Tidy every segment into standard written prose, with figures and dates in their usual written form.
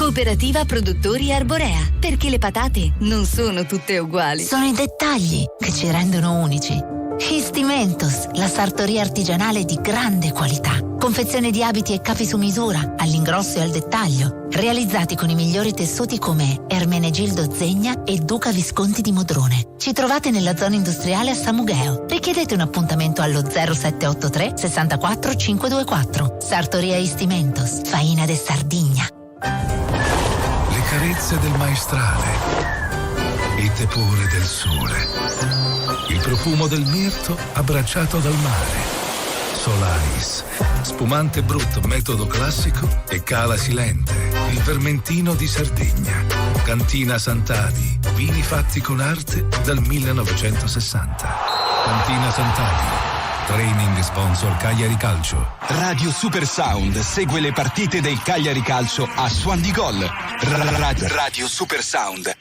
Cooperativa Produttori Arborea, perché le patate non sono tutte uguali. Sono i dettagli che ci rendono unici. Istimentos, la sartoria artigianale di grande qualità. Confezione di abiti e capi su misura, all'ingrosso e al dettaglio, realizzati con i migliori tessuti come Ermenegildo Zegna e Duca Visconti di Modrone. Ci trovate nella zona industriale a Samugheo. Richiedete un appuntamento allo 0783 64 524. Sartoria Istimentos, Faina de Sardigna. Le carezze del maestrale, il tepore del sole, il profumo del mirto abbracciato dal mare. Solaris, spumante brut metodo classico e cala silente, il vermentino di Sardegna. Cantina Sant'Adi, vini fatti con arte dal 1960. Cantina Sant'Adi, training sponsor Cagliari Calcio. Radio Super Sound segue le partite del Cagliari Calcio a Suon di Gol. Radio Super Sound.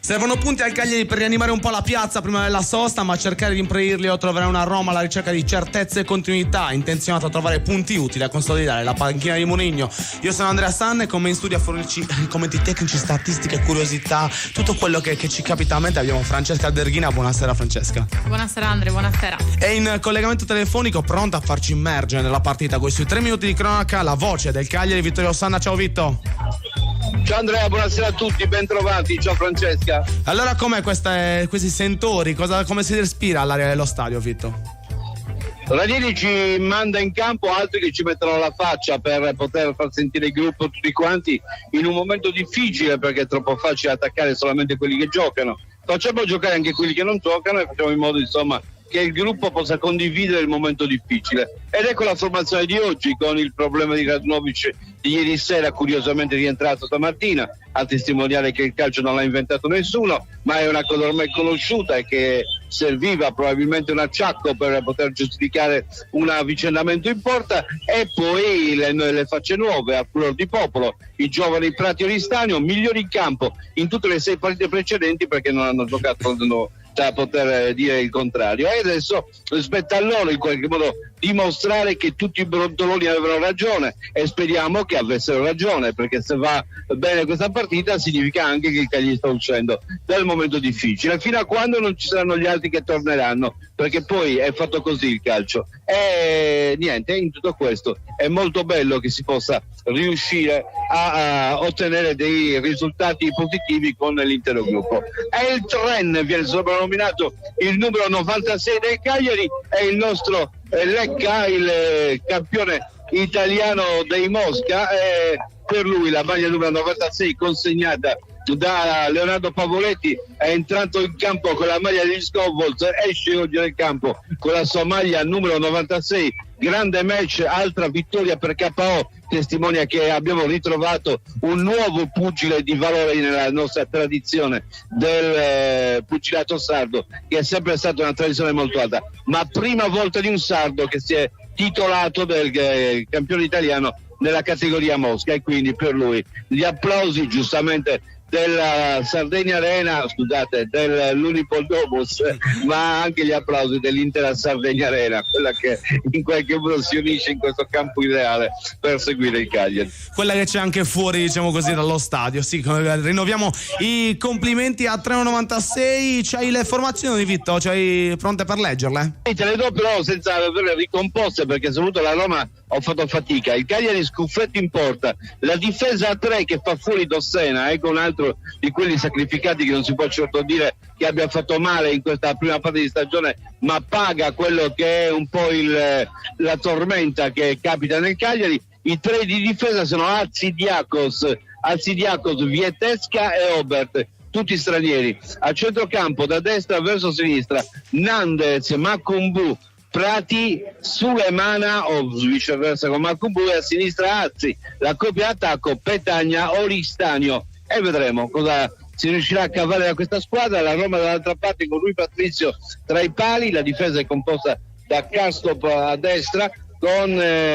Servono punti al Cagliari per rianimare un po' la piazza prima della sosta, ma cercare di impredirli o trovare una Roma alla ricerca di certezze e continuità, intenzionata a trovare punti utili a consolidare la panchina di Mourinho. Io sono Andrea Sanne e come in studio a fornirci commenti tecnici, statistiche, curiosità, tutto quello che ci capita a mente abbiamo Francesca Derghina. Buonasera Francesca. Buonasera Andrea, buonasera. E in collegamento telefonico pronta a farci immergere nella partita questi 3 minuti di cronaca, la voce del Cagliari, Vittorio Sanna. Ciao Vitto. Ciao Andrea, buonasera a tutti, ben trovati, ciao Francesca. Allora com'è questi sentori? Come si respira all'aria dello stadio, Vitto? Ranieri ci manda in campo altri che ci mettono la faccia per poter far sentire il gruppo tutti quanti in un momento difficile, perché è troppo facile attaccare solamente quelli che giocano. Facciamo giocare anche quelli che non giocano e facciamo in modo insomma che il gruppo possa condividere il momento difficile. Ed ecco la formazione di oggi, con il problema di Radnovic di ieri sera, curiosamente rientrato stamattina, a testimoniare che il calcio non l'ha inventato nessuno, ma è una cosa ormai conosciuta e che serviva probabilmente un acciacco per poter giustificare un avvicendamento in porta. E poi le facce nuove a flor di popolo, i giovani Prati e Ristanio, migliori in campo in tutte le 6 partite precedenti, perché non hanno giocato da poter dire il contrario. E adesso spetta a loro in qualche modo dimostrare che tutti i brontoloni avevano ragione, e speriamo che avessero ragione, perché se va bene questa partita significa anche che il Cagliari sta uscendo dal momento difficile, fino a quando non ci saranno gli altri che torneranno, perché poi è fatto così il calcio. E niente, in tutto questo è molto bello che si possa riuscire a ottenere dei risultati positivi con l'intero gruppo. E il Tren viene soprannominato il numero 96 del Cagliari, è il nostro Lecca, il campione italiano dei Mosca. Per lui la maglia numero 96 consegnata da Leonardo Pavoletti, è entrato in campo con la maglia degli Scovols, esce oggi nel campo con la sua maglia numero 96. Grande match, altra vittoria per KO, testimonia che abbiamo ritrovato un nuovo pugile di valore nella nostra tradizione del pugilato sardo, che è sempre stata una tradizione molto alta, ma prima volta di un sardo che si è titolato del campione italiano nella categoria Mosca, e quindi per lui gli applausi giustamente della Sardegna Arena, scusate, dell'Unipol-Domus, ma anche gli applausi dell'intera Sardegna Arena, quella che in qualche modo si unisce in questo campo ideale per seguire il Cagliari. Quella che c'è anche fuori, diciamo così, dallo stadio. Sì, rinnoviamo i complimenti a 396. C'hai le formazioni, Vitto? C'hai pronte per leggerle? Te le do però senza averle ricomposte, perché soprattutto la Roma ho fatto fatica. Il Cagliari scuffetto in porta, la difesa a 3 che fa fuori Dossena, ecco un altro di quelli sacrificati che non si può certo dire che abbia fatto male in questa prima parte di stagione, ma paga quello che è un po' la tormenta che capita nel Cagliari. I 3 di difesa sono Azidiakos, Vietesca e Obert, tutti stranieri. A centrocampo da destra verso sinistra Nandez, Makumbu, Prati, Sulemana o viceversa con Makumbu, e a sinistra Azzi. La coppia attacco Petagna o Ristanio, e vedremo cosa si riuscirà a cavare da questa squadra. La Roma dall'altra parte con Rui Patrizio tra i pali, la difesa è composta da Karsdorp a destra con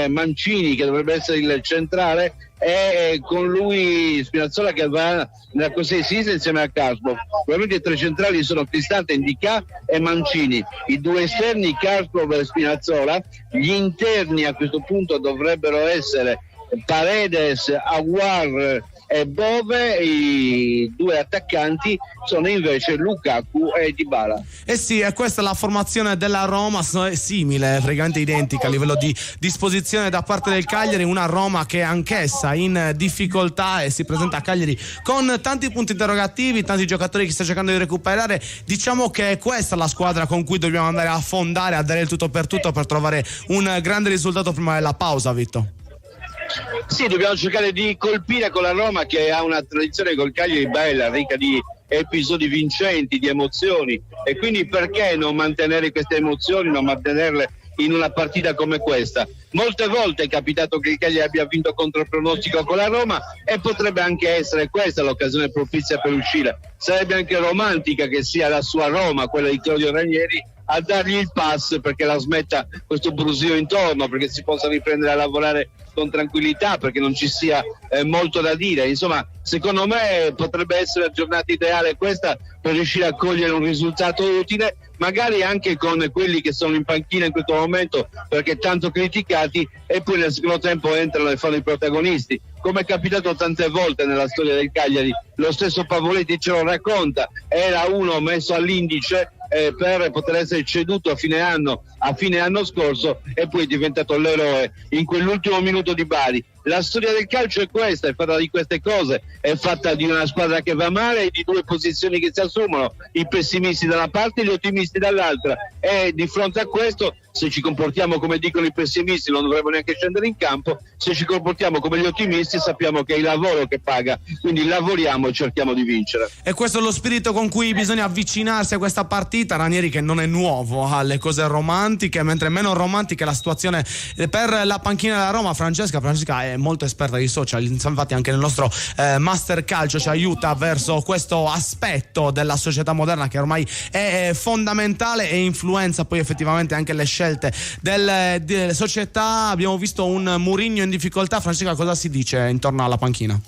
Mancini che dovrebbe essere il centrale, e con lui Spinazzola che va nella corsia di sinistra insieme a Karsdorp. Probabilmente i 3 centrali sono Cristante, Ndicà e Mancini, i 2 esterni Karsdorp e Spinazzola. Gli interni a questo punto dovrebbero essere Paredes, Aguar e Bove. I due attaccanti sono invece Lukaku e Dybala. Sì, e questa è la formazione della Roma, è simile, praticamente identica a livello di disposizione da parte del Cagliari, una Roma che è anch'essa in difficoltà e si presenta a Cagliari con tanti punti interrogativi, tanti giocatori che sta cercando di recuperare. Diciamo che è questa la squadra con cui dobbiamo andare a fondare, a dare il tutto per trovare un grande risultato prima della pausa, Vitto. Sì, dobbiamo cercare di colpire con la Roma, che ha una tradizione col Cagliari bella, ricca di episodi vincenti, di emozioni, e quindi perché non mantenere queste emozioni, non mantenerle in una partita come questa? Molte volte è capitato che il Cagliari abbia vinto contro il pronostico con la Roma, e potrebbe anche essere questa l'occasione propizia per uscire. Sarebbe anche romantica che sia la sua Roma, quella di Claudio Ranieri, a dargli il pass perché la smetta questo brusio intorno, perché si possa riprendere a lavorare con tranquillità, perché non ci sia molto da dire. Insomma, secondo me potrebbe essere la giornata ideale questa per riuscire a cogliere un risultato utile, magari anche con quelli che sono in panchina in questo momento perché tanto criticati, e poi nel secondo tempo entrano e fanno i protagonisti, come è capitato tante volte nella storia del Cagliari. Lo stesso Pavoletti ce lo racconta, era uno messo all'indice per poter essere ceduto a fine anno scorso, e poi è diventato l'eroe in quell'ultimo minuto di Bari. La storia del calcio è questa, è fatta di queste cose, è fatta di una squadra che va male e di due posizioni che si assumono, i pessimisti da una parte e gli ottimisti dall'altra, e di fronte a questo, se ci comportiamo come dicono i pessimisti non dovremmo neanche scendere in campo, se ci comportiamo come gli ottimisti sappiamo che è il lavoro che paga, quindi lavoriamo e cerchiamo di vincere. E questo è lo spirito con cui bisogna avvicinarsi a questa partita. Ranieri, che non è nuovo alle cose romantiche, mentre meno romantica è la situazione per la panchina della Roma. Francesca è molto esperta di social, infatti anche nel nostro Master Calcio ci aiuta verso questo aspetto della società moderna che ormai è fondamentale e influenza poi effettivamente anche le scelte delle società. Abbiamo visto un Mourinho in difficoltà. Francesca, cosa si dice intorno alla panchina?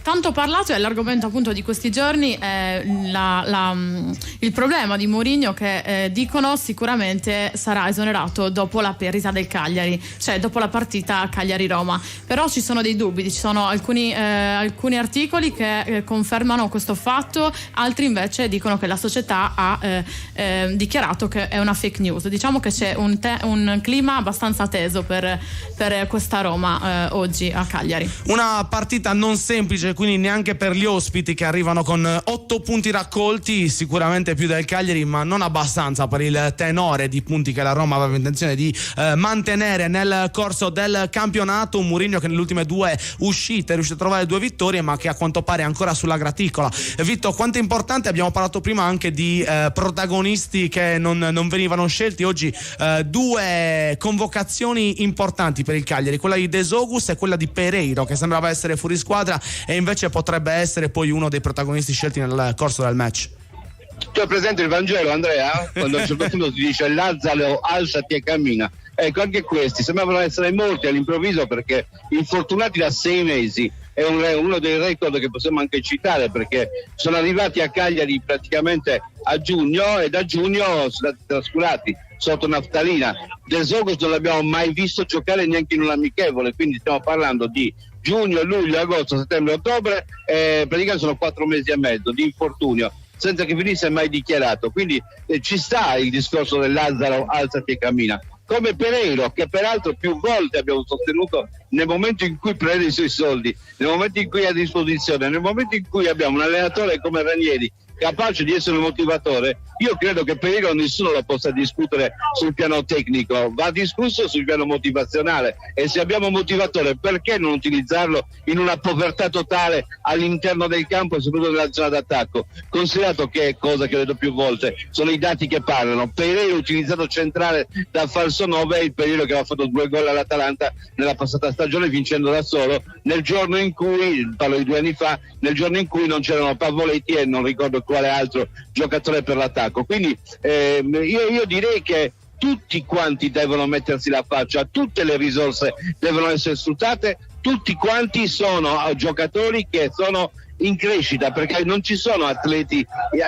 Tanto parlato, è l'argomento appunto di questi giorni, il problema di Mourinho che dicono sicuramente sarà esonerato dopo la perdita del Cagliari, cioè dopo la partita Cagliari-Roma. Però ci sono dei dubbi, ci sono alcuni articoli che confermano questo fatto, altri invece dicono che la società ha dichiarato che è una fake news. Diciamo che c'è un clima abbastanza teso per questa Roma oggi a Cagliari. Una partita non semplice, quindi neanche per gli ospiti che arrivano con 8 punti raccolti, sicuramente più del Cagliari, ma non abbastanza per il tenore di punti che la Roma aveva intenzione di mantenere nel corso del campionato. Un Mourinho che nelle ultime 2 uscite è riuscito a trovare 2 vittorie, ma che a quanto pare è ancora sulla graticola. Vitto, quanto è importante, abbiamo parlato prima anche di protagonisti che non venivano scelti oggi, 2 convocazioni importanti per il Cagliari, quella di De Zogus e quella di Pereiro, che sembrava essere fuori squadra e invece potrebbe essere poi uno dei protagonisti scelti nel corso del match. Tu hai presente il Vangelo, Andrea? Quando a un certo punto si dice Lazzaro alzati e cammina. Ecco, anche questi sembravano essere morti all'improvviso, perché infortunati da 6 mesi. È uno dei record che possiamo anche citare, perché sono arrivati a Cagliari praticamente a giugno e da giugno sono stati trascurati sotto naftalina. De Zogus non l'abbiamo mai visto giocare neanche in un amichevole, quindi stiamo parlando di giugno, luglio, agosto, settembre, ottobre, praticamente sono 4 mesi e mezzo di infortunio senza che venisse mai dichiarato. Quindi ci sta il discorso del Lazzaro alzati e cammina, come Pereiro, che peraltro più volte abbiamo sostenuto, nel momento in cui prende i suoi soldi, nel momento in cui è a disposizione, nel momento in cui abbiamo un allenatore come Ranieri capace di essere un motivatore, io credo che Pereiro nessuno lo possa discutere sul piano tecnico, va discusso sul piano motivazionale, e se abbiamo un motivatore perché non utilizzarlo in una povertà totale all'interno del campo e soprattutto nella zona d'attacco, considerato che, cosa che ho detto più volte, sono i dati che parlano. Pereiro utilizzato centrale da falso 9 è il Pereiro che aveva fatto 2 gol all'Atalanta nella passata stagione vincendo da solo, nel giorno in cui, parlo di 2 anni fa, nel giorno in cui non c'erano Pavoletti e non ricordo quale altro giocatore per l'attacco. Quindi io direi che tutti quanti devono mettersi la faccia, tutte le risorse devono essere sfruttate, tutti quanti sono giocatori che sono in crescita, perché non ci sono atleti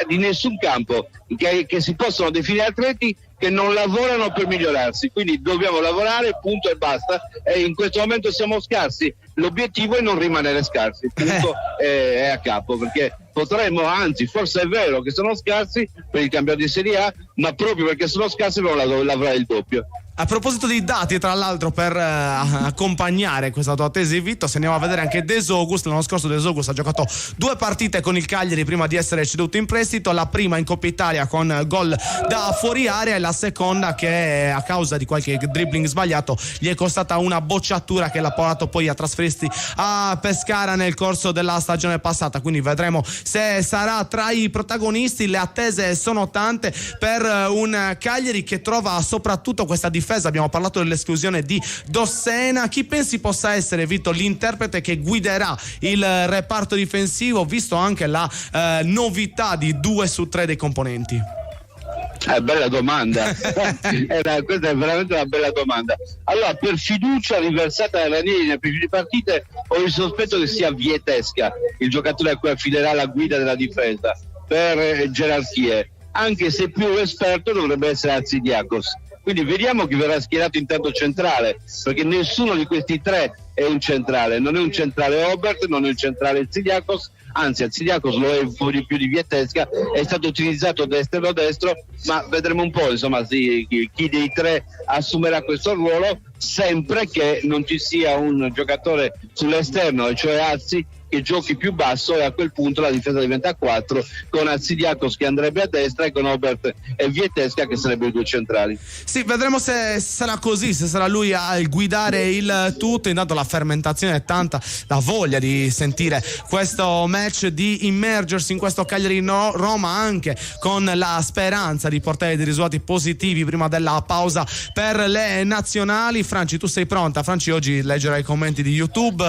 di nessun campo che si possono definire atleti che non lavorano per migliorarsi, quindi dobbiamo lavorare, punto e basta, e in questo momento siamo scarsi, l'obiettivo è non rimanere scarsi, il punto è a capo, perché potremmo, anzi forse è vero che sono scarsi per il campionato di Serie A, ma proprio perché sono scarsi dobbiamo lavorare il doppio. A proposito di dati, tra l'altro, per accompagnare questa tua tesi, Vitto, se andiamo a vedere anche De Zogus, l'anno scorso De Zogus ha giocato 2 partite con il Cagliari prima di essere ceduto in prestito, la prima in Coppa Italia con gol da fuori area e la seconda che a causa di qualche dribbling sbagliato gli è costata una bocciatura che l'ha portato poi a trasferirsi a Pescara nel corso della stagione passata, quindi vedremo se sarà tra i protagonisti. Le attese sono tante per un Cagliari che trova soprattutto questa difesa. Abbiamo parlato dell'esclusione di Dossena. Chi pensi possa essere, Vito, l'interprete che guiderà il reparto difensivo, visto anche la novità di 2 su 3 dei componenti? Bella domanda. Questa è veramente una bella domanda. Allora, per fiducia riversata da Ranieri nelle precedenti partite, ho il sospetto che sia Vietesca il giocatore a cui affiderà la guida della difesa per gerarchie, anche se più esperto dovrebbe essere Arzidiakos. Quindi vediamo chi verrà schierato intanto centrale, perché nessuno di questi 3 è un centrale, non è un centrale Obert, non è un centrale Arzidiakos, anzi Arzidiakos lo è un po' di più di Vietesca, è stato utilizzato da esterno destro, ma vedremo un po', insomma, chi dei 3 assumerà questo ruolo, sempre che non ci sia un giocatore sull'esterno, cioè Azzi, che giochi più basso, e a quel punto la difesa diventa 4 con Arzidiakos che andrebbe a destra e con Obert e Vietesca che sarebbero i 2 centrali. Sì, vedremo se sarà così, se sarà lui a guidare il tutto. Intanto la fermentazione è tanta, la voglia di sentire questo match, di immergersi in questo Cagliari-Roma, anche con la speranza di portare dei risultati positivi prima della pausa per le nazionali. Franci, tu sei pronta? Franci, oggi leggerai i commenti di YouTube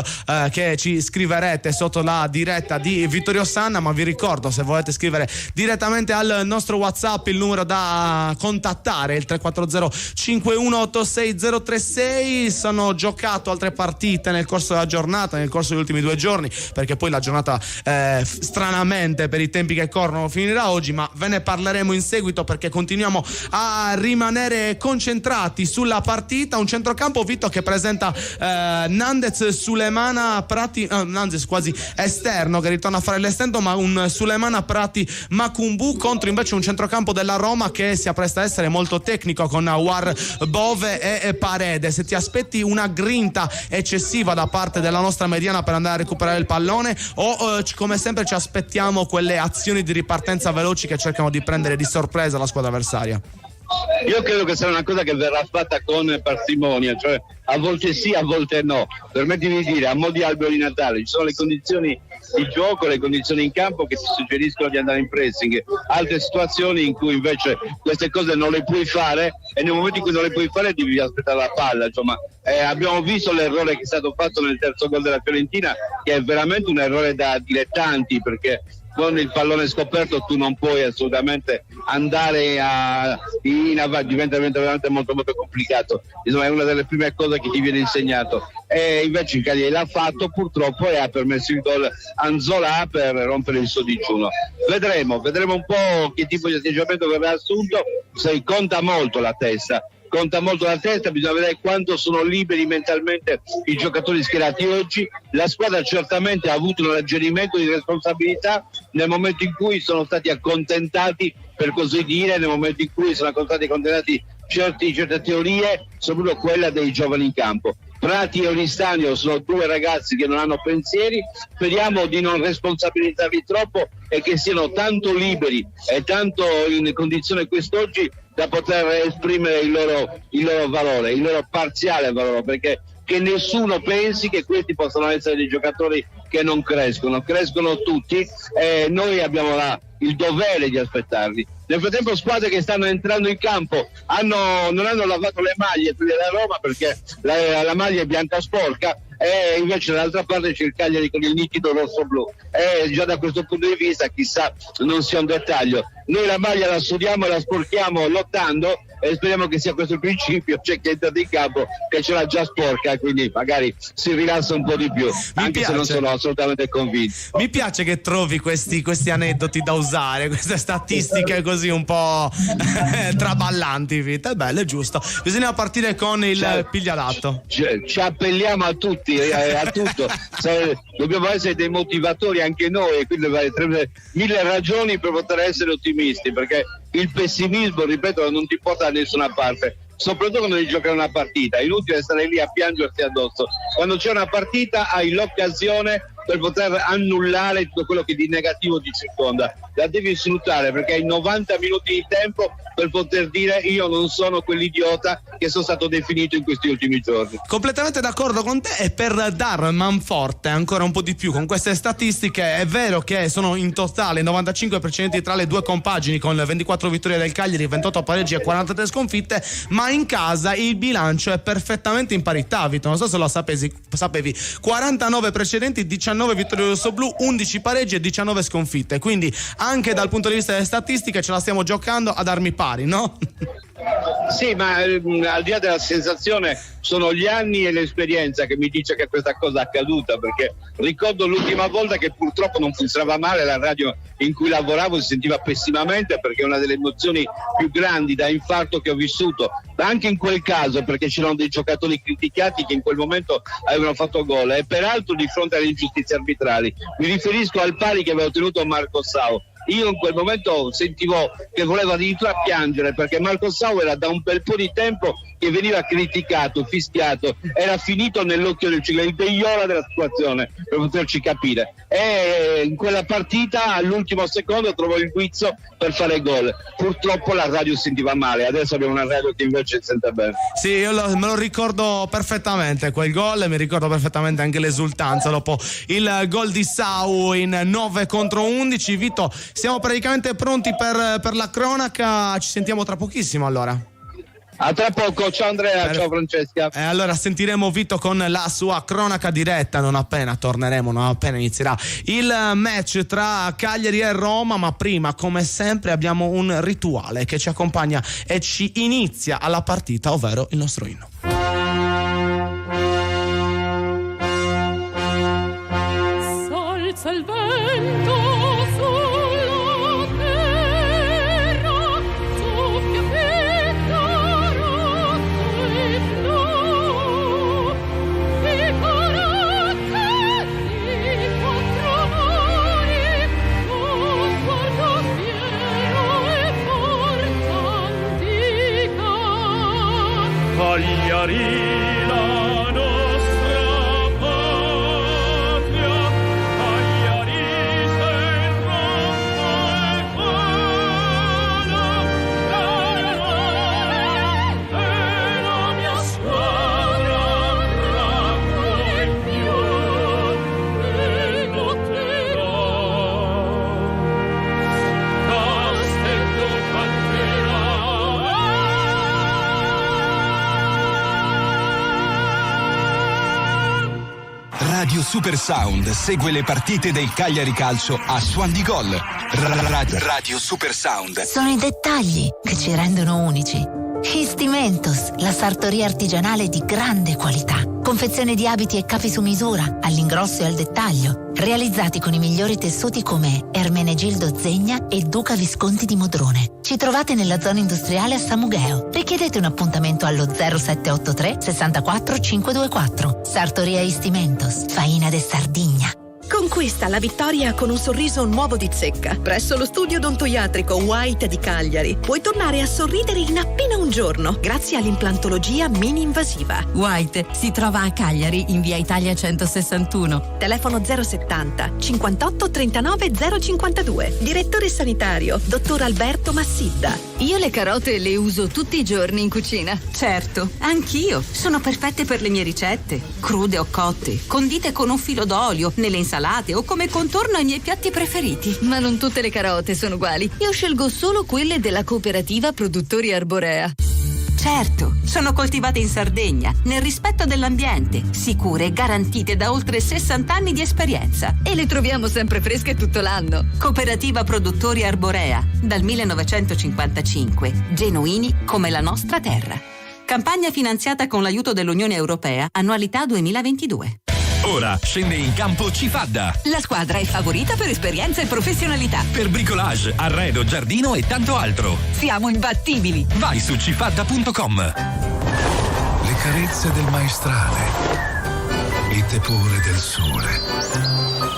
che ci scriverete sotto la diretta di Vittorio Sanna, ma vi ricordo, se volete scrivere direttamente al nostro WhatsApp, il numero da contattare è il 340 5186 036. Sono giocato altre partite nel corso della giornata, nel corso degli ultimi 2 giorni, perché poi la giornata stranamente per i tempi che corrono finirà oggi, ma ve ne parleremo in seguito, perché continuiamo a rimanere concentrati sulla partita. Un centrocampo, Vito, che presenta Nandez, Sulemana, Prati, Nandez quasi esterno che ritorna a fare l'esterno, ma un Sulemana, Prati, Makumbu, contro invece un centrocampo della Roma che si appresta a essere molto tecnico con Aouar, Bove e Paredes. Se ti aspetti una grinta eccessiva da parte della nostra mediana per andare a recuperare il pallone, o come sempre ci aspettiamo quelle azioni di ripartenza veloci che cercano di prendere di sorpresa la squadra avversaria? Io credo che sarà una cosa che verrà fatta con parsimonia, cioè a volte sì, a volte no. Permettimi di dire, a mo' di albero di Natale, ci sono le condizioni di gioco, le condizioni in campo che ti suggeriscono di andare in pressing, altre situazioni in cui invece queste cose non le puoi fare, e nel momento in cui non le puoi fare devi aspettare la palla. Insomma, abbiamo visto l'errore che è stato fatto nel terzo gol della Fiorentina, che è veramente un errore da dilettanti, perché con il pallone scoperto tu non puoi assolutamente andare in avanti, diventa veramente molto molto complicato. Insomma, è una delle prime cose che ti viene insegnato, e invece il Cagliari l'ha fatto purtroppo e ha permesso il gol Anzola per rompere il suo digiuno. Vedremo un po' che tipo di atteggiamento verrà assunto. Se conta molto la testa, bisogna vedere quanto sono liberi mentalmente i giocatori schierati oggi. La squadra certamente ha avuto un alleggerimento di responsabilità nel momento in cui sono stati accontentati, per così dire, nel momento in cui sono stati accontentati certe teorie, soprattutto quella dei giovani in campo. Prati e Oristanio sono 2 ragazzi che non hanno pensieri, speriamo di non responsabilizzarli troppo e che siano tanto liberi e tanto in condizione quest'oggi da poter esprimere il loro valore, il loro parziale valore, perché che nessuno pensi che questi possano essere dei giocatori che non crescono tutti, e noi abbiamo il dovere di aspettarli. Nel frattempo squadre che stanno entrando in campo non hanno lavato le maglie della Roma, perché la maglia è bianca sporca, e invece dall'altra parte c'è il Cagliari con il nitido rosso-blu, e già da questo punto di vista chissà non sia un dettaglio, noi la maglia la sudiamo e la sporchiamo lottando, e speriamo che sia questo il principio. C'è chi è entrato in campo che ce l'ha già sporca, quindi magari si rilassa un po' di più, anche se non sono assolutamente convinto. Mi piace che trovi questi aneddoti da usare, queste statistiche così un po' traballanti, Vita. È bello, è giusto. Bisogna partire con il pigliadatto. Ci appelliamo a tutti, a tutto. Dobbiamo essere dei motivatori anche noi, e quindi mille ragioni per poter essere ottimisti, perché il pessimismo, ripeto, non ti porta da nessuna parte, soprattutto quando devi giocare una partita. È inutile stare lì a piangersi addosso. Quando c'è una partita hai l'occasione per poter annullare tutto quello che di negativo ti circonda. La devi sfruttare, perché hai 90 minuti di tempo per poter dire: io non sono quell'idiota che sono stato definito in questi ultimi giorni. Completamente d'accordo con te, e per dar manforte ancora un po' di più con queste statistiche, è vero che sono in totale 95 precedenti tra le due compagini, con 24 vittorie del Cagliari, 28 pareggi e 43 sconfitte, ma in casa il bilancio è perfettamente in parità, Vito, non so se lo sapevi, 49 precedenti, 19 vittorie rossoblù, 11 pareggi e 19 sconfitte, quindi anche dal punto di vista delle statistiche ce la stiamo giocando ad armi pari, no? Sì, ma al di là della sensazione sono gli anni e l'esperienza che mi dice che questa cosa è accaduta, perché ricordo l'ultima volta che purtroppo non funzionava male la radio in cui lavoravo, si sentiva pessimamente, perché è una delle emozioni più grandi da infarto che ho vissuto, ma anche in quel caso perché c'erano dei giocatori criticati che in quel momento avevano fatto gol, e peraltro di fronte alle ingiustizie arbitrali. Mi riferisco al pari che aveva ottenuto Marco Sau. Io in quel momento sentivo che volevo addirittura piangere, perché Marco Sau era da un bel po' di tempo che veniva criticato, fischiato, era finito nell'occhio del ciclo, il Beiola della situazione, per poterci capire. E in quella partita all'ultimo secondo trovò il guizzo per fare gol. Purtroppo la radio sentiva male, adesso abbiamo una radio che invece sente bene. Sì, io me lo ricordo perfettamente quel gol, mi ricordo perfettamente anche l'esultanza dopo il gol di Sau in 9 contro 11. Vito, siamo praticamente pronti per la cronaca, ci sentiamo tra pochissimo allora. A tra poco, ciao Andrea, ciao Francesca. E allora sentiremo Vito con la sua cronaca diretta non appena torneremo, non appena inizierà il match tra Cagliari e Roma, ma prima, come sempre, abbiamo un rituale che ci accompagna e ci inizia alla partita, ovvero il nostro inno. Salza il vento Cagliari, la nostra patria, Cagliari sei troppo e buona, e la mia squadra bravo in più e lotterà. Castello canterà. Radio Super Sound segue le partite del Cagliari Calcio a Suon di Gol. Radio Super Sound. Sono i dettagli che ci rendono unici. Histimentos, la sartoria artigianale di grande qualità. Confezione di abiti e capi su misura, all'ingrosso e al dettaglio, realizzati con i migliori tessuti come Ermenegildo Zegna e Duca Visconti di Modrone. Ci trovate nella zona industriale a Samugheo. Richiedete un appuntamento allo 0783 64 524. Sartoria Histimentos, Faina de Sardigna. Conquista la vittoria con un sorriso nuovo di zecca. Presso lo studio odontoiatrico White di Cagliari puoi tornare a sorridere in appena un giorno grazie all'implantologia mini-invasiva. White si trova a Cagliari in via Italia 161. Telefono 070 58 39 052. Direttore sanitario dottor Alberto Massidda. Io le carote le uso tutti i giorni in cucina. Certo, anch'io. Sono perfette per le mie ricette. Crude o cotte, condite con un filo d'olio, nelle insalate o come contorno ai miei piatti preferiti. Ma non tutte le carote sono uguali. Io scelgo solo quelle della cooperativa Produttori Arborea. Certo, sono coltivate in Sardegna, nel rispetto dell'ambiente, sicure e garantite da oltre 60 anni di esperienza. E le troviamo sempre fresche tutto l'anno. Cooperativa Produttori Arborea, dal 1955, genuini come la nostra terra. Campagna finanziata con l'aiuto dell'Unione Europea, annualità 2022. Ora scende in campo Cifadda. La squadra è favorita per esperienza e professionalità. Per bricolage, arredo, giardino e tanto altro. Siamo imbattibili. Vai su cifadda.com. Le carezze del maestrale, il tepore del sole,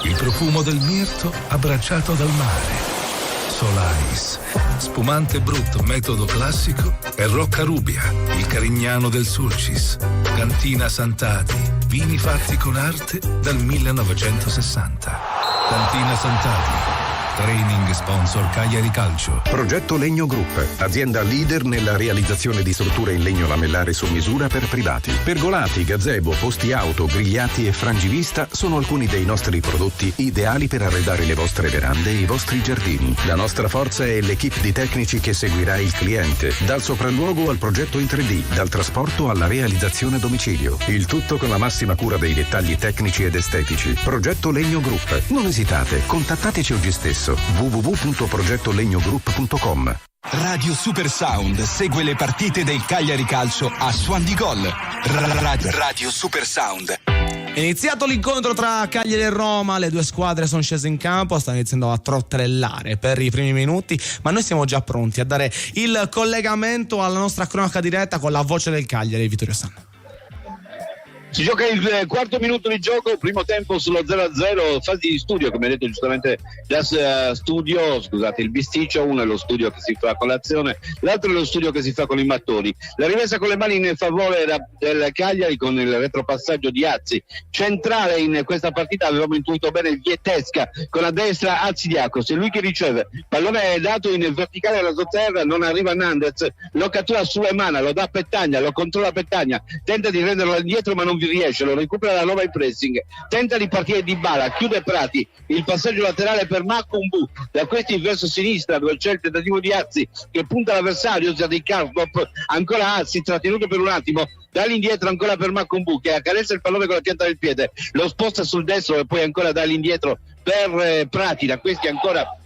il profumo del mirto abbracciato dal mare. Solaris, spumante Brut metodo classico e Rocca Rubia, il Carignano del Sulcis, Cantina Sant'Adi, vini fatti con arte dal 1960. Cantina Sant'Adi, training sponsor Cagliari Calcio. Progetto Legno Group, azienda leader nella realizzazione di strutture in legno lamellare su misura per privati. Pergolati, gazebo, posti auto, grigliati e frangivista sono alcuni dei nostri prodotti ideali per arredare le vostre verande e i vostri giardini. La nostra forza è l'equipe di tecnici che seguirà il cliente, dal sopralluogo al progetto in 3D, dal trasporto alla realizzazione a domicilio. Il tutto con la massima cura dei dettagli tecnici ed estetici. Progetto Legno Group. Non esitate, contattateci oggi stesso. www.progettolegnogroup.com. Radio Super Sound segue le partite del Cagliari Calcio a Suon di Gol. Radio Super Sound. È iniziato l'incontro tra Cagliari e Roma, le due squadre sono scese in campo, stanno iniziando a trotterellare per i primi minuti, ma noi siamo già pronti a dare il collegamento alla nostra cronaca diretta con la voce del Cagliari, Vittorio Sanna. Si gioca il quarto minuto di gioco, primo tempo sullo 0-0, fase di studio, come ha detto giustamente da studio, scusate, il bisticcio, uno è lo studio che si fa con l'azione, l'altro è lo studio che si fa con i mattoni. La rimessa con le mani in favore del Cagliari con il retropassaggio di Azzi. Centrale in questa partita, avevamo intuito bene il Vietesca, con a destra Azzidiakos, è lui che riceve, pallone è dato in verticale alla sotterra, non arriva Nandez, lo cattura su Emana, lo dà a Petagna, lo controlla Petagna, tenta di renderlo indietro ma non riesce, lo recupera la Roma in pressing, tenta di partire Dybala, chiude Prati, il passaggio laterale per Makumbu, da questi verso sinistra dove c'è il tentativo di Azzi che punta l'avversario, sia di Karsdorp, ancora Azzi trattenuto per un attimo, dall'indietro ancora per Makumbu che accarezza il pallone con la pianta del piede, lo sposta sul destro e poi ancora dall'indietro per Prati, da questi ancora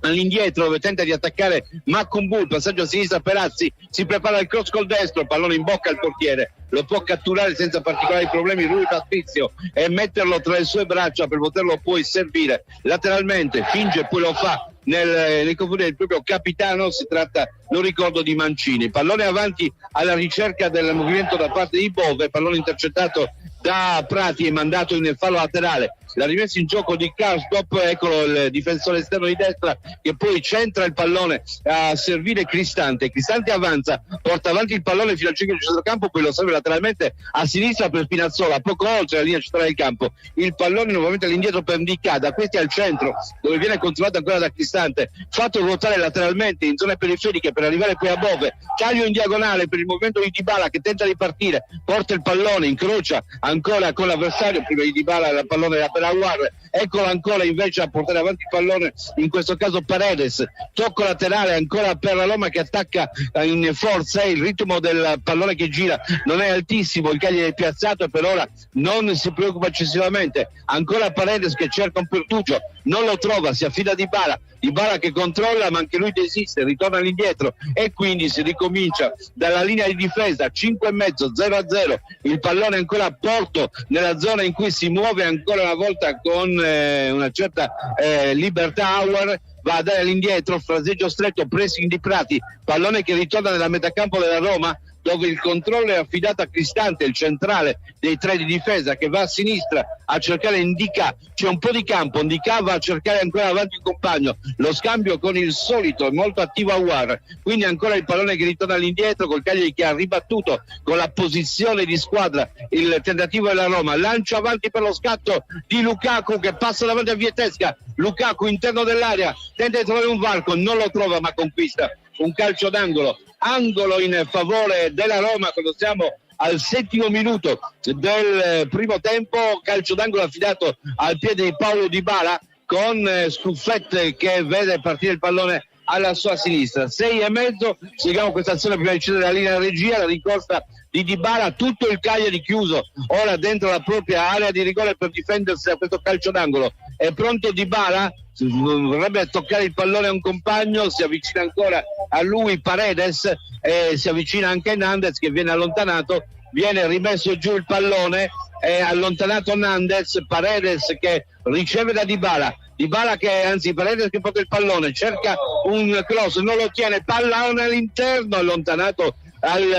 all'indietro dove tenta di attaccare Makumbu, il passaggio a sinistra per Azzi, si prepara il cross col destro, pallone in bocca al portiere, lo può catturare senza particolari problemi Rui Paspizio e metterlo tra le sue braccia per poterlo poi servire lateralmente, finge e poi lo fa nei confronti del proprio capitano, si tratta, non ricordo, di Mancini. Pallone avanti alla ricerca del movimento da parte di Bove, pallone intercettato da Prati e mandato in fallo laterale. La rimessa in gioco di Karsdorp, eccolo il difensore esterno di destra che poi centra il pallone a servire Cristante avanza, porta avanti il pallone fino al centro di centrocampo, poi lo serve lateralmente a sinistra per Spinazzola, poco oltre la linea centrale del campo, il pallone nuovamente all'indietro per Ndicà, da questi al centro dove viene controllato ancora da Cristante, fatto ruotare lateralmente in zone periferiche per arrivare poi a Bove, taglio in diagonale per il movimento di Dybala che tenta di partire, porta il pallone, incrocia ancora con l'avversario, prima di Dybala il pallone era per Aguar, eccolo ancora invece a portare avanti il pallone, in questo caso Paredes, tocco laterale ancora per la Roma che attacca in forza, il ritmo del pallone che gira non è altissimo, il Cagliari è piazzato e per ora non si preoccupa eccessivamente, ancora Paredes che cerca un Pertugio, non lo trova, si affida a Dybala che controlla ma anche lui desiste, ritorna all'indietro e quindi si ricomincia dalla linea di difesa, 5,5, 0-0, il pallone ancora a Porto nella zona in cui si muove ancora una volta con una certa libertà. Auer va a dare all'indietro, fraseggio stretto, pressing di Prati, pallone che ritorna nella metacampo della Roma dove il controllo è affidato a Cristante, il centrale dei tre di difesa che va a sinistra a cercare Ndicà, c'è un po' di campo, Ndicà va a cercare ancora avanti il compagno, lo scambio con il solito molto attivo Aouar, quindi ancora il pallone che ritorna all'indietro col Cagliari che ha ribattuto con la posizione di squadra il tentativo della Roma, lancio avanti per lo scatto di Lukaku che passa davanti a Vietesca, Lukaku interno dell'area, tenta di trovare un varco, non lo trova ma conquista un calcio d'angolo, angolo in favore della Roma quando siamo al 7° minuto del primo tempo, calcio d'angolo affidato al piede di Paulo Dybala con Scuffet che vede partire il pallone alla sua sinistra. 6,5, seguiamo questa azione prima di cedere la linea regia, la rincorsa di Dybala, tutto il Cagliari chiuso ora dentro la propria area di rigore per difendersi da questo calcio d'angolo. È pronto Dybala, vorrebbe toccare il pallone a un compagno, si avvicina ancora a lui Paredes e si avvicina anche Nandez che viene allontanato, viene rimesso giù il pallone, è allontanato Nandez, Paredes che riceve da Dybala Paredes che porta il pallone, cerca un cross, non lo tiene, pallone all'interno, allontanato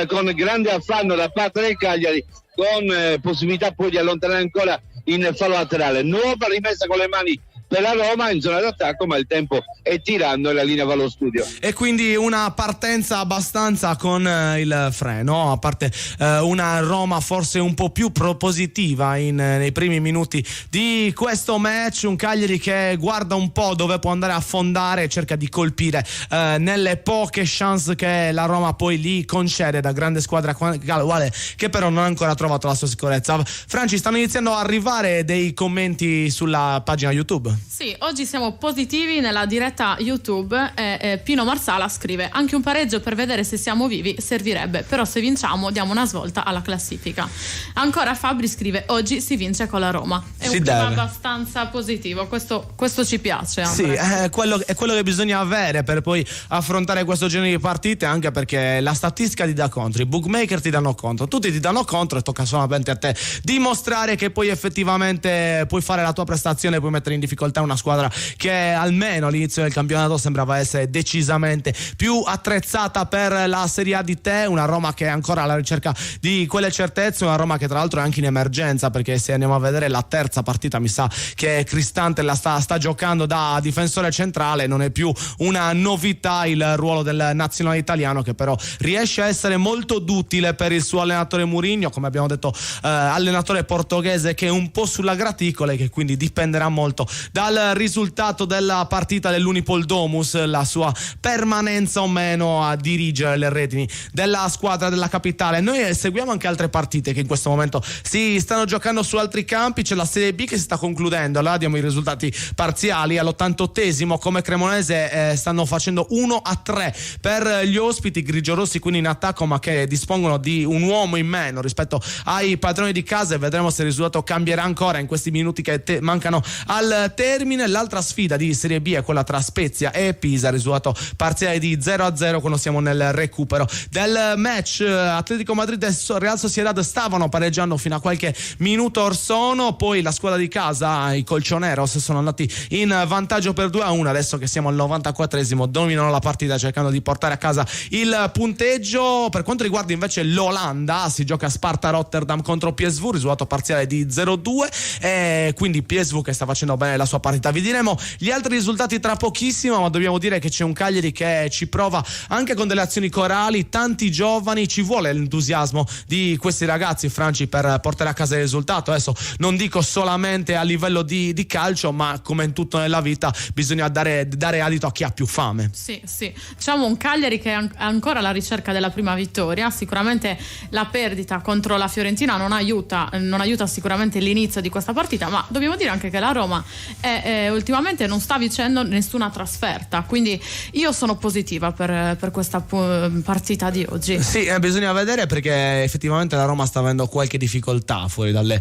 con grande affanno da parte del Cagliari, con possibilità poi di allontanare ancora in fallo laterale. Nuova rimessa con le mani per la Roma in zona d'attacco, ma il tempo è tiranno e la linea va allo studio. E quindi una partenza abbastanza con il freno, a parte una Roma forse un po' più propositiva nei primi minuti di questo match, un Cagliari che guarda un po' dove può andare a fondare e cerca di colpire nelle poche chance che la Roma poi gli concede, da grande squadra uguale che però non ha ancora trovato la sua sicurezza. Franci, stanno iniziando a arrivare dei commenti sulla pagina YouTube. Sì, oggi siamo positivi nella diretta YouTube. Pino Marsala scrive: anche un pareggio per vedere se siamo vivi servirebbe, però se vinciamo diamo una svolta alla classifica. Ancora Fabri scrive: oggi si vince con la Roma. È un clima abbastanza positivo, questo ci piace. Sì, è quello che bisogna avere per poi affrontare questo genere di partite, anche perché la statistica ti dà contro, i bookmaker ti danno contro, tutti ti danno contro e tocca solamente a te dimostrare che poi effettivamente puoi fare la tua prestazione e puoi mettere in difficoltà una squadra che almeno all'inizio del campionato sembrava essere decisamente più attrezzata per la Serie A di te, una Roma che è ancora alla ricerca di quelle certezze, una Roma che tra l'altro è anche in emergenza, perché se andiamo a vedere la terza partita mi sa che Cristante la sta giocando da difensore centrale, non è più una novità il ruolo del nazionale italiano, che però riesce a essere molto d'utile per il suo allenatore Mourinho, come abbiamo detto, allenatore portoghese che è un po' sulla graticola e che quindi dipenderà molto dal risultato della partita dell'Unipol Domus, la sua permanenza o meno a dirigere le redini della squadra della capitale. Noi seguiamo anche altre partite che in questo momento si stanno giocando su altri campi. C'è la Serie B che si sta concludendo, allora diamo i risultati parziali. All'88esimo come Cremonese stanno facendo 1-3 per gli ospiti grigiorossi, quindi in attacco, ma che dispongono di un uomo in meno rispetto ai padroni di casa, e vedremo se il risultato cambierà ancora in questi minuti che mancano al termine. L'altra sfida di Serie B è quella tra Spezia e Pisa, risultato parziale di 0-0 quando siamo nel recupero del match. Atletico Madrid e Real Sociedad stavano pareggiando fino a qualche minuto or sono, poi la squadra di casa, i colchoneros, sono andati in vantaggio per 2-1. Adesso che siamo al 94esimo dominano la partita cercando di portare a casa il punteggio. Per quanto riguarda invece l'Olanda, si gioca a Sparta Rotterdam contro PSV, risultato parziale di 0-2, e quindi PSV che sta facendo bene la sua partita. Vi diremo gli altri risultati tra pochissimo, ma dobbiamo dire che c'è un Cagliari che ci prova anche con delle azioni corali, tanti giovani, ci vuole l'entusiasmo di questi ragazzi, Franci, per portare a casa il risultato. Adesso non dico solamente a livello di calcio, ma come in tutto nella vita bisogna dare adito a chi ha più fame. Sì, diciamo un Cagliari che è ancora alla ricerca della prima vittoria. Sicuramente la perdita contro la Fiorentina non aiuta sicuramente l'inizio di questa partita, ma dobbiamo dire anche che la Roma ultimamente non sta vincendo nessuna trasferta, quindi io sono positiva per questa partita di oggi. Sì, bisogna vedere, perché effettivamente la Roma sta avendo qualche difficoltà fuori dalle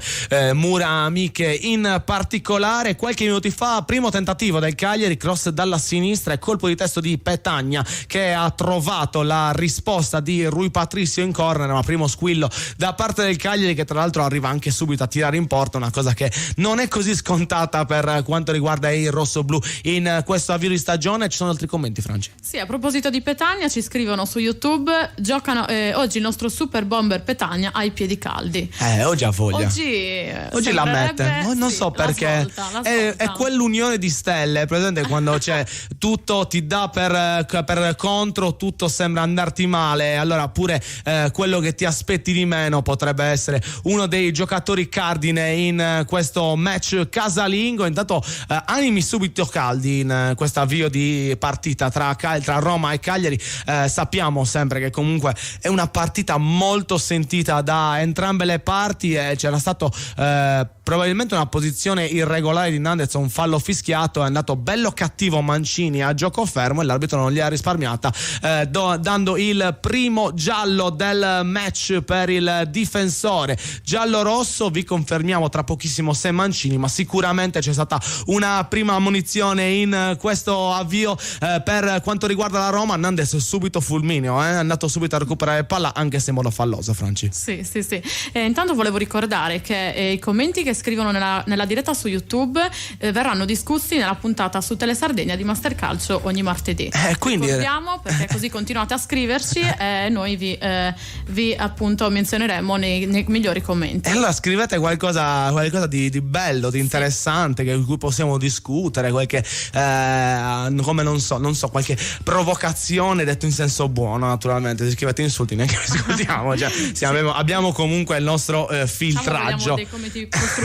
mura amiche. In particolare qualche minuto fa, primo tentativo del Cagliari, cross dalla sinistra e colpo di testo di Petagna che ha trovato la risposta di Rui Patricio in corner, ma primo squillo da parte del Cagliari, che tra l'altro arriva anche subito a tirare in porta, una cosa che non è così scontata per quanto riguarda il rossoblu in questo avvio di stagione. Ci sono altri commenti, Franci? Sì, a proposito di Petagna ci scrivono su YouTube: giocano oggi il nostro super bomber Petagna ha i piedi caldi. Oggi ha voglia, oggi la mette, non so perché la svolta. È quell'unione di stelle, presente quando c'è tutto ti dà per contro, tutto sembra andarti male, allora pure quello che ti aspetti di meno potrebbe essere uno dei giocatori cardine in questo match casalingo. Intanto animi subito caldi in questo avvio di partita tra Roma e Cagliari. Sappiamo sempre che comunque è una partita molto sentita da entrambe le parti e c'era stato probabilmente una posizione irregolare di Nandez, un fallo fischiato, è andato bello cattivo Mancini a gioco fermo e l'arbitro non gli ha risparmiata, dando il primo giallo del match per il difensore giallo-rosso. Vi confermiamo tra pochissimo se Mancini, ma sicuramente c'è stata una prima ammonizione in questo avvio. Per quanto riguarda la Roma, Nandez subito fulmineo, è andato subito a recuperare palla, anche se in modo falloso, Franci. Sì. Intanto volevo ricordare che i commenti che scrivono nella diretta su YouTube verranno discussi nella puntata su Telesardegna di Mastercalcio ogni martedì. Quindi ricordiamo, perché così continuate a scriverci e noi vi appunto menzioneremo nei migliori commenti. E allora scrivete qualcosa di bello, di interessante, di cui possiamo discutere, qualche come non so, qualche provocazione, detto in senso buono, naturalmente. Se scrivete insulti neanche discutiamo, cioè, abbiamo comunque il nostro filtraggio. Dei commenti costruttivi.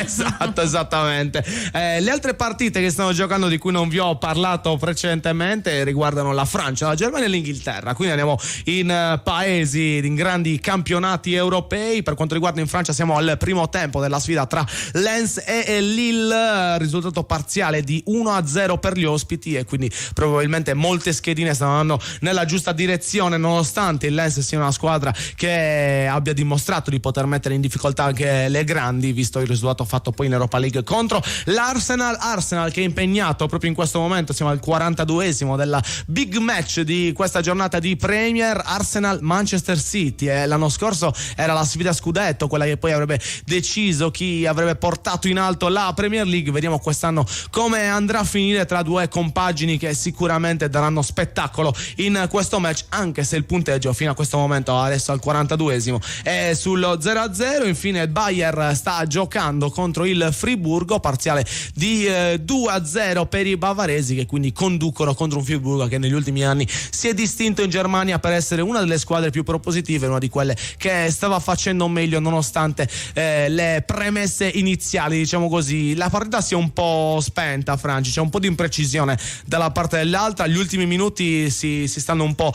Esatto, esattamente. Le altre partite che stanno giocando, di cui non vi ho parlato precedentemente, riguardano la Francia, la Germania e l'Inghilterra. Quindi andiamo in paesi, in grandi campionati europei. Per quanto riguarda in Francia, siamo al primo tempo della sfida tra Lens e Lille, risultato parziale di 1-0 per gli ospiti, e quindi probabilmente molte schedine stanno andando nella giusta direzione, nonostante il Lens sia una squadra che abbia dimostrato di poter mettere in difficoltà anche le grandi, visto il risultato fatto poi in Europa League contro l'Arsenal che è impegnato proprio in questo momento. Siamo al 42esimo della big match di questa giornata di Premier, Arsenal-Manchester City. L'anno scorso era la sfida scudetto, quella che poi avrebbe deciso chi avrebbe portato in alto la Premier League. Vediamo quest'anno come andrà a finire tra due compagini che sicuramente daranno spettacolo in questo match, anche se il punteggio fino a questo momento, adesso al 42esimo, è sullo 0-0. Infine il Bayern sta giocando contro il Friburgo, parziale di 2-0 per i bavaresi, che quindi conducono contro un Friburgo che negli ultimi anni si è distinto in Germania per essere una delle squadre più propositive, una di quelle che stava facendo meglio nonostante le premesse iniziali, diciamo così. La partita si è un po' spenta, Franci, c'è un po' di imprecisione dalla parte dell'altra, gli ultimi minuti si stanno un po'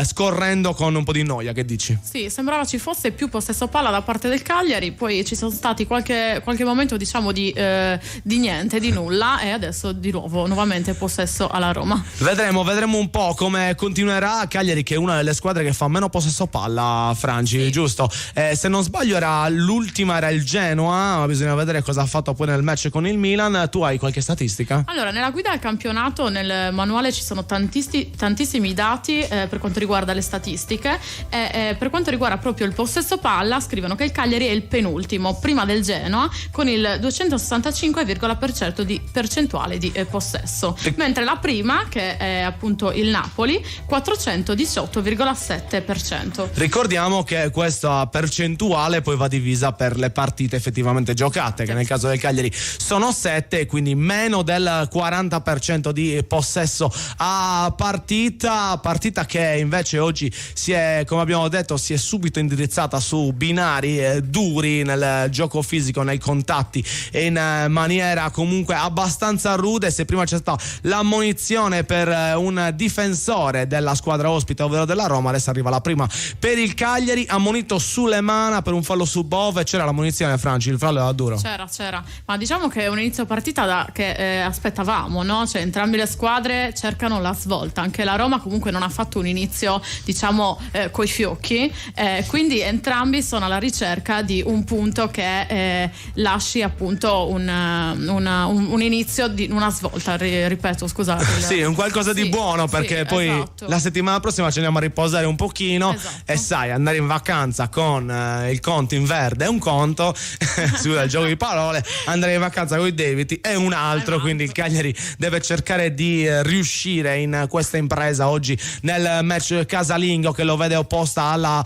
scorrendo con un po' di noia. Che dici? Sì, sembrava ci fosse più possesso palla da parte del Cagliari, poi ci sono stati qualche momento, diciamo, di niente, di nulla, e adesso nuovamente possesso alla Roma. Vedremo un po' come continuerà. Cagliari, che è una delle squadre che fa meno possesso palla, Franci, sì. Giusto? Se non sbaglio l'ultima era il Genoa, ma bisogna vedere cosa ha fatto poi nel match con il Milan. Tu hai qualche statistica? Allora, nella guida al campionato, nel manuale ci sono tantissimi dati per quanto riguarda le statistiche, e per quanto riguarda proprio il possesso palla scrivono che il Cagliari è il penultimo, prima del Genoa, con il 265,% di percentuale di possesso, mentre la prima, che è appunto il Napoli, 418,7%. Ricordiamo che questa percentuale poi va divisa per le partite effettivamente giocate, che nel caso del Cagliari sono 7, quindi meno del 40% di possesso a partita che invece oggi come abbiamo detto, si è subito indirizzata su binari duri nel gioco fisico, nei contatti, e in maniera comunque abbastanza rude. Se prima c'è stata l'ammonizione per un difensore della squadra ospite, ovvero della Roma, adesso arriva la prima per il Cagliari, ammonito Sulemana per un fallo su Bove. C'era l'ammonizione, Franci, il fallo era duro. C'era, ma diciamo che è un inizio partita che aspettavamo, no? Cioè entrambe le squadre cercano la svolta, anche la Roma comunque non ha fatto un inizio, diciamo, coi fiocchi, quindi entrambi sono alla ricerca di un punto che lasci appunto un inizio di una svolta, ripeto, scusate. Sì, un qualcosa di buono, perché poi esatto, la settimana prossima ci andiamo a riposare un pochino, esatto. E sai, andare in vacanza con il conto in verde è un conto, scusa il gioco di parole, andare in vacanza con i debiti è un altro, quindi il Cagliari deve cercare di riuscire in questa impresa oggi nel match casalingo, che lo vede opposta alla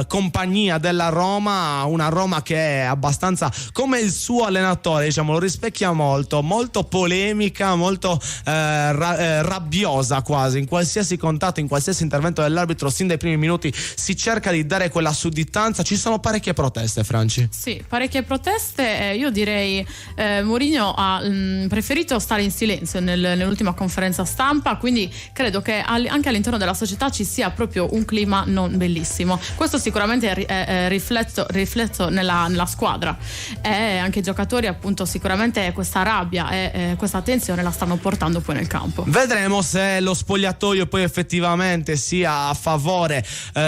compagnia della Roma, una Roma che è abbastanza come il suo allenatore, diciamo, lo rispecchia molto polemica, molto rabbiosa quasi, in qualsiasi contatto, in qualsiasi intervento dell'arbitro, sin dai primi minuti si cerca di dare quella sudditanza. Ci sono parecchie proteste, Franci. Sì, parecchie proteste, io direi Mourinho ha preferito stare in silenzio nell'ultima conferenza stampa, quindi credo che anche all'interno della società ci sia proprio un clima non bellissimo. Questo sicuramente è riflesso nella squadra, e anche i giocatori appunto sicuramente questa rabbia e questa tensione la stanno portando poi nel campo. Vedremo se lo spogliatoio poi effettivamente sia a favore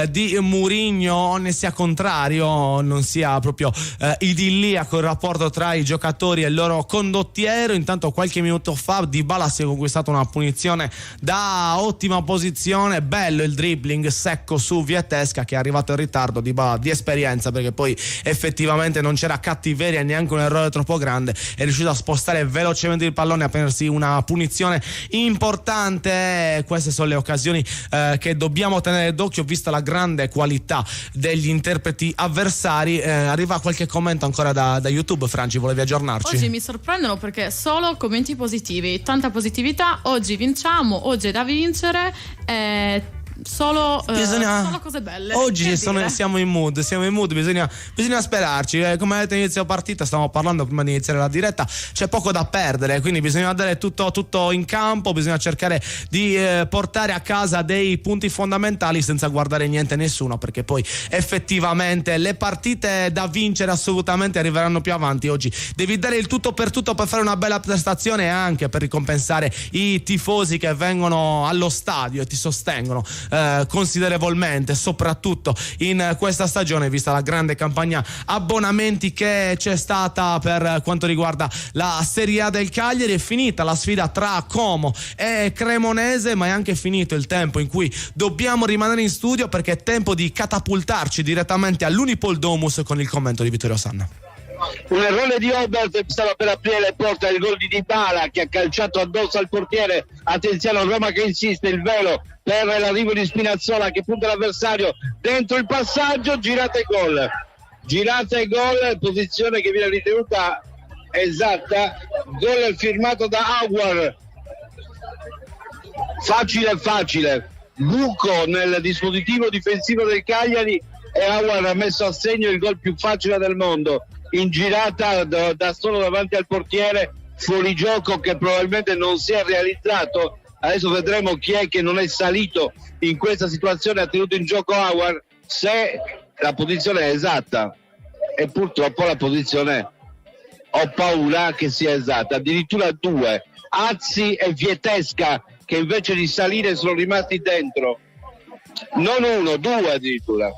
di Mourinho o ne sia contrario, non sia proprio idilliaco il rapporto tra i giocatori e il loro condottiero. Intanto qualche minuto fa Dybala si è conquistato una punizione da ottima posizione, bello il dribbling secco su Vietesca, che è arrivato in ritardo. Dybala di esperienza, perché poi effettivamente non c'era cattiveria, neanche un errore troppo grande, è riuscito a spostare velocemente il pallone e a prendersi una punizione importante. Queste sono le occasioni che dobbiamo tenere d'occhio, vista la grande qualità degli interpreti avversari. Arriva qualche commento ancora da YouTube. Franci, volevi aggiornarci? Oggi mi sorprendono perché solo commenti positivi, tanta positività. Oggi vinciamo, oggi è da vincere. Solo cose belle. Oggi siamo in mood, bisogna sperarci. Come avete inizio partita, stavamo parlando prima di iniziare la diretta, c'è poco da perdere, quindi bisogna dare tutto in campo, bisogna cercare di portare a casa dei punti fondamentali senza guardare niente e nessuno, perché poi effettivamente le partite da vincere assolutamente arriveranno più avanti. Oggi devi dare il tutto per fare una bella prestazione e anche per ricompensare i tifosi che vengono allo stadio e ti sostengono considerevolmente, soprattutto in questa stagione, vista la grande campagna abbonamenti che c'è stata per quanto riguarda la Serie A del Cagliari. È finita la sfida tra Como e Cremonese, ma è anche finito il tempo in cui dobbiamo rimanere in studio, perché è tempo di catapultarci direttamente all'Unipol Domus con il commento di Vittorio Sanna. Un errore di Obert, stava per aprire le porte del gol di Dybala, che ha calciato addosso al portiere. Attenzione, Roma che insiste, il velo per l'arrivo di Spinazzola che punta l'avversario dentro il passaggio, girata e gol, posizione che viene ritenuta esatta. Gol firmato da Aouar, facile, buco nel dispositivo difensivo del Cagliari, e Aouar ha messo a segno il gol più facile del mondo, in girata da solo davanti al portiere, fuori gioco che probabilmente non si è realizzato. Adesso vedremo chi è che non è salito in questa situazione, ha tenuto in gioco Aouar, se la posizione è esatta, e purtroppo la posizione ho paura che sia esatta. Addirittura due, Azzi e Vietesca, che invece di salire sono rimasti dentro, non uno, due addirittura.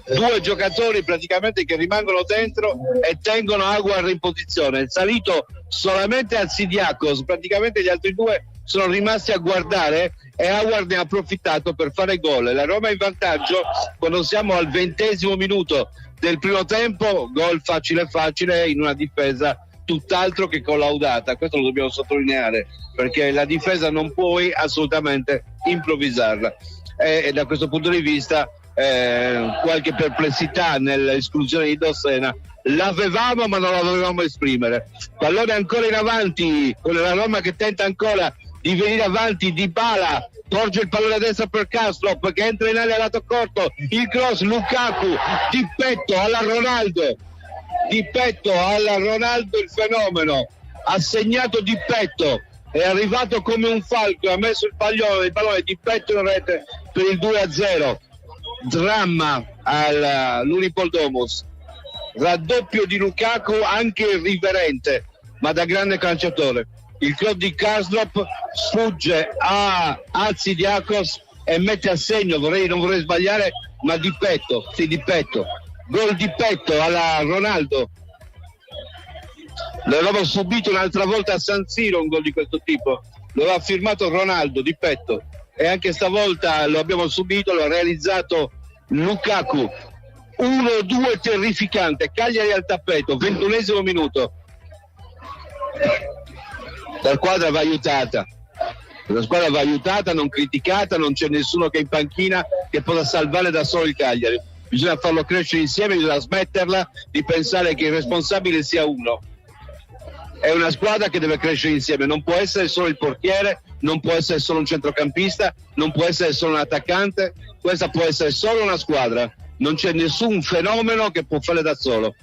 Due giocatori praticamente che rimangono dentro e tengono Aouar in posizione. È salito solamente Alcidiakos, praticamente gli altri due sono rimasti a guardare e Aouar ne ha approfittato per fare gol. La Roma è in vantaggio quando siamo al 20° minuto del primo tempo, gol facile in una difesa tutt'altro che collaudata. Questo lo dobbiamo sottolineare, perché la difesa non puoi assolutamente improvvisarla, e da questo punto di vista qualche perplessità nell'esclusione di Dossena l'avevamo, ma non la dovevamo esprimere. Pallone ancora in avanti con la Roma che tenta ancora di venire avanti. Dybala porge il pallone a destra per Kastrop che entra in area lato corto, il cross, Lukaku di petto alla Ronaldo, il fenomeno ha segnato di petto, è arrivato come un falco, ha messo il pallone di petto in rete per il 2-0. Dramma all'Unipol Domus, raddoppio di Lukaku, anche irriverente ma da grande calciatore. Il cross di Karsdorp sfugge a Alcidiakos e mette a segno, non vorrei sbagliare, ma di petto, gol di petto alla Ronaldo. L'avevamo subito un'altra volta a San Siro un gol di questo tipo, lo aveva firmato Ronaldo di petto, e anche stavolta lo abbiamo subito, lo ha realizzato Lukaku. 1-2 terrificante, Cagliari al tappeto, 21° minuto. La squadra va aiutata, non criticata, non c'è nessuno che in panchina che possa salvare da solo il Cagliari. Bisogna farlo crescere insieme, bisogna smetterla di pensare che il responsabile sia uno. È una squadra che deve crescere insieme, non può essere solo il portiere, non può essere solo un centrocampista, non può essere solo un attaccante, questa può essere solo una squadra, non c'è nessun fenomeno che può fare da solo.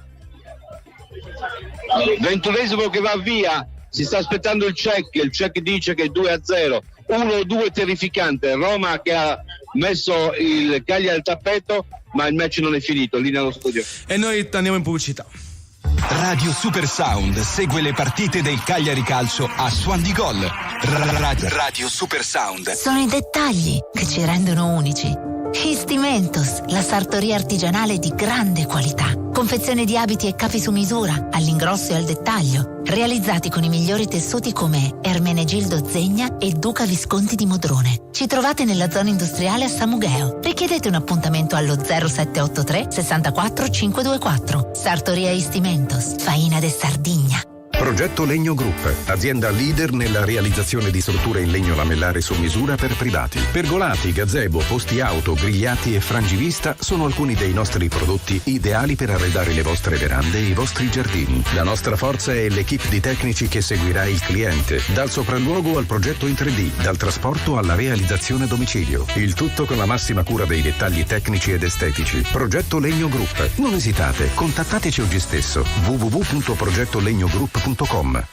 21esimo che va via, si sta aspettando il check dice che è 2-0, 1-2 terrificante, Roma che ha messo il Cagliari al tappeto, ma il match non è finito, lì nello studio. E noi andiamo in pubblicità. Radio Super Sound segue le partite del Cagliari Calcio a Suon di Gol. Radio Super Sound. Sono i dettagli che ci rendono unici. Histimentos, la sartoria artigianale di grande qualità. Confezione di abiti e capi su misura, all'ingrosso e al dettaglio, realizzati con i migliori tessuti come Ermenegildo Zegna e Duca Visconti di Modrone. Ci trovate nella zona industriale a Samugheo. Richiedete un appuntamento allo 0783 64 524. Sartoria Histimentos, Faina de Sardigna. Progetto Legno Group, azienda leader nella realizzazione di strutture in legno lamellare su misura per privati. Pergolati, gazebo, posti auto, grigliati e frangivista sono alcuni dei nostri prodotti ideali per arredare le vostre verande e i vostri giardini. La nostra forza è l'equipe di tecnici che seguirà il cliente, dal sopralluogo al progetto in 3D, dal trasporto alla realizzazione a domicilio. Il tutto con la massima cura dei dettagli tecnici ed estetici. Progetto Legno Group. Non esitate, contattateci oggi stesso. www.progettolegnogroup.com.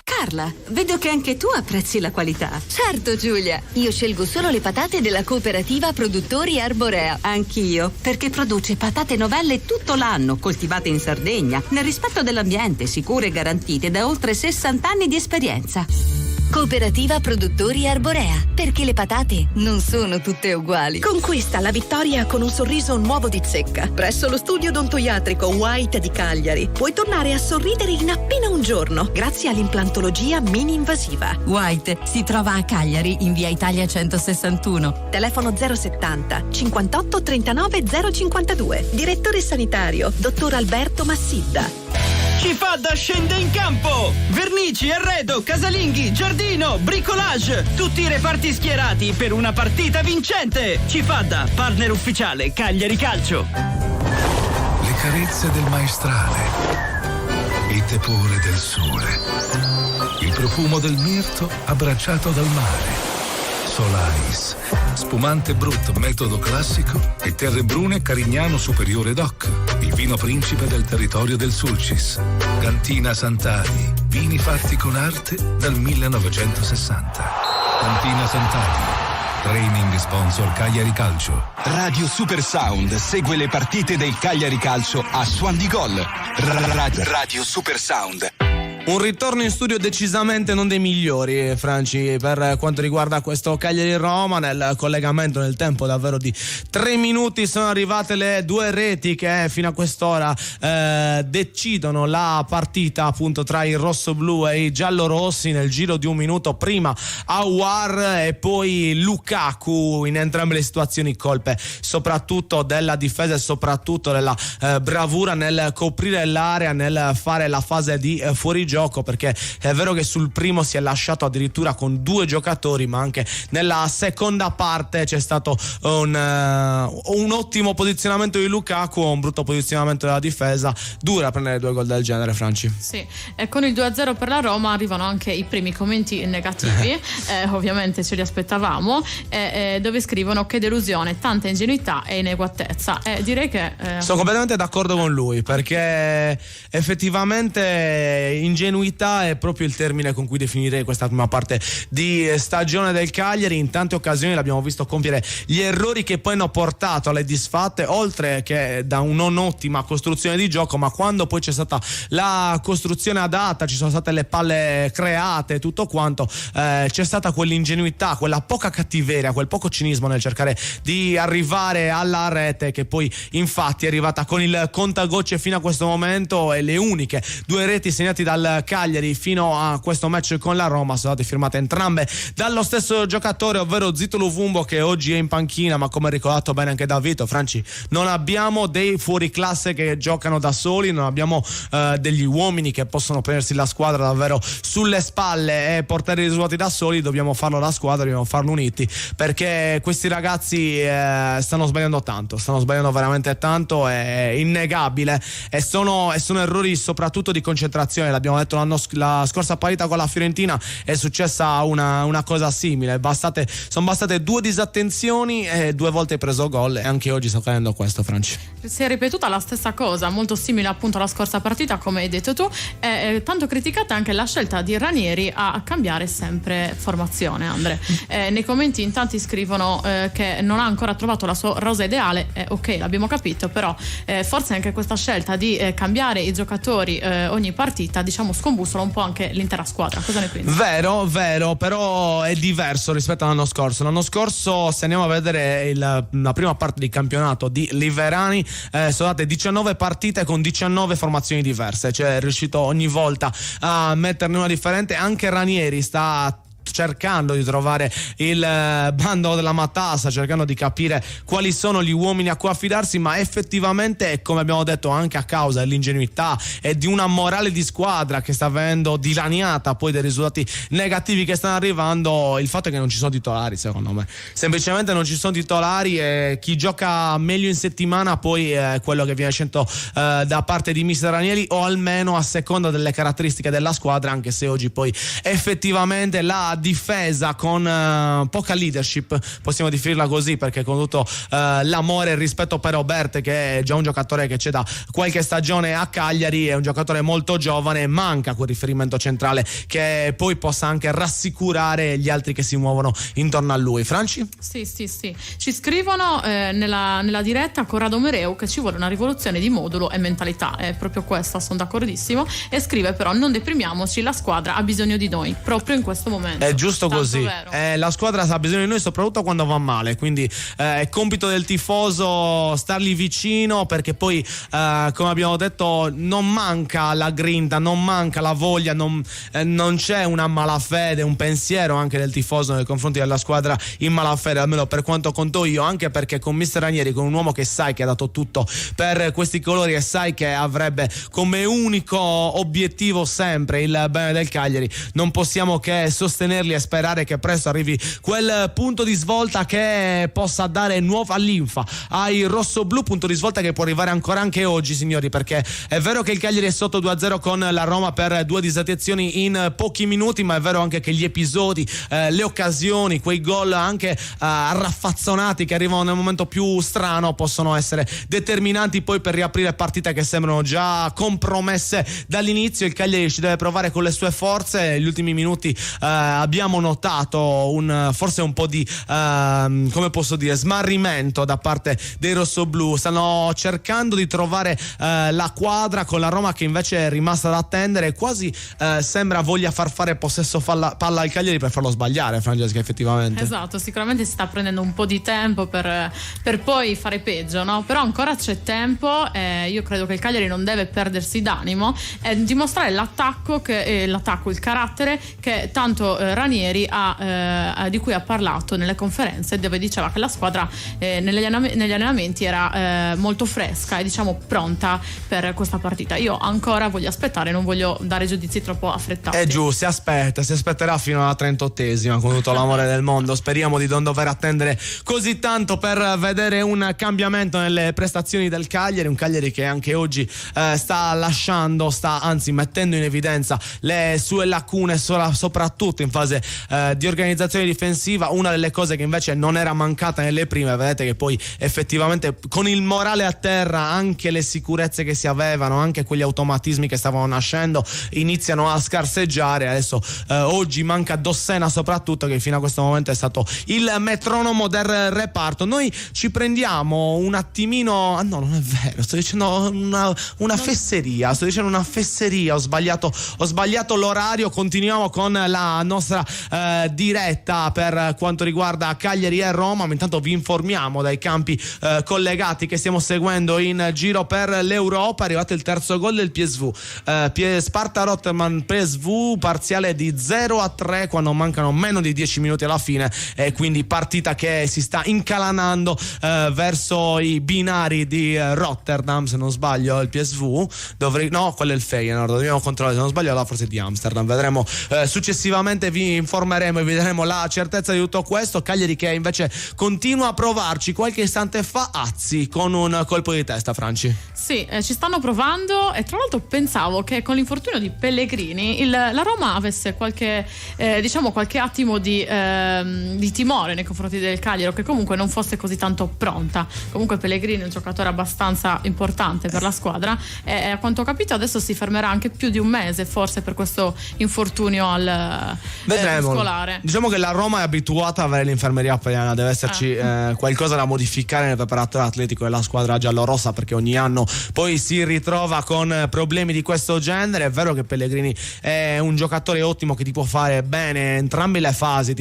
Carla, vedo che anche tu apprezzi la qualità. Certo Giulia, io scelgo solo le patate della cooperativa Produttori Arborea. Anch'io, perché produce patate novelle tutto l'anno, coltivate in Sardegna, nel rispetto dell'ambiente, sicure e garantite da oltre 60 anni di esperienza. Cooperativa Produttori Arborea, perché le patate non sono tutte uguali. Conquista la vittoria con un sorriso nuovo di Zecca. Presso lo studio odontoiatrico White di Cagliari puoi tornare a sorridere in appena un giorno grazie all'implantologia mini-invasiva. White si trova a Cagliari in via Italia 161. Telefono 070 58 39 052. Direttore sanitario dottor Alberto Massidda. Cifadda scende in campo! Vernici, arredo, casalinghi, giardino, bricolage, tutti i reparti schierati per una partita vincente! Cifadda, partner ufficiale Cagliari Calcio. Le carezze del maestrale, il tepore del sole, il profumo del mirto abbracciato dal mare. Solaris, spumante brut metodo classico e terre brune Carignano Superiore DOC, il vino principe del territorio del Sulcis. Cantina Sant'Adi, vini fatti con arte dal 1960. Cantina Sant'Adi, training sponsor Cagliari Calcio. Radio Super Sound segue le partite del Cagliari Calcio a Suon di Gol. Radio Super Sound. Un ritorno in studio decisamente non dei migliori, Franci, per quanto riguarda questo Cagliari-Roma. Nel collegamento, nel tempo davvero di 3 minuti, sono arrivate le 2 reti che fino a quest'ora decidono la partita appunto tra i rossoblu e i giallorossi. Nel giro di un minuto, prima Aouar e poi Lukaku, in entrambe le situazioni colpe soprattutto della difesa e soprattutto della bravura nel coprire l'area, nel fare la fase di fuorigioco, perché è vero che sul primo si è lasciato addirittura con 2 giocatori, ma anche nella seconda parte c'è stato un ottimo posizionamento di Lukaku, un brutto posizionamento della difesa. Dura prendere 2 gol del genere, Franci. Sì, e con il 2-0 per la Roma arrivano anche i primi commenti negativi, ovviamente ce li aspettavamo, dove scrivono: che delusione, tanta ingenuità e ineguatezza. Direi che sono completamente d'accordo con lui, perché effettivamente ingenuità è proprio il termine con cui definire questa prima parte di stagione del Cagliari. In tante occasioni l'abbiamo visto compiere gli errori che poi hanno portato alle disfatte, oltre che da un non ottima costruzione di gioco, ma quando poi c'è stata la costruzione adatta, ci sono state le palle create, tutto quanto, c'è stata quell'ingenuità, quella poca cattiveria, quel poco cinismo nel cercare di arrivare alla rete, che poi infatti è arrivata con il contagocce fino a questo momento, e le uniche 2 reti segnate dal Cagliari fino a questo match con la Roma sono state firmate entrambe dallo stesso giocatore, ovvero Zito Luvumbo, che oggi è in panchina, ma come ha ricordato bene anche Davito, Franci, non abbiamo dei fuoriclasse che giocano da soli, non abbiamo degli uomini che possono prendersi la squadra davvero sulle spalle e portare i risultati da soli. Dobbiamo farlo da squadra, dobbiamo farlo uniti, perché questi ragazzi stanno sbagliando tanto, stanno sbagliando veramente tanto, è innegabile, e sono errori soprattutto di concentrazione. L'abbiamo detto la scorsa partita con la Fiorentina è successa una cosa simile, sono bastate 2 disattenzioni e 2 volte hai preso gol, e anche oggi sta accadendo questo, Franci. Si è ripetuta la stessa cosa, molto simile appunto alla scorsa partita, come hai detto tu. È tanto criticata anche la scelta di Ranieri a cambiare sempre formazione, Andre. Nei commenti in tanti scrivono che non ha ancora trovato la sua rosa ideale. Ok, l'abbiamo capito, però forse anche questa scelta di cambiare i giocatori ogni partita, diciamo, scombussola un po' anche l'intera squadra. Cosa ne pensi? Vero, però è diverso rispetto all'anno scorso. L'anno scorso, se andiamo a vedere la prima parte di campionato di Liverani, sono state 19 partite con 19 formazioni diverse, cioè è riuscito ogni volta a metterne una differente. Anche Ranieri sta cercando di trovare il bando della matassa, cercando di capire quali sono gli uomini a cui affidarsi, ma effettivamente, come abbiamo detto, anche a causa dell'ingenuità e di una morale di squadra che sta avendo dilaniata poi dei risultati negativi che stanno arrivando, il fatto è che non ci sono titolari, secondo me semplicemente non ci sono titolari, e chi gioca meglio in settimana poi è quello che viene scelto da parte di mister Ranieri, o almeno a seconda delle caratteristiche della squadra, anche se oggi poi effettivamente la difesa con poca leadership, possiamo definirla così, perché con tutto l'amore e il rispetto per Robert, che è già un giocatore che c'è da qualche stagione a Cagliari, è un giocatore molto giovane, manca quel riferimento centrale che poi possa anche rassicurare gli altri che si muovono intorno a lui. Franci? Sì, ci scrivono nella diretta Corrado Mereu che ci vuole una rivoluzione di modulo e mentalità, è proprio questa, sono d'accordissimo, e scrive però: non deprimiamoci, la squadra ha bisogno di noi proprio in questo momento. È giusto così, la squadra ha bisogno di noi soprattutto quando va male, quindi è compito del tifoso stargli vicino, perché poi come abbiamo detto non manca la grinta, non manca la voglia, non c'è una malafede, un pensiero anche del tifoso nei confronti della squadra in malafede, almeno per quanto conto io, anche perché con mister Ranieri, con un uomo che sai che ha dato tutto per questi colori e sai che avrebbe come unico obiettivo sempre il bene del Cagliari, non possiamo che sostenerli e sperare che presto arrivi quel punto di svolta che possa dare nuova linfa ai rossoblù, punto di svolta che può arrivare ancora anche oggi, signori, perché è vero che il Cagliari è sotto 2-0 con la Roma per 2 disattenzioni in pochi minuti, ma è vero anche che gli episodi, le occasioni, quei gol anche raffazzonati che arrivano nel momento più strano possono essere determinanti poi per riaprire partite che sembrano già compromesse dall'inizio. Il Cagliari ci deve provare con le sue forze. Gli ultimi minuti abbiamo notato forse un po' di come posso dire, smarrimento da parte dei rossoblù. Stanno cercando di trovare la quadra con la Roma che invece è rimasta ad attendere, e quasi sembra voglia far fare possesso palla al Cagliari per farlo sbagliare, Francesca, effettivamente. Esatto, sicuramente si sta prendendo un po' di tempo per poi fare peggio, no? Però ancora c'è tempo, io credo che il Cagliari non deve perdersi d'animo e dimostrare l'attacco, il carattere che tanto Ranieri di cui ha parlato nelle conferenze, dove diceva che la squadra negli allenamenti era molto fresca e diciamo pronta per questa partita. Io ancora voglio aspettare, non voglio dare giudizi troppo affrettati. È giù, si aspetterà fino alla 38esima con tutto l'amore del mondo. Speriamo di non dover attendere così tanto per vedere un cambiamento nelle prestazioni del Cagliari, un Cagliari che anche oggi sta anzi mettendo in evidenza le sue lacune, soprattutto in fase di organizzazione difensiva. Una delle cose che invece non era mancata nelle prime, vedete che poi effettivamente con il morale a terra, anche le sicurezze che si avevano, anche quegli automatismi che stavano nascendo iniziano a scarseggiare. Adesso oggi manca Dossena soprattutto, che fino a questo momento è stato il metronomo del reparto. Noi ci prendiamo un attimino, no, non è vero, sto dicendo una fesseria, ho sbagliato l'orario. Continuiamo con la nostra diretta per quanto riguarda Cagliari e Roma, ma intanto vi informiamo dai campi collegati che stiamo seguendo in giro per l'Europa. È arrivato il terzo gol del PSV, Sparta Rotterdam PSV, parziale di 0-3 quando mancano meno di 10 minuti alla fine, e quindi partita che si sta incalanando verso i binari di Rotterdam, se non sbaglio il PSV no, quello è il Feyenoord, dobbiamo controllare, se non sbaglio allora forse di Amsterdam, vedremo successivamente. Vi vi informeremo e vi daremo la certezza di tutto questo. Cagliari che invece continua a provarci. Qualche istante fa Azzi con un colpo di testa, Franci. Sì, ci stanno provando, e tra l'altro pensavo che con l'infortunio di Pellegrini la Roma avesse qualche attimo di timore nei confronti del Cagliari, che comunque non fosse così tanto pronta. Comunque Pellegrini è un giocatore abbastanza importante per la squadra, e a quanto ho capito adesso si fermerà anche più di un mese forse per questo infortunio al muscolare. Diciamo che la Roma è abituata a avere l'infermeria appena, deve esserci qualcosa da modificare nel preparatore atletico della squadra giallorossa, perché ogni anno poi si ritrova con problemi di questo genere. È vero che Pellegrini è un giocatore ottimo che ti può fare bene entrambe le fasi,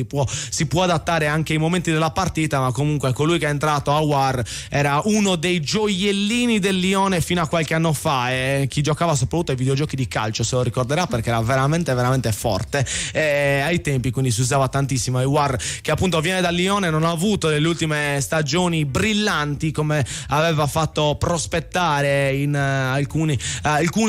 si può adattare anche ai momenti della partita, ma comunque colui che è entrato, Aouar, era uno dei gioiellini del Lione fino a qualche anno fa, e chi giocava soprattutto ai videogiochi di calcio se lo ricorderà, perché era veramente veramente forte ai tempi, quindi si usava tantissimo. Aouar, che appunto viene dal Lione, non ha avuto nelle ultime stagioni brillanti come aveva fatto prospettare in alcune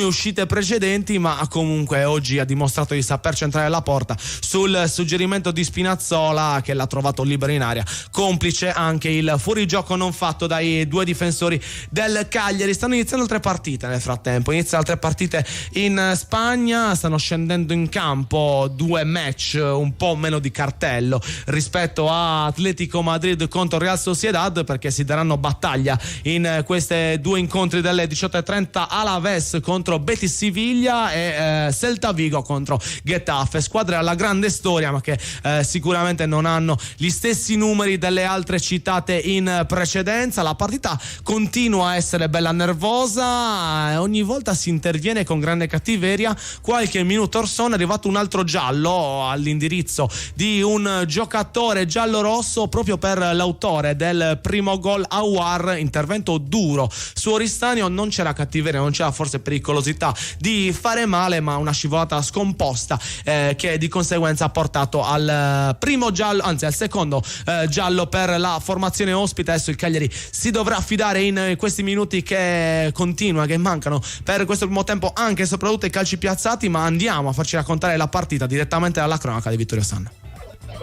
uscite precedenti, ma comunque oggi ha dimostrato di saper centrare la porta sul suggerimento di Spinazzola, che l'ha trovato libero in area, complice anche il fuorigioco non fatto dai due difensori del Cagliari. Stanno iniziando altre partite nel frattempo, iniziano altre partite in Spagna, stanno scendendo in campo due match un po' meno di cartello rispetto a Atletico Madrid contro Real Sociedad, perché si daranno battaglia in questi due incontri delle 18:30: Alaves contro Betis Siviglia e Celta Vigo contro Getafe, squadre alla grande storia ma che sicuramente non hanno gli stessi numeri delle altre citate in precedenza. La partita continua a essere bella nervosa, ogni volta si interviene con grande cattiveria. Qualche minuto or sono è arrivato un altro giallo all'indirizzo di un giocatore giallo-rosso proprio per l'autore del primo gol, Aouar. Intervento duro su Oristanio, non c'era cattiveria, non c'era forse pericolosità di fare male, ma una scivolata scomposta che di conseguenza ha portato al primo giallo, anzi al secondo giallo per la formazione ospite. Adesso il Cagliari si dovrà affidare in questi minuti che mancano per questo primo tempo anche e soprattutto ai calci piazzati, ma andiamo a farci raccontare la partita direttamente dalla cronaca di Vittorio Sanna.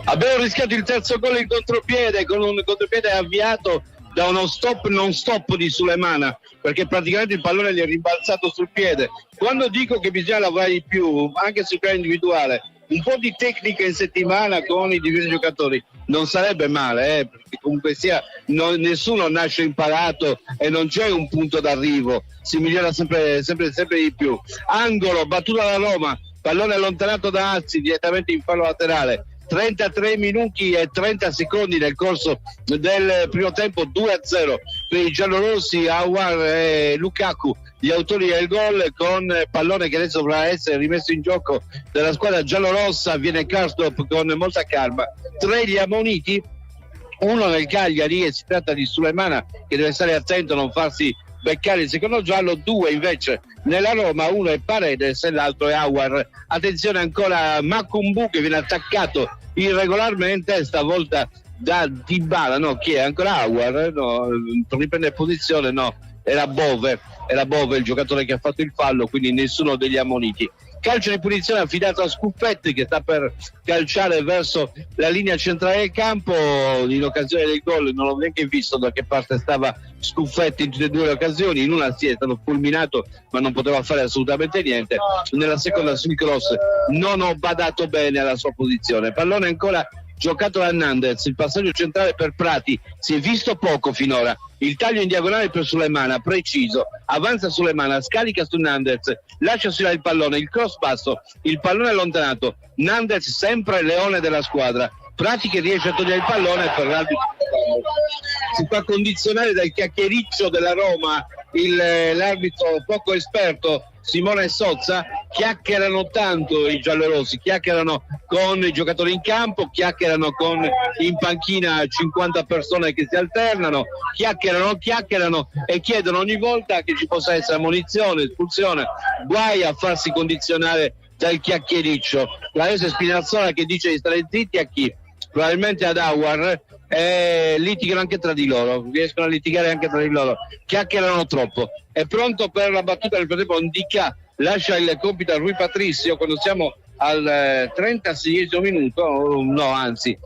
Abbiamo rischiato il terzo gol in contropiede, con un contropiede avviato da uno stop non stop di Sulemana, perché praticamente il pallone gli è rimbalzato sul piede. Quando dico che bisogna lavorare di più anche sul piano individuale, un po' di tecnica in settimana con i diversi giocatori non sarebbe male, perché comunque sia nessuno nasce imparato e non c'è un punto d'arrivo, si migliora sempre di più. Angolo battuto dalla Roma, pallone allontanato da Azzi direttamente in fallo laterale. 33 minuti e 30 secondi nel corso del primo tempo, 2-0 per i giallorossi. Aouar e Lukaku gli autori del gol, con pallone che adesso dovrà essere rimesso in gioco dalla squadra giallorossa. Viene Karsdorp con molta calma, 3 gli ammoniti, 1 nel Cagliari, e si tratta di Sulemana che deve stare attento a non farsi beccare il secondo giallo. 2 invece nella Roma, 1 è Paredes e l'altro è Aouar. Attenzione ancora a Makumbu che viene attaccato irregolarmente, stavolta da Dybala, no, chi è? Ancora Aouar? No, per riprendere posizione, no, era Bove il giocatore che ha fatto il fallo, quindi nessuno degli ammoniti. Calcio di punizione affidato a Scuffetti che sta per calciare verso la linea centrale del campo. In occasione del gol non l'ho neanche visto da che parte stava Scuffetti in tutte e due le occasioni. In una è stato fulminato ma non poteva fare assolutamente niente, nella seconda sul cross non ho badato bene alla sua posizione. Pallone ancora giocato da Nandez, il passaggio centrale per Prati, si è visto poco finora. Il taglio in diagonale per Sulemana, preciso, avanza Sulemana, scarica su Nandez, lascia girare il pallone, il cross basso, il pallone allontanato. Nandez sempre leone della squadra, Prati che riesce a togliere il pallone, per l'arbitro si fa condizionare dal chiacchiericcio della Roma l'arbitro poco esperto Simone Sozza. Chiacchierano tanto i giallorossi, chiacchierano con i giocatori in campo, chiacchierano con in panchina 50 persone che si alternano, chiacchierano e chiedono ogni volta che ci possa essere ammonizione, espulsione. Guai a farsi condizionare dal chiacchiericcio. Adesso è Spinazzola che dice di stare zitti, a chi? Probabilmente ad Aouar. Litigano anche tra di loro, riescono a litigare anche tra di loro, chiacchierano troppo. È pronto per la battuta del frattempo Ndicà, lascia il compito a Rui Patricio. Quando siamo al 36esimo minuto, no anzi,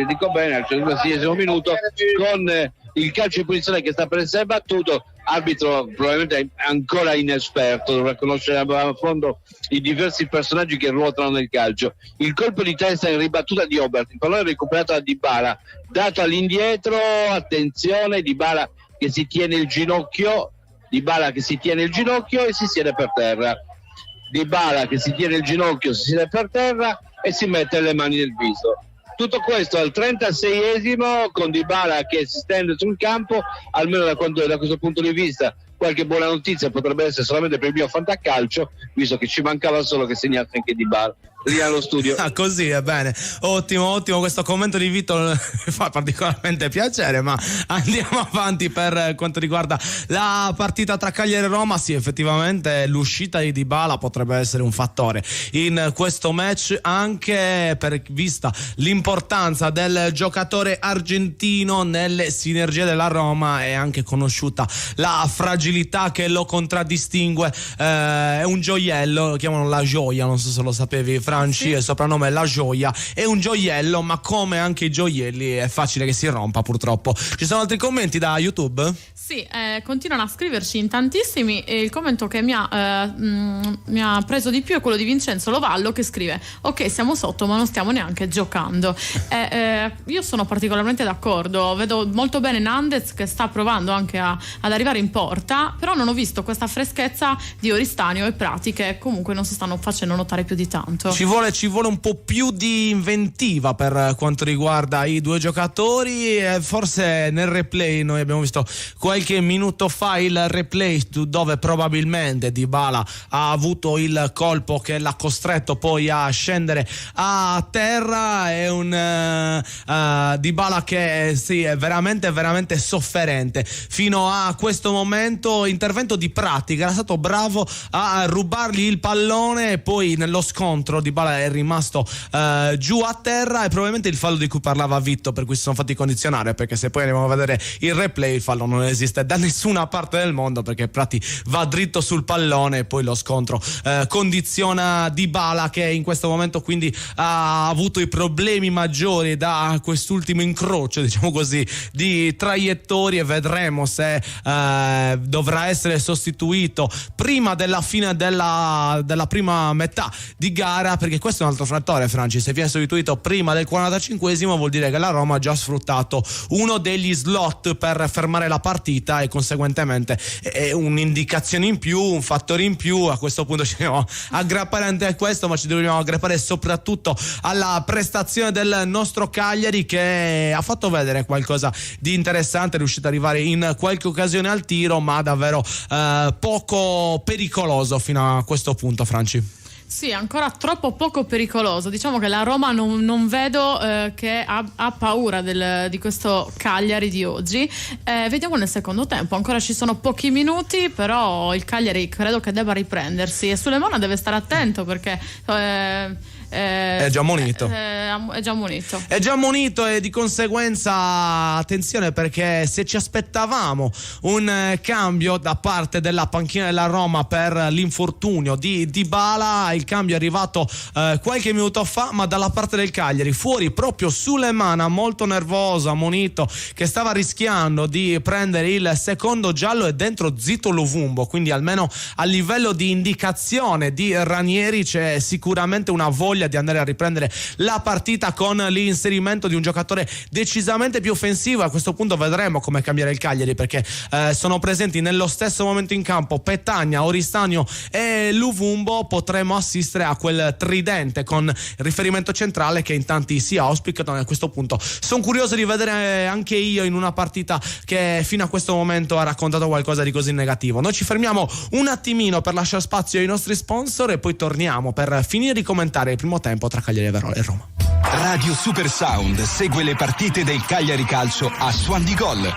dico bene, al 36esimo minuto, con il calcio di punizione che sta per essere battuto. Arbitro probabilmente ancora inesperto, dovrà conoscere a fondo i diversi personaggi che ruotano nel calcio. Il colpo di testa in ribattuta di Oberth, il pallone recuperato da Dybala, dato all'indietro, attenzione, Dybala che si tiene il ginocchio e si siede per terra. Dybala che si tiene il ginocchio, si siede per terra e si mette le mani nel viso. Tutto questo al 36esimo, con Dybala che si stende sul campo. Almeno da questo punto di vista qualche buona notizia potrebbe essere solamente per il mio fantacalcio, visto che ci mancava solo che segnasse anche Dybala. Lì allo studio. Così è bene, ottimo, questo commento di Vito mi fa particolarmente piacere, ma andiamo avanti per quanto riguarda la partita tra Cagliari e Roma. Sì, effettivamente l'uscita di Dybala potrebbe essere un fattore in questo match, anche vista l'importanza del giocatore argentino nelle sinergie della Roma, e anche conosciuta la fragilità che lo contraddistingue. È un gioiello, lo chiamano la gioia, non so se lo sapevi Franci, il soprannome è la gioia, è un gioiello, ma come anche i gioielli è facile che si rompa purtroppo. Ci sono altri commenti da YouTube? Sì, continuano a scriverci in tantissimi, e il commento che mi ha preso di più è quello di Vincenzo Lovallo, che scrive: ok, siamo sotto ma non stiamo neanche giocando. Io sono particolarmente d'accordo, vedo molto bene Nandez che sta provando anche ad arrivare in porta, però non ho visto questa freschezza di Oristanio e Prati, che comunque non si stanno facendo notare più di tanto. Ci vuole un po' più di inventiva per quanto riguarda i due giocatori, e forse nel replay noi abbiamo visto qualche minuto fa il replay dove probabilmente Dybala ha avuto il colpo che l'ha costretto poi a scendere a terra. È un Dybala che sì, è veramente sofferente fino a questo momento. Intervento di Prati che era stato bravo a rubargli il pallone, e poi nello scontro Dybala è rimasto giù a terra, e probabilmente il fallo di cui parlava Vitto, per cui si sono fatti condizionare, perché se poi andiamo a vedere il replay il fallo non esiste da nessuna parte del mondo, perché Prati va dritto sul pallone e poi lo scontro condiziona Dybala, che in questo momento quindi ha avuto i problemi maggiori da quest'ultimo incrocio, diciamo così, di traiettorie. Vedremo se dovrà essere sostituito prima della fine della prima metà di gara, perché questo è un altro fattore, Franci. Se viene sostituito prima del 45esimo vuol dire che la Roma ha già sfruttato uno degli slot per fermare la partita, e conseguentemente è un'indicazione in più, un fattore in più. A questo punto ci dobbiamo aggrappare anche a questo, ma ci dobbiamo aggrappare soprattutto alla prestazione del nostro Cagliari, che ha fatto vedere qualcosa di interessante, è riuscito ad arrivare in qualche occasione al tiro, ma davvero poco pericoloso fino a questo punto, Franci. Sì, ancora troppo poco pericoloso. Diciamo che la Roma non vedo che ha paura di questo Cagliari di oggi. Vediamo nel secondo tempo, ancora ci sono pochi minuti, però il Cagliari credo che debba riprendersi, e Sulemana deve stare attento, perché è già ammonito. È già ammonito, e di conseguenza attenzione, perché se ci aspettavamo un cambio da parte della panchina della Roma per l'infortunio di Dybala, il cambio è arrivato qualche minuto fa, ma dalla parte del Cagliari fuori proprio Sulemana, molto nervoso, ammonito, che stava rischiando di prendere il secondo giallo, e dentro Zito Luvumbo, quindi almeno a livello di indicazione di Ranieri c'è sicuramente una voglia di andare a riprendere la partita con l'inserimento di un giocatore decisamente più offensivo. A questo punto vedremo come cambiare il Cagliari, perché sono presenti nello stesso momento in campo Petagna, Oristanio e Luvumbo. Potremo assistere a quel tridente con riferimento centrale che in tanti si auspicano, e a questo punto sono curioso di vedere anche io in una partita che fino a questo momento ha raccontato qualcosa di così negativo. Noi ci fermiamo un attimino per lasciare spazio ai nostri sponsor, e poi torniamo per finire di commentare il primo tempo tra Cagliari e Roma. Radio Super Sound segue le partite del Cagliari Calcio a Suon di Gol.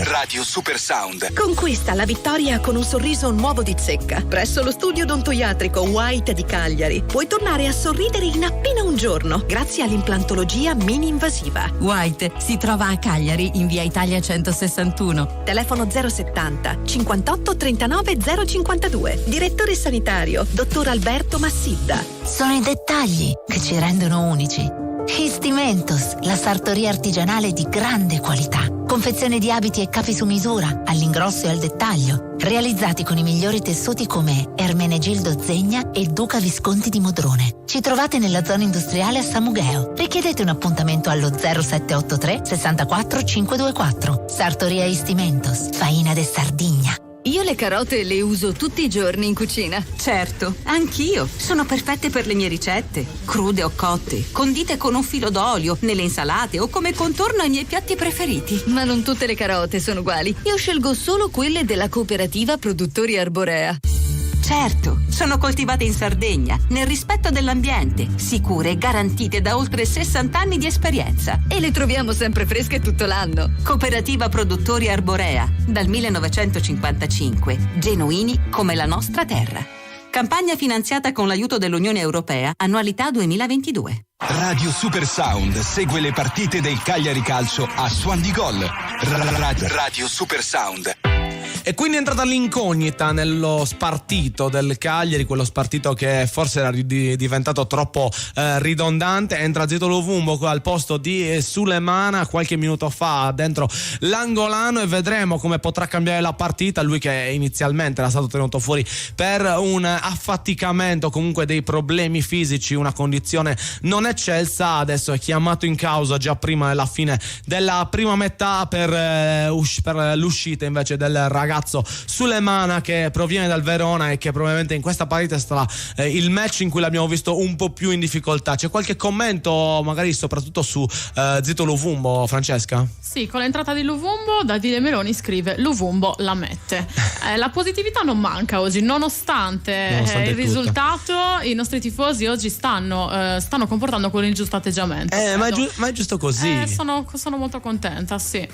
Radio Super Sound. Conquista la vittoria con un sorriso nuovo di zecca. Presso lo studio odontoiatrico White di Cagliari puoi tornare a sorridere in appena un giorno grazie all'implantologia mini-invasiva. White si trova a Cagliari in via Italia 161. Telefono 070 58 39 052. Direttore sanitario, dottor Alberto Massidda. Sono i dettagli che ci rendono unici. Histimentos, la sartoria artigianale di grande qualità. Confezione di abiti e capi su misura, all'ingrosso e al dettaglio. Realizzati con i migliori tessuti come Ermenegildo Zegna e Duca Visconti di Modrone. Ci trovate nella zona industriale a Samugheo. Richiedete un appuntamento allo 0783 64 524. Sartoria Histimentos, Faina de Sardigna. Io le carote le uso tutti i giorni in cucina. Certo, anch'io. Sono perfette per le mie ricette. Crude o cotte, condite con un filo d'olio, nelle insalate o come contorno ai miei piatti preferiti. Ma non tutte le carote sono uguali. Io scelgo solo quelle della cooperativa Produttori Arborea. Certo, sono coltivate in Sardegna, nel rispetto dell'ambiente, sicure e garantite da oltre 60 anni di esperienza. E le troviamo sempre fresche tutto l'anno. Cooperativa Produttori Arborea, dal 1955, genuini come la nostra terra. Campagna finanziata con l'aiuto dell'Unione Europea, annualità 2022. Radio Super Sound segue le partite del Cagliari Calcio a Suon di Gol. Radio Super Sound. E quindi è entrata l'incognita nello spartito del Cagliari, quello spartito che forse era diventato troppo ridondante. Entra Zito Luvumbo al posto di Sulemana qualche minuto fa dentro l'angolano, e vedremo come potrà cambiare la partita. Lui che inizialmente era stato tenuto fuori per un affaticamento, comunque dei problemi fisici, una condizione non eccelsa, adesso è chiamato in causa già prima della fine della prima metà per l'uscita invece del ragazzo Sulemana, che proviene dal Verona e che probabilmente in questa partita sarà il match in cui l'abbiamo visto un po' più in difficoltà. C'è qualche commento magari soprattutto su Zito Luvumbo, Francesca? Sì, con l'entrata di Luvumbo Davide Meloni scrive: Luvumbo la mette. La positività non manca oggi, nonostante il risultato. I nostri tifosi oggi stanno comportando con il giusto atteggiamento. Ma è giusto così. Sono molto contenta, sì.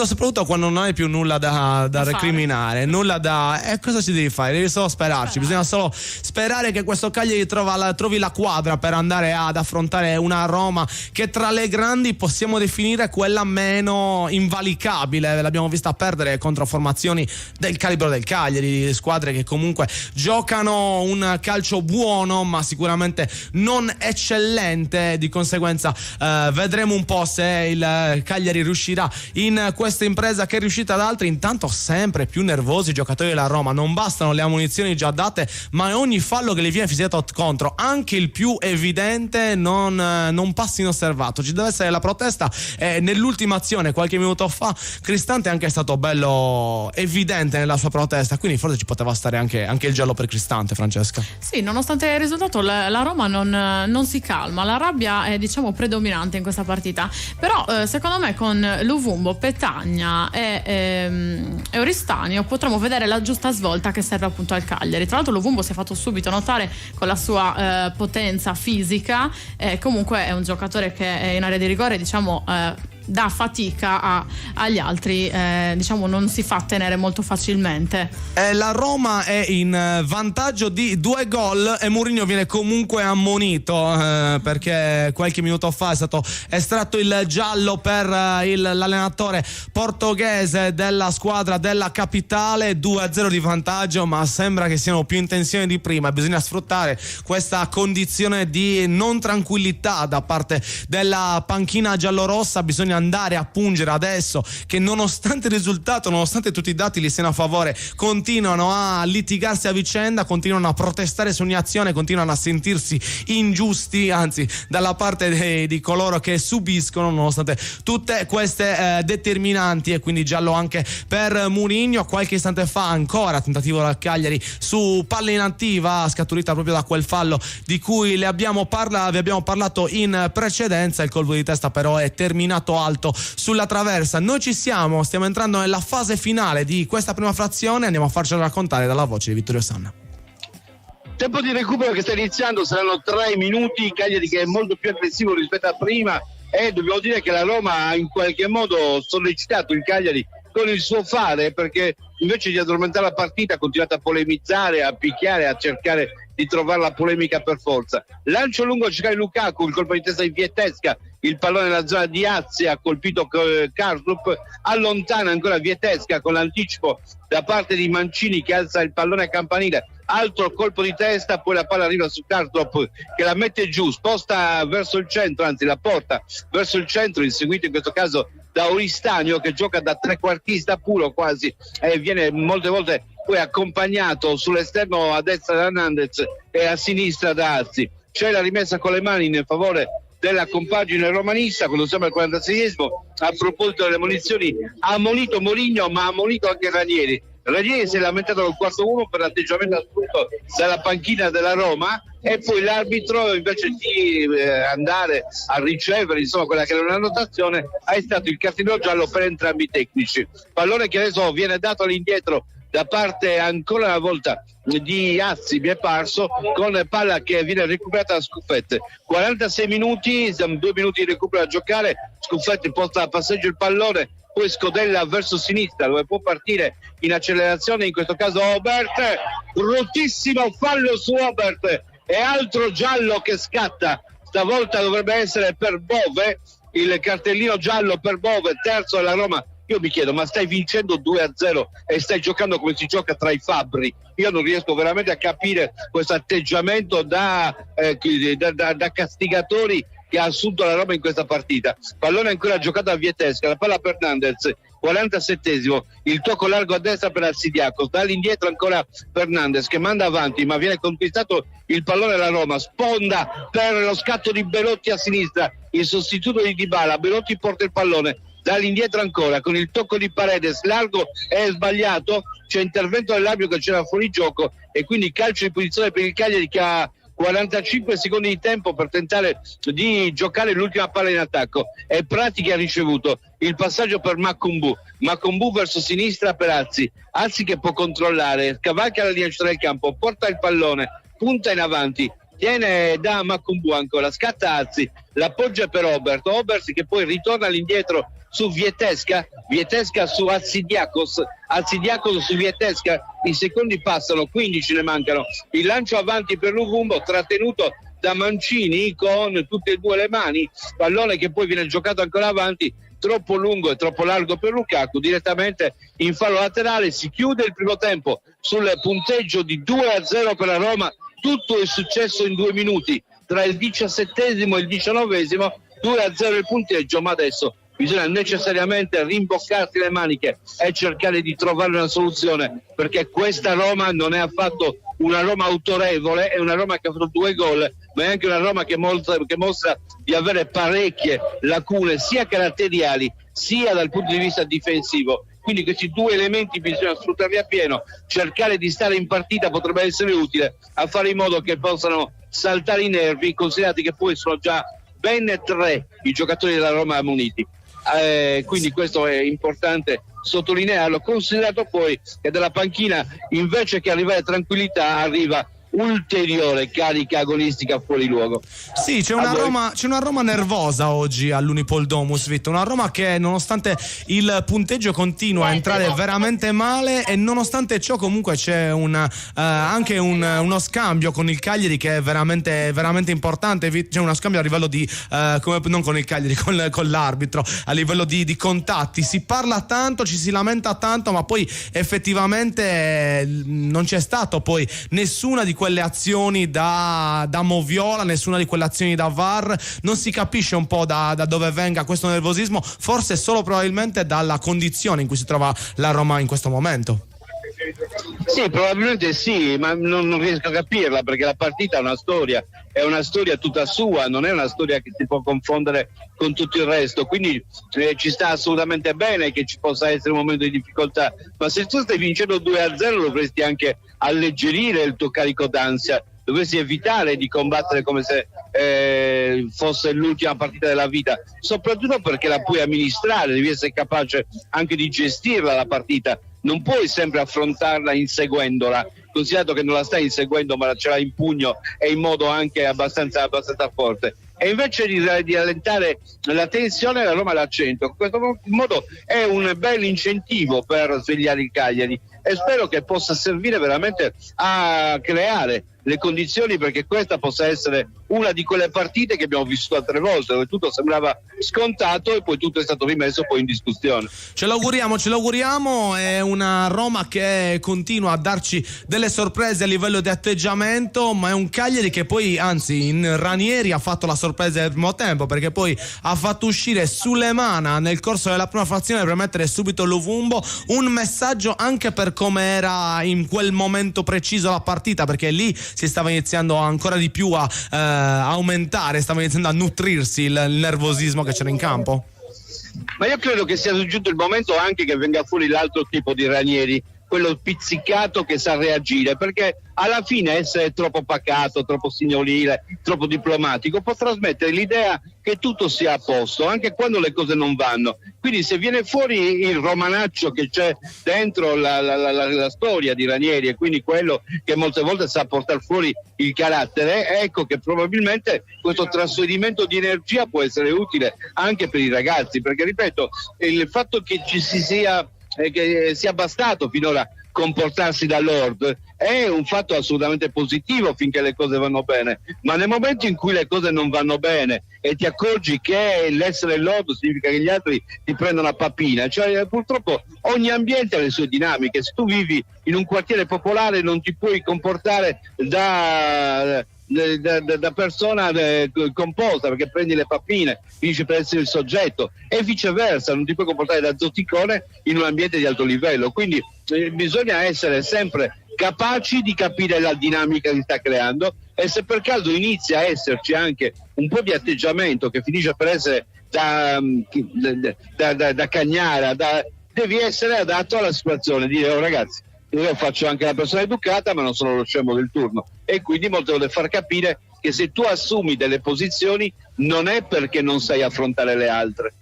Soprattutto quando non hai più nulla da recriminare, nulla da. Cosa ci devi fare? Devi solo sperarci. Bisogna solo sperare che questo Cagliari trovi la quadra per andare ad affrontare una Roma che tra le grandi possiamo definire quella meno invalicabile. L'abbiamo vista perdere contro formazioni del calibro del Cagliari, squadre che comunque giocano un calcio buono ma sicuramente non eccellente. Di conseguenza vedremo un po' se il Cagliari riuscirà in questa impresa che è riuscita ad altri. Intanto sempre più nervosi i giocatori della Roma, non bastano le ammunizioni già date, ma ogni fallo che gli viene fischiato contro, anche il più evidente, non passa inosservato. Ci deve essere la protesta. Nell'ultima azione qualche minuto fa Cristante è anche stato bello evidente nella sua protesta, quindi forse ci poteva stare anche il giallo per Cristante, Francesca. Sì, nonostante il risultato la Roma non si calma, la rabbia è predominante in questa partita, però secondo me con Luvumbo, Petagna e Oristanio potremo vedere la giusta svolta che serve appunto al Cagliari. Tra l'altro Luvumbo si è fatto subito notare con la sua potenza fisica, comunque è un giocatore che è in area di rigore dà fatica agli altri, non si fa tenere molto facilmente. La Roma è in vantaggio di 2 gol e Mourinho viene comunque ammonito perché qualche minuto fa è stato estratto il giallo per l'allenatore portoghese della squadra della capitale. 2-0 di vantaggio, ma sembra che siano più in tensione di prima. Bisogna sfruttare questa condizione di non tranquillità da parte della panchina giallorossa. Bisogna andare a pungere adesso che, nonostante il risultato, nonostante tutti i dati li siano a favore, continuano a litigarsi a vicenda, continuano a protestare su ogni azione, continuano a sentirsi ingiusti, anzi dalla parte di coloro che subiscono, nonostante tutte queste determinanti. E quindi giallo anche per Mourinho. Qualche istante fa ancora tentativo dal Cagliari su palla inattiva scaturita proprio da quel fallo di cui vi abbiamo parlato in precedenza. Il colpo di testa però è terminato alto sulla traversa. Noi stiamo entrando nella fase finale di questa prima frazione, andiamo a farcela raccontare dalla voce di Vittorio Sanna. Tempo di recupero che sta iniziando, saranno 3 minuti, Cagliari che è molto più aggressivo rispetto a prima, e dobbiamo dire che la Roma ha in qualche modo sollecitato il Cagliari con il suo fare, perché invece di addormentare la partita ha continuato a polemizzare, a picchiare, a cercare di trovare la polemica per forza. Lancio lungo a cercare Lukaku, il colpo di testa di Vietesca, il pallone nella zona di Azzi, ha colpito Karsdorp, allontana ancora Vietesca con l'anticipo da parte di Mancini che alza il pallone a campanile, altro colpo di testa, poi la palla arriva su Karsdorp che la mette giù, sposta verso il centro, anzi la porta verso il centro, inseguito in questo caso da Oristanio che gioca da trequartista puro quasi, e viene molte volte poi accompagnato sull'esterno a destra da Hernandez e a sinistra da Azzi. C'è la rimessa con le mani in favore della compagine romanista quando siamo al 46esimo. A proposito delle munizioni, ha ammonito Mourinho ma ha ammonito anche Ranieri. Ranieri si è lamentato col 4-1 per l'atteggiamento assunto dalla panchina della Roma, e poi l'arbitro invece di andare a ricevere insomma quella che era una notazione ha stato il cartellino giallo per entrambi i tecnici. Pallone che adesso viene dato all'indietro da parte ancora una volta di Azzi, mi è parso, con palla che viene recuperata da Scuffetti. 46 minuti, 2 minuti di recupero a giocare, Scuffetti porta a passeggio il pallone, poi scodella verso sinistra dove può partire in accelerazione, in questo caso Obert, bruttissimo fallo su Obert e altro giallo che scatta, stavolta dovrebbe essere per Bove, il cartellino giallo per Bove, terzo della Roma. Io mi chiedo, ma stai vincendo 2-0 e stai giocando come si gioca tra i fabbri? Io non riesco veramente a capire questo atteggiamento da castigatori che ha assunto la Roma in questa partita. Pallone ancora giocato a Vietesca, la palla per Hernandez, 47esimo, il tocco largo a destra per Arsidiakos, dall'indietro ancora Fernandez che manda avanti ma viene conquistato il pallone della Roma, sponda per lo scatto di Belotti a sinistra, il sostituto di Dybala, Belotti porta il pallone dall'indietro ancora con il tocco di Paredes largo, è sbagliato, c'è intervento dell'arbitro che c'era fuori gioco e quindi calcio di punizione per il Cagliari che ha 45 secondi di tempo per tentare di giocare l'ultima palla in attacco, e Prati che ha ricevuto il passaggio per Makumbu verso sinistra per Azzi che può controllare, cavalca la linea del campo, porta il pallone, punta in avanti, tiene da Makumbu ancora, scatta Azzi, l'appoggia per Obert che poi ritorna all'indietro su Vietesca su Arsidiakos su Vietesca, i secondi passano, 15 ne mancano, il lancio avanti per Luvumbo trattenuto da Mancini con tutte e due le mani, pallone che poi viene giocato ancora avanti, troppo lungo e troppo largo per Lukaku, direttamente in fallo laterale. Si chiude il primo tempo sul punteggio di 2-0 per la Roma, tutto è successo in 2 minuti tra il 17esimo e il 19esimo, 2-0 il punteggio, ma adesso bisogna necessariamente rimboccarsi le maniche e cercare di trovare una soluzione, perché questa Roma non è affatto una Roma autorevole, è una Roma che ha fatto 2 gol, ma è anche una Roma che mostra di avere parecchie lacune sia caratteriali sia dal punto di vista difensivo. Quindi questi 2 elementi bisogna sfruttarli appieno, cercare di stare in partita potrebbe essere utile a fare in modo che possano saltare i nervi, considerati che poi sono già ben 3 i giocatori della Roma ammoniti. Quindi questo è importante sottolinearlo, considerato poi che dalla panchina invece che arrivare tranquillità arriva ulteriore carica agonistica fuori luogo. Sì, c'è una Roma nervosa oggi all'Unipol Domus, Vitto, una Roma che nonostante il punteggio continua a entrare veramente male, e nonostante ciò comunque c'è anche uno scambio con il Cagliari che è veramente, veramente importante. C'è uno scambio a livello di non con il Cagliari, con l'arbitro, a livello di contatti. Si parla tanto, ci si lamenta tanto, ma poi effettivamente non c'è stato poi nessuna di quelle azioni da Moviola, nessuna di quelle azioni da VAR. Non si capisce un po' da dove venga questo nervosismo, forse solo probabilmente dalla condizione in cui si trova la Roma in questo momento. Sì, probabilmente sì, ma non riesco a capirla, perché la partita è una storia tutta sua, non è una storia che si può confondere con tutto il resto, quindi ci sta assolutamente bene che ci possa essere un momento di difficoltà, ma se tu stai vincendo 2-0 dovresti anche alleggerire il tuo carico d'ansia, dovresti evitare di combattere come se fosse l'ultima partita della vita, soprattutto perché la puoi amministrare, devi essere capace anche di gestirla la partita, non puoi sempre affrontarla inseguendola, considerato che non la sta inseguendo ma ce l'ha in pugno e in modo anche abbastanza forte. E invece di allentare la tensione, la Roma l'accento. In questo modo è un bel incentivo per svegliare il Cagliari e spero che possa servire veramente a creare le condizioni perché questa possa essere una di quelle partite che abbiamo vissuto altre volte, dove tutto sembrava scontato e poi tutto è stato rimesso poi in discussione. Ce l'auguriamo, è una Roma che continua a darci delle sorprese a livello di atteggiamento, ma è un Cagliari che poi, anzi, in Ranieri ha fatto la sorpresa del primo tempo, perché poi ha fatto uscire Sulemana nel corso della prima frazione per mettere subito Luvumbo, un messaggio anche per come era in quel momento preciso la partita, perché lì si stava iniziando ancora di più a aumentare, stava iniziando a nutrirsi il nervosismo che c'era in campo. Ma io credo che sia giunto il momento anche che venga fuori l'altro tipo di Ranieri, quello pizzicato che sa reagire, perché alla fine essere troppo pacato, troppo signorile, troppo diplomatico può trasmettere l'idea che tutto sia a posto anche quando le cose non vanno. Quindi se viene fuori il romanaccio che c'è dentro la storia di Ranieri e quindi quello che molte volte sa portare fuori il carattere, ecco che probabilmente questo trasferimento di energia può essere utile anche per i ragazzi, perché ripeto, il fatto che ci sia bastato finora comportarsi da Lord è un fatto assolutamente positivo finché le cose vanno bene, ma nel momento in cui le cose non vanno bene e ti accorgi che l'essere Lord significa che gli altri ti prendono a papina, cioè purtroppo ogni ambiente ha le sue dinamiche. Se tu vivi in un quartiere popolare non ti puoi comportare da persona composta, perché prendi le pappine, finisci per essere il soggetto, e viceversa, non ti puoi comportare da zoticone in un ambiente di alto livello. Quindi bisogna essere sempre capaci di capire la dinamica che si sta creando, e se per caso inizia a esserci anche un po' di atteggiamento che finisce per essere da cagnara, devi essere adatto alla situazione, dire: oh ragazzi, io faccio anche la persona educata ma non sono lo scemo del turno, e quindi molto vuole far capire che se tu assumi delle posizioni non è perché non sai affrontare le altre.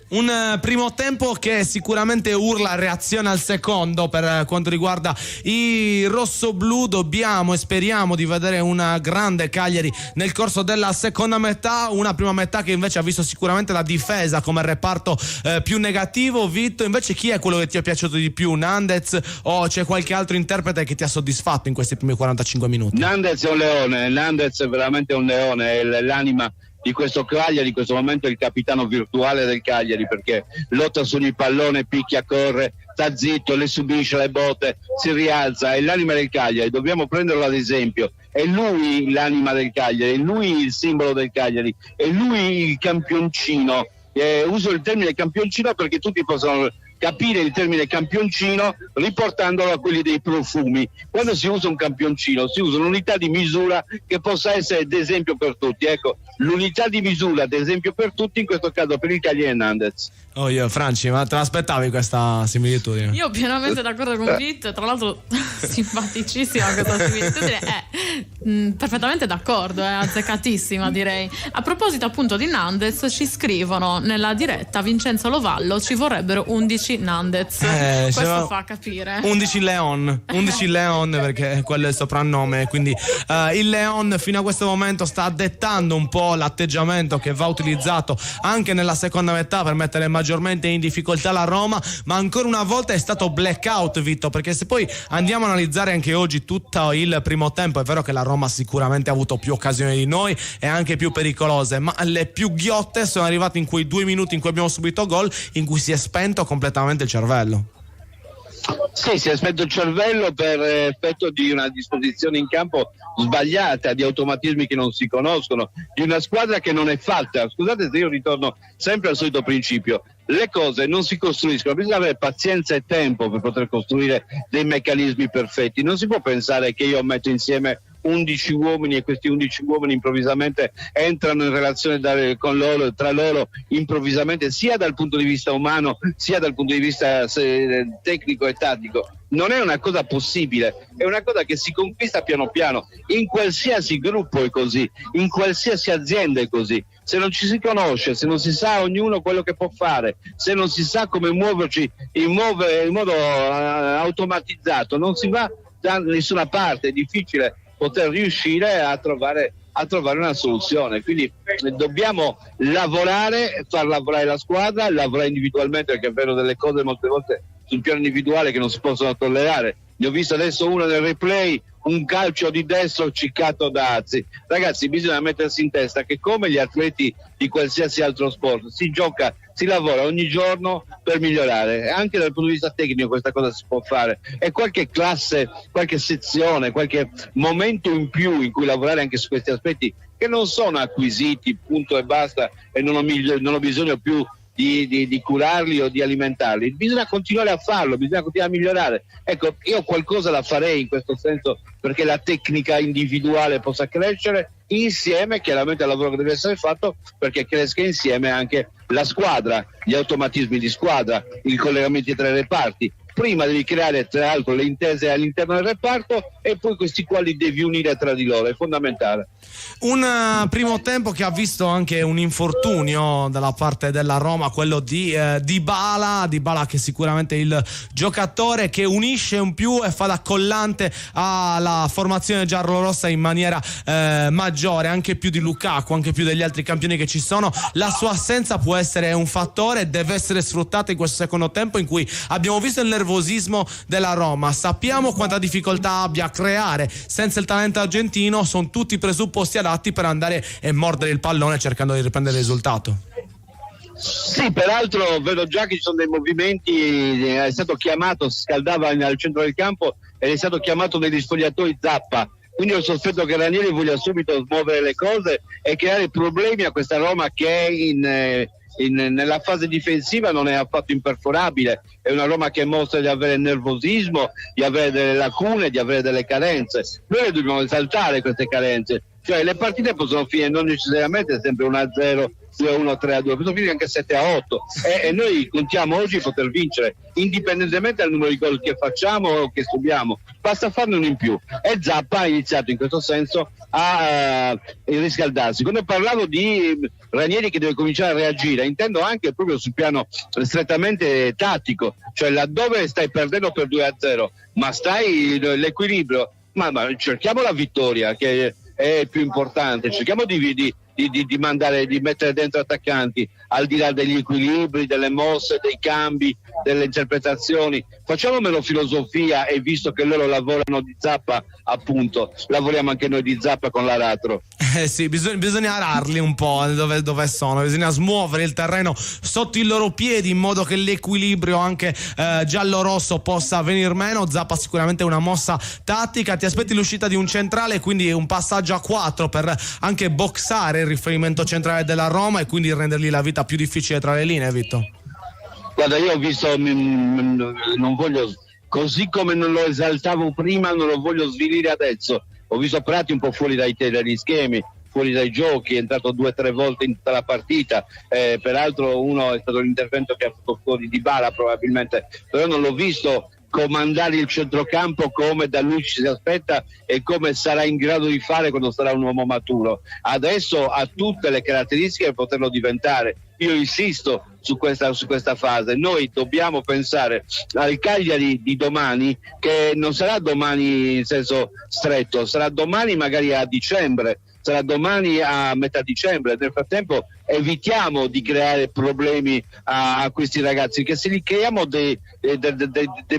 Un primo tempo che sicuramente urla reazione al secondo per quanto riguarda i rossoblù. Dobbiamo e speriamo di vedere una grande Cagliari nel corso della seconda metà, una prima metà che invece ha visto sicuramente la difesa come reparto più negativo. Vitto, invece chi è quello che ti è piaciuto di più? Nandez o c'è qualche altro interprete che ti ha soddisfatto in questi primi 45 minuti? Nandez è un leone, Nandez è veramente un leone, è l'anima di questo Cagliari. In questo momento è il capitano virtuale del Cagliari, perché lotta su ogni pallone, picchia, corre, sta zitto, le subisce le botte, si rialza, è l'anima del Cagliari, dobbiamo prenderlo ad esempio. È lui l'anima del Cagliari, è lui il simbolo del Cagliari, è lui il campioncino. Uso il termine campioncino perché tutti possono capire il termine campioncino riportandolo a quelli dei profumi. Quando si usa un campioncino si usa un'unità di misura che possa essere d'esempio per tutti. Ecco, l'unità di misura d'esempio per tutti in questo caso per il Cagliari è Nandez. Oh, io Franci, ma te l'aspettavi questa similitudine? Io pienamente d'accordo con Vit, tra l'altro simpaticissima questa similitudine, perfettamente d'accordo, è azzeccatissima direi. A proposito appunto di Nandez, ci scrivono nella diretta: Vincenzo Lovallo, ci vorrebbero 11 Nandez. Questo fa capire 11 Leon perché quello è il soprannome, quindi il Leon fino a questo momento sta dettando un po' l'atteggiamento che va utilizzato anche nella seconda metà per mettere maggiormente in difficoltà la Roma, ma ancora una volta è stato blackout, Vitto, perché se poi andiamo a analizzare anche oggi tutto il primo tempo, è vero che la Roma sicuramente ha avuto più occasioni di noi e anche più pericolose, ma le più ghiotte sono arrivate in quei 2 minuti in cui abbiamo subito gol, in cui si è spento completamente il cervello. Sì, si è spento il cervello per effetto di una disposizione in campo sbagliata, di automatismi che non si conoscono, di una squadra che non è fatta. Scusate se io ritorno sempre al solito principio: le cose non si costruiscono, bisogna avere pazienza e tempo per poter costruire dei meccanismi perfetti. Non si può pensare che io metto insieme 11 uomini e questi 11 uomini improvvisamente entrano in relazione tra loro improvvisamente, sia dal punto di vista umano sia dal punto di vista tecnico e tattico. Non è una cosa possibile, è una cosa che si conquista piano piano. In qualsiasi gruppo è così, in qualsiasi azienda è così. Se non ci si conosce, se non si sa ognuno quello che può fare, se non si sa come muoverci in modo automatizzato, non si va da nessuna parte, è difficile poter riuscire a trovare una soluzione. Quindi dobbiamo lavorare, far lavorare la squadra, lavorare individualmente, perché è vero delle cose molte volte sul piano individuale che non si possono tollerare. Ne ho visto adesso uno nel replay, un calcio di destro ciccato da Azzi. Ragazzi, bisogna mettersi in testa che come gli atleti di qualsiasi altro sport si gioca, si lavora ogni giorno per migliorare. Anche dal punto di vista tecnico questa cosa si può fare, e qualche classe, qualche sezione, qualche momento in più in cui lavorare anche su questi aspetti che non sono acquisiti, punto e basta, e non ho bisogno più di curarli o di alimentarli. Bisogna continuare a farlo, bisogna continuare a migliorare. Ecco, io qualcosa la farei in questo senso perché la tecnica individuale possa crescere insieme chiaramente al lavoro che deve essere fatto, perché cresca insieme anche la squadra, gli automatismi di squadra, i collegamenti tra i reparti. Prima devi creare tra l'altro le intese all'interno del reparto e poi questi quali devi unire tra di loro, è fondamentale. Un primo tempo che ha visto anche un infortunio dalla parte della Roma, quello di Dybala che sicuramente è il giocatore che unisce un più e fa da collante alla formazione giallorossa in maniera maggiore, anche più di Lukaku, anche più degli altri campioni che ci sono. La sua assenza può essere un fattore, deve essere sfruttata in questo secondo tempo in cui abbiamo visto il nervosismo della Roma, sappiamo quanta difficoltà abbia a creare senza il talento argentino, sono tutti presupposti adatti per andare e mordere il pallone cercando di riprendere il risultato. Sì, peraltro vedo già che ci sono dei movimenti, è stato chiamato, si scaldava al centro del campo ed è stato chiamato negli spogliatoi Zappa, quindi ho il sospetto che Ranieri voglia subito smuovere le cose e creare problemi a questa Roma che è nella fase difensiva non è affatto imperforabile, è una Roma che mostra di avere nervosismo, di avere delle lacune, di avere delle carenze. Noi dobbiamo esaltare queste carenze, cioè le partite possono finire non necessariamente sempre 1-0, 2-1, 3-2, possono finire anche 7-8 e noi contiamo oggi poter vincere indipendentemente dal numero di gol che facciamo o che subiamo, basta farne uno in più, e Zappa ha iniziato in questo senso a riscaldarsi. Quando parlavo di Ranieri che deve cominciare a reagire, intendo anche proprio sul piano strettamente tattico, cioè laddove stai perdendo per 2-0 ma stai l'equilibrio, ma cerchiamo la vittoria che è più importante, cerchiamo di mettere dentro attaccanti al di là degli equilibri, delle mosse, dei cambi, delle interpretazioni, facciamo meno filosofia, e visto che loro lavorano di Zappa, appunto, lavoriamo anche noi di Zappa con l'aratro. Sì, bisogna ararli un po' dove sono, bisogna smuovere il terreno sotto i loro piedi in modo che l'equilibrio anche giallo-rosso possa venir meno. Zappa sicuramente è una mossa tattica, ti aspetti l'uscita di un centrale, quindi un passaggio a 4 per anche boxare il riferimento centrale della Roma e quindi rendergli la vita più difficile tra le linee, Vitto? Guarda, io ho visto, non voglio, così come non lo esaltavo prima, non lo voglio svilire adesso. Ho visto Prati un po' fuori dagli schemi, fuori dai giochi, è entrato 2 o 3 volte in tutta la partita, peraltro uno è stato l'intervento che ha fatto fuori Dybala probabilmente, però non l'ho visto comandare il centrocampo come da lui ci si aspetta e come sarà in grado di fare quando sarà un uomo maturo. Adesso ha tutte le caratteristiche per poterlo diventare. Io insisto su questa fase, noi dobbiamo pensare al Cagliari di domani, che non sarà domani in senso stretto, sarà domani magari a dicembre, sarà domani a metà dicembre. Nel frattempo evitiamo di creare problemi a questi ragazzi, che se li creiamo dei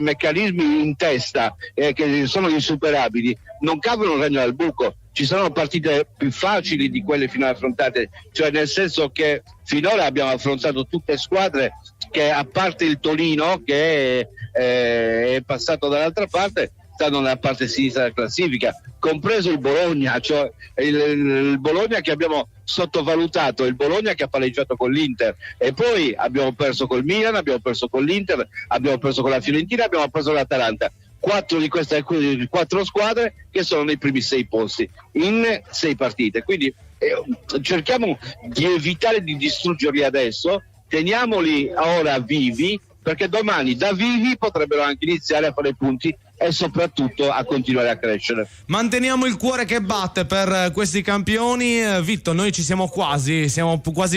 meccanismi in testa che sono insuperabili, non cavano un ragno dal buco. Ci saranno partite più facili di quelle finora affrontate, cioè nel senso che finora abbiamo affrontato tutte squadre che, a parte il Torino che è passato dall'altra parte, stanno nella parte sinistra della classifica, compreso il Bologna, cioè il Bologna che abbiamo sottovalutato, il Bologna che ha pareggiato con l'Inter, e poi abbiamo perso col Milan, abbiamo perso con l'Inter, abbiamo perso con la Fiorentina, abbiamo perso con l'Atalanta. 4 di queste 4 squadre che sono nei primi 6 posti in 6 partite, quindi cerchiamo di evitare di distruggerli adesso, teniamoli ora vivi, perché domani da vivi potrebbero anche iniziare a fare punti e soprattutto a continuare a crescere. Manteniamo il cuore che batte per questi campioni. Vitto, noi ci siamo quasi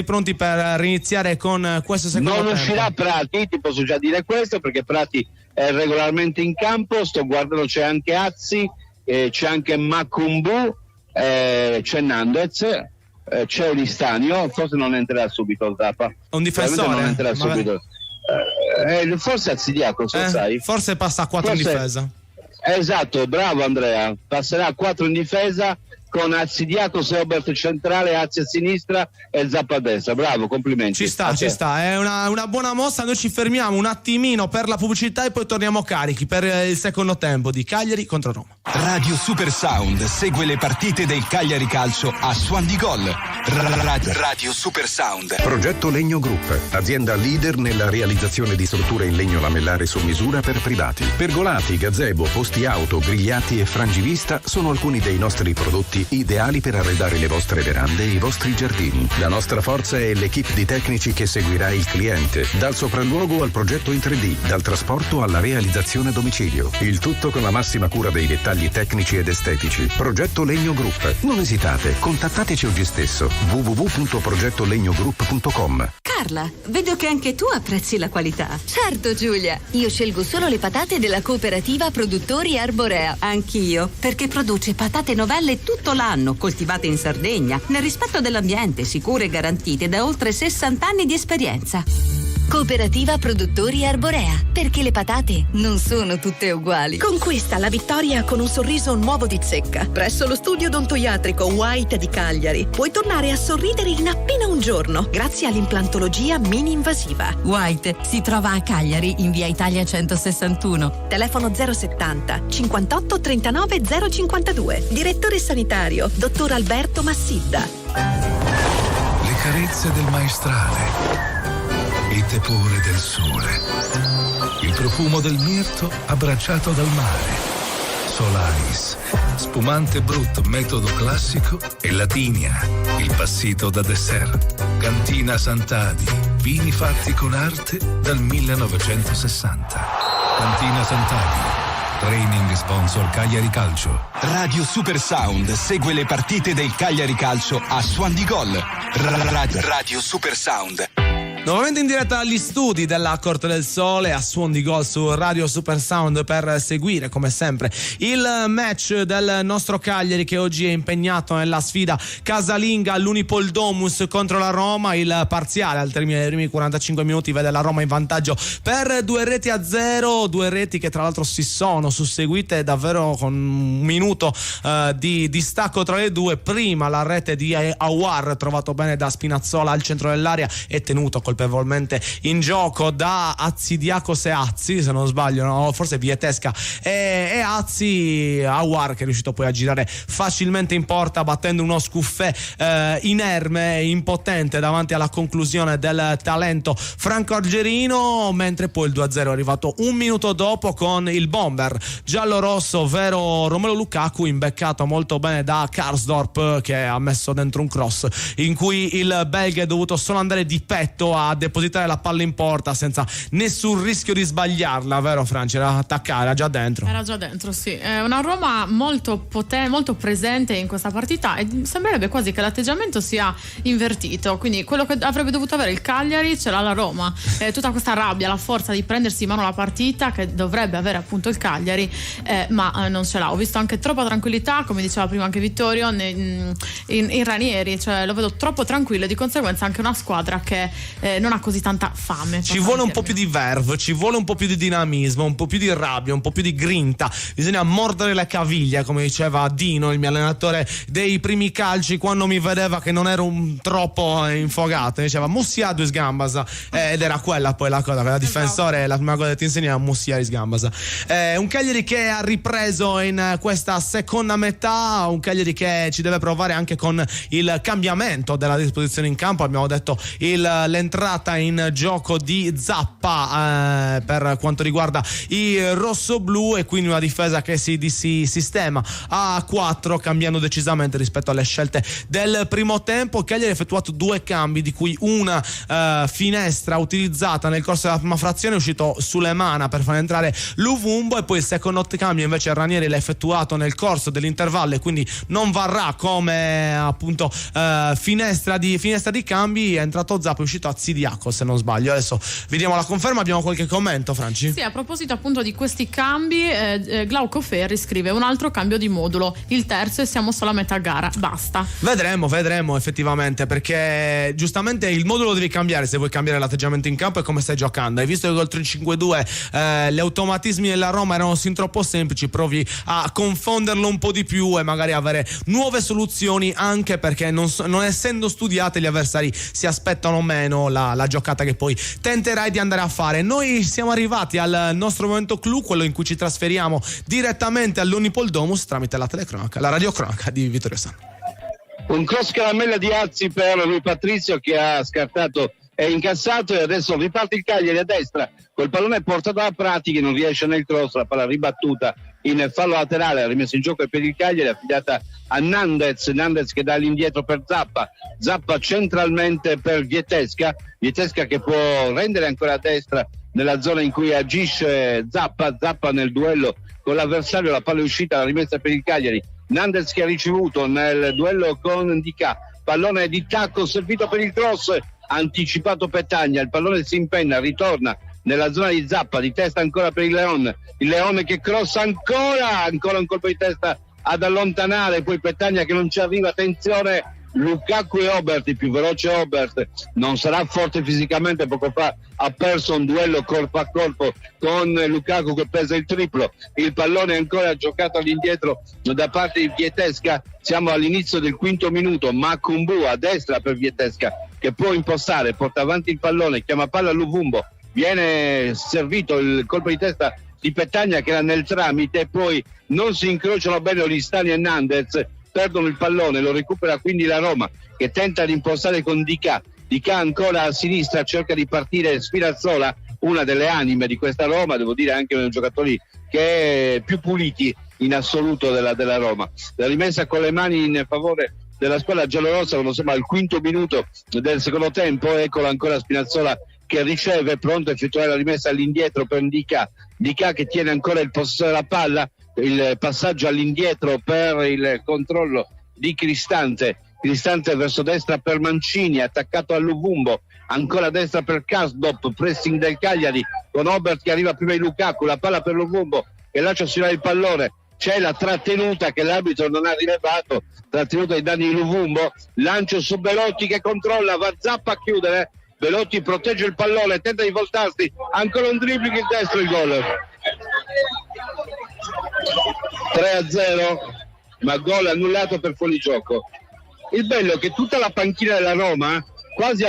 pronti per riniziare con questo secondo tempo. Non uscirà Prati, ti posso già dire questo, perché Prati è regolarmente in campo. Sto guardando, c'è anche Azzi, c'è anche Makumbu, c'è Nandez, c'è Olistanio. Forse non entrerà subito Zappa. Un difensore? Non entrerà subito. Forse Azzidiaco, sai? Forse passa a 4 in difesa. Esatto, bravo Andrea. Passerà a 4 in difesa con Azzidiaco, Seobert centrale, Azzi a sinistra e Zappa a destra. Bravo, complimenti. Ci sta, è una buona mossa. Noi ci fermiamo un attimino per la pubblicità e poi torniamo carichi per il secondo tempo di Cagliari contro Roma. Radio Super Sound segue le partite del Cagliari Calcio a Suon di Gol. Radio Super Sound. Progetto Legno Group, azienda leader nella realizzazione di strutture in legno lamellare su misura per privati. Pergolati, gazebo, posti auto, grigliati e frangivista sono alcuni dei nostri prodotti ideali per arredare le vostre verande e i vostri giardini. La nostra forza è l'equipe di tecnici che seguirà il cliente, dal sopralluogo al progetto in 3D, dal trasporto alla realizzazione a domicilio. Il tutto con la massima cura dei dettagli tecnici ed estetici. Progetto Legno Group. Non esitate, contattateci oggi stesso. www.progettolegnogroup.com. Carla, vedo che anche tu apprezzi la qualità. Certo Giulia, io scelgo solo le patate della cooperativa Produttori Arborea. Anch'io, perché produce patate novelle tutto l'anno, coltivate in Sardegna, nel rispetto dell'ambiente, sicure e garantite da oltre 60 anni di esperienza. Cooperativa Produttori Arborea, perché le patate non sono tutte uguali. Conquista la vittoria con un sorriso nuovo di Zecca. Presso lo studio odontoiatrico White di Cagliari puoi tornare a sorridere in appena un giorno grazie all'implantologia mini-invasiva. White si trova a Cagliari in via Italia 161. Telefono 070 58 39 052. Direttore sanitario dottor Alberto Massidda. Le carezze del maestrale, il tepore del sole, il profumo del mirto abbracciato dal mare. Solaris, spumante brut metodo classico e Latinia, il passito da dessert. Cantina Sant'Adi, vini fatti con arte dal 1960. Cantina Sant'Adi, training sponsor Cagliari Calcio. Radio Super Sound segue le partite del Cagliari Calcio a Suon di Gol. Radio Super Sound. Nuovamente in diretta dagli studi della Corte del Sole a Suon di Gol su Radio Super Sound per seguire come sempre il match del nostro Cagliari, che oggi è impegnato nella sfida casalinga all'Unipol Domus contro la Roma. Il parziale al termine dei primi 45 minuti vede la Roma in vantaggio per 2-0, due reti che tra l'altro si sono susseguite davvero con un minuto di distacco tra le due. Prima la rete di Aouar, trovato bene da Spinazzola al centro dell'area e tenuto colpevolmente in gioco da Azzidiakos e Azzi, se non sbaglio, no? Forse Vietesca e Azzi. Aouar che è riuscito poi a girare facilmente in porta battendo uno scuffè inerme e impotente davanti alla conclusione del talento franco-algerino, mentre poi il 2-0 è arrivato un minuto dopo con il bomber giallo-rosso, ovvero Romelu Lukaku, imbeccato molto bene da Karsdorp, che ha messo dentro un cross in cui il belga è dovuto solo andare di petto a depositare la palla in porta senza nessun rischio di sbagliarla, vero Franci? Era attaccare, era già dentro. Era già dentro, sì. È una Roma molto potente, molto presente in questa partita e sembrerebbe quasi che l'atteggiamento sia invertito, quindi quello che avrebbe dovuto avere il Cagliari ce l'ha la Roma. Tutta questa rabbia, la forza di prendersi in mano la partita che dovrebbe avere appunto il Cagliari, ma non ce l'ha. Ho visto anche troppa tranquillità, come diceva prima anche Vittorio, in Ranieri, cioè lo vedo troppo tranquillo e di conseguenza anche una squadra che non ha così tanta fame. Ci vuole un po' più di verve, ci vuole un po' più di dinamismo, un po' più di rabbia, un po' più di grinta. Bisogna mordere la caviglia, come diceva Dino, il mio allenatore dei primi calci, quando mi vedeva che non ero troppo infogato. Diceva Musia sgambasa, ed era quella poi la cosa, per la difensore la prima cosa che ti insegna Musia sgambasa. Un Cagliari che ha ripreso in questa seconda metà, un Cagliari che ci deve provare anche con il cambiamento della disposizione in campo. Abbiamo detto l'entrata l'entrata in gioco di Zappa per quanto riguarda i rossoblù, e quindi una difesa che si sistema a 4, cambiando decisamente rispetto alle scelte del primo tempo. Cagliari ha effettuato 2 cambi, di cui una finestra utilizzata nel corso della prima frazione, è uscito Sulemana per far entrare Luvumbo, e poi il secondo cambio invece Ranieri l'ha effettuato nel corso dell'intervallo, e quindi non varrà come appunto finestra di cambi. È entrato Zappa, è uscito Azidiaco se non sbaglio. Adesso vediamo la conferma. Abbiamo qualche commento, Franci? Sì, a proposito appunto di questi cambi, Glauco Ferri scrive: un altro cambio di modulo, il terzo, e siamo solo a metà gara, basta. Vedremo effettivamente, perché giustamente il modulo devi cambiare se vuoi cambiare l'atteggiamento in campo e come stai giocando. Hai visto che col 3-5-2 gli automatismi della Roma erano sin troppo semplici, provi a confonderlo un po' di più e magari avere nuove soluzioni, anche perché non essendo studiate gli avversari si aspettano meno la giocata che poi tenterai di andare a fare. Noi siamo arrivati al nostro momento clou, quello in cui ci trasferiamo direttamente all'Unipoldomus tramite la telecronaca, la radiocronaca di Vittorio San. Un cross caramella di Azzi per Rui Patrizio, che ha scartato e incassato, e adesso riparte il Cagliari a destra col pallone portato da Prati, che non riesce nel cross, la palla ribattuta in fallo laterale, ha rimesso in gioco per il Cagliari, affidata a Nandez che dà all'indietro per Zappa centralmente per Vietesca che può rendere ancora a destra nella zona in cui agisce Zappa nel duello con l'avversario, la palla è uscita, la rimessa per il Cagliari. Nandez che ha ricevuto nel duello con Ndicà, pallone di tacco servito per il cross, anticipato Petagna, il pallone si impenna, ritorna nella zona di Zappa, di testa ancora per il Leone che crossa ancora un colpo di testa ad allontanare, poi Petagna che non ci arriva, attenzione Lukaku e Obert, il più veloce Obert non sarà forte fisicamente, poco fa ha perso un duello corpo a corpo con Lukaku che pesa il triplo, il pallone è ancora giocato all'indietro da parte di Vietesca, siamo all'inizio del quinto minuto, Makumbu a destra per Vietesca che può impostare, porta avanti il pallone, chiama palla a Luvumbo, viene servito il colpo di testa di Petagna che era nel tramite, e poi non si incrociano bene Oristani e Nandez, perdono il pallone, lo recupera quindi la Roma che tenta di impostare con Dicà ancora a sinistra, cerca di partire Spinazzola, una delle anime di questa Roma, devo dire anche uno dei giocatori che è più puliti in assoluto della Roma. La rimessa con le mani in favore della squadra giallorossa quando siamo al quinto minuto del secondo tempo, eccolo ancora Spinazzola che riceve, pronto a effettuare la rimessa all'indietro per Dicà che tiene ancora il possesso della palla, il passaggio all'indietro per il controllo di Cristante verso destra per Mancini, attaccato a Luvumbo, ancora a destra per Karsdorp, pressing del Cagliari con Obert che arriva prima di Lukaku, la palla per Luvumbo che lascia oscillare il pallone, c'è la trattenuta che l'arbitro non ha rilevato, trattenuta ai danni di Luvumbo, lancio su Belotti che controlla, va Zappa a chiudere, Belotti protegge il pallone, tenta di voltarsi, ancora un dribbling il destro, il gol 3-0, ma gol annullato per fuorigioco. Il bello è che tutta la panchina della Roma quasi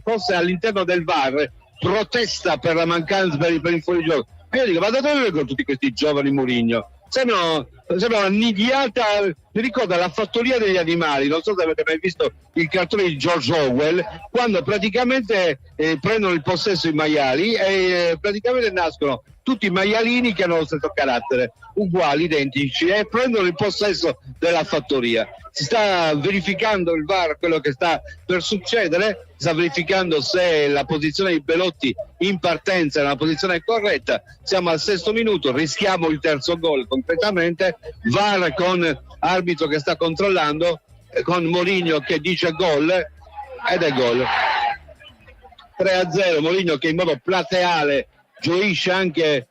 fosse all'interno del VAR, protesta per la mancanza per il fuorigioco. E io dico, ma da dove vengono tutti questi giovani Mourinho? Sembra una nidiata, mi ricorda la fattoria degli animali, non so se avete mai visto il cartone di George Orwell, quando praticamente prendono il possesso i maiali e praticamente nascono tutti i maialini che hanno lo stesso carattere, uguali, identici, e prendono il possesso della fattoria. Si sta verificando il VAR, quello che sta per succedere, sta verificando se la posizione di Belotti in partenza è una posizione corretta. Siamo al sesto minuto, rischiamo il terzo gol concretamente, VAR con arbitro che sta controllando, con Mourinho che dice gol, ed è gol 3-0. Mourinho che in modo plateale gioisce anche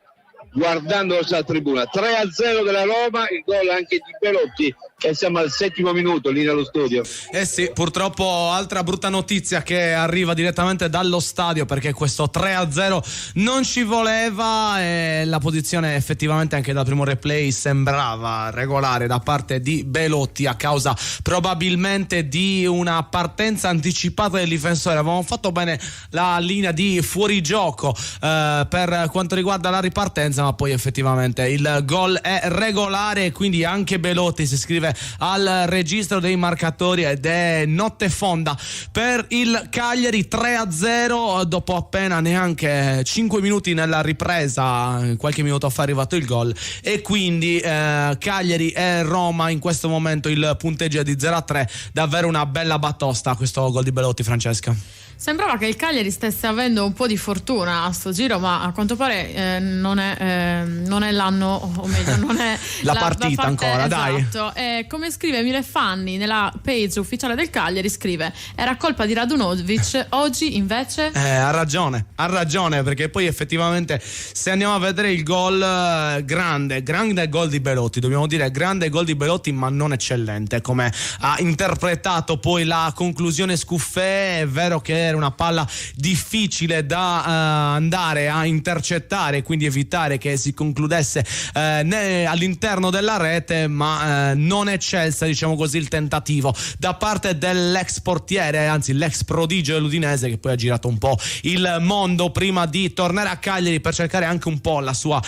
guardando verso la tribuna. 3-0 della Roma, il gol anche di Belotti, e siamo al settimo minuto lì nello studio. Sì, purtroppo altra brutta notizia che arriva direttamente dallo stadio, perché questo 3-0 non ci voleva, e la posizione effettivamente anche dal primo replay sembrava regolare da parte di Belotti, a causa probabilmente di una partenza anticipata del difensore. Avevamo fatto bene la linea di fuorigioco per quanto riguarda la ripartenza, ma poi effettivamente il gol è regolare, quindi anche Belotti si iscrive al registro dei marcatori ed è notte fonda per il Cagliari. 3-0 dopo appena neanche 5 minuti nella ripresa, qualche minuto fa è arrivato il gol e quindi Cagliari e Roma in questo momento il punteggio è di 0-3. Davvero una bella batosta questo gol di Belotti, Francesca. Sembrava che il Cagliari stesse avendo un po' di fortuna a sto giro, ma a quanto pare non è l'anno, o meglio non è la partita ancora, esatto. Come scrive Emile Fanni nella page ufficiale del Cagliari, scrive: era colpa di Radunovic, oggi invece ha ragione, perché poi effettivamente se andiamo a vedere il gol, grande gol di Belotti, dobbiamo dire grande gol di Belotti, ma non eccellente come ha interpretato poi la conclusione Scuffè. È vero che era una palla difficile da andare a intercettare, quindi evitare che si concludesse all'interno della rete, ma non eccelsa, diciamo così, il tentativo da parte dell'ex portiere, anzi l'ex prodigio dell'Udinese, che poi ha girato un po' il mondo prima di tornare a Cagliari per cercare anche un po' la sua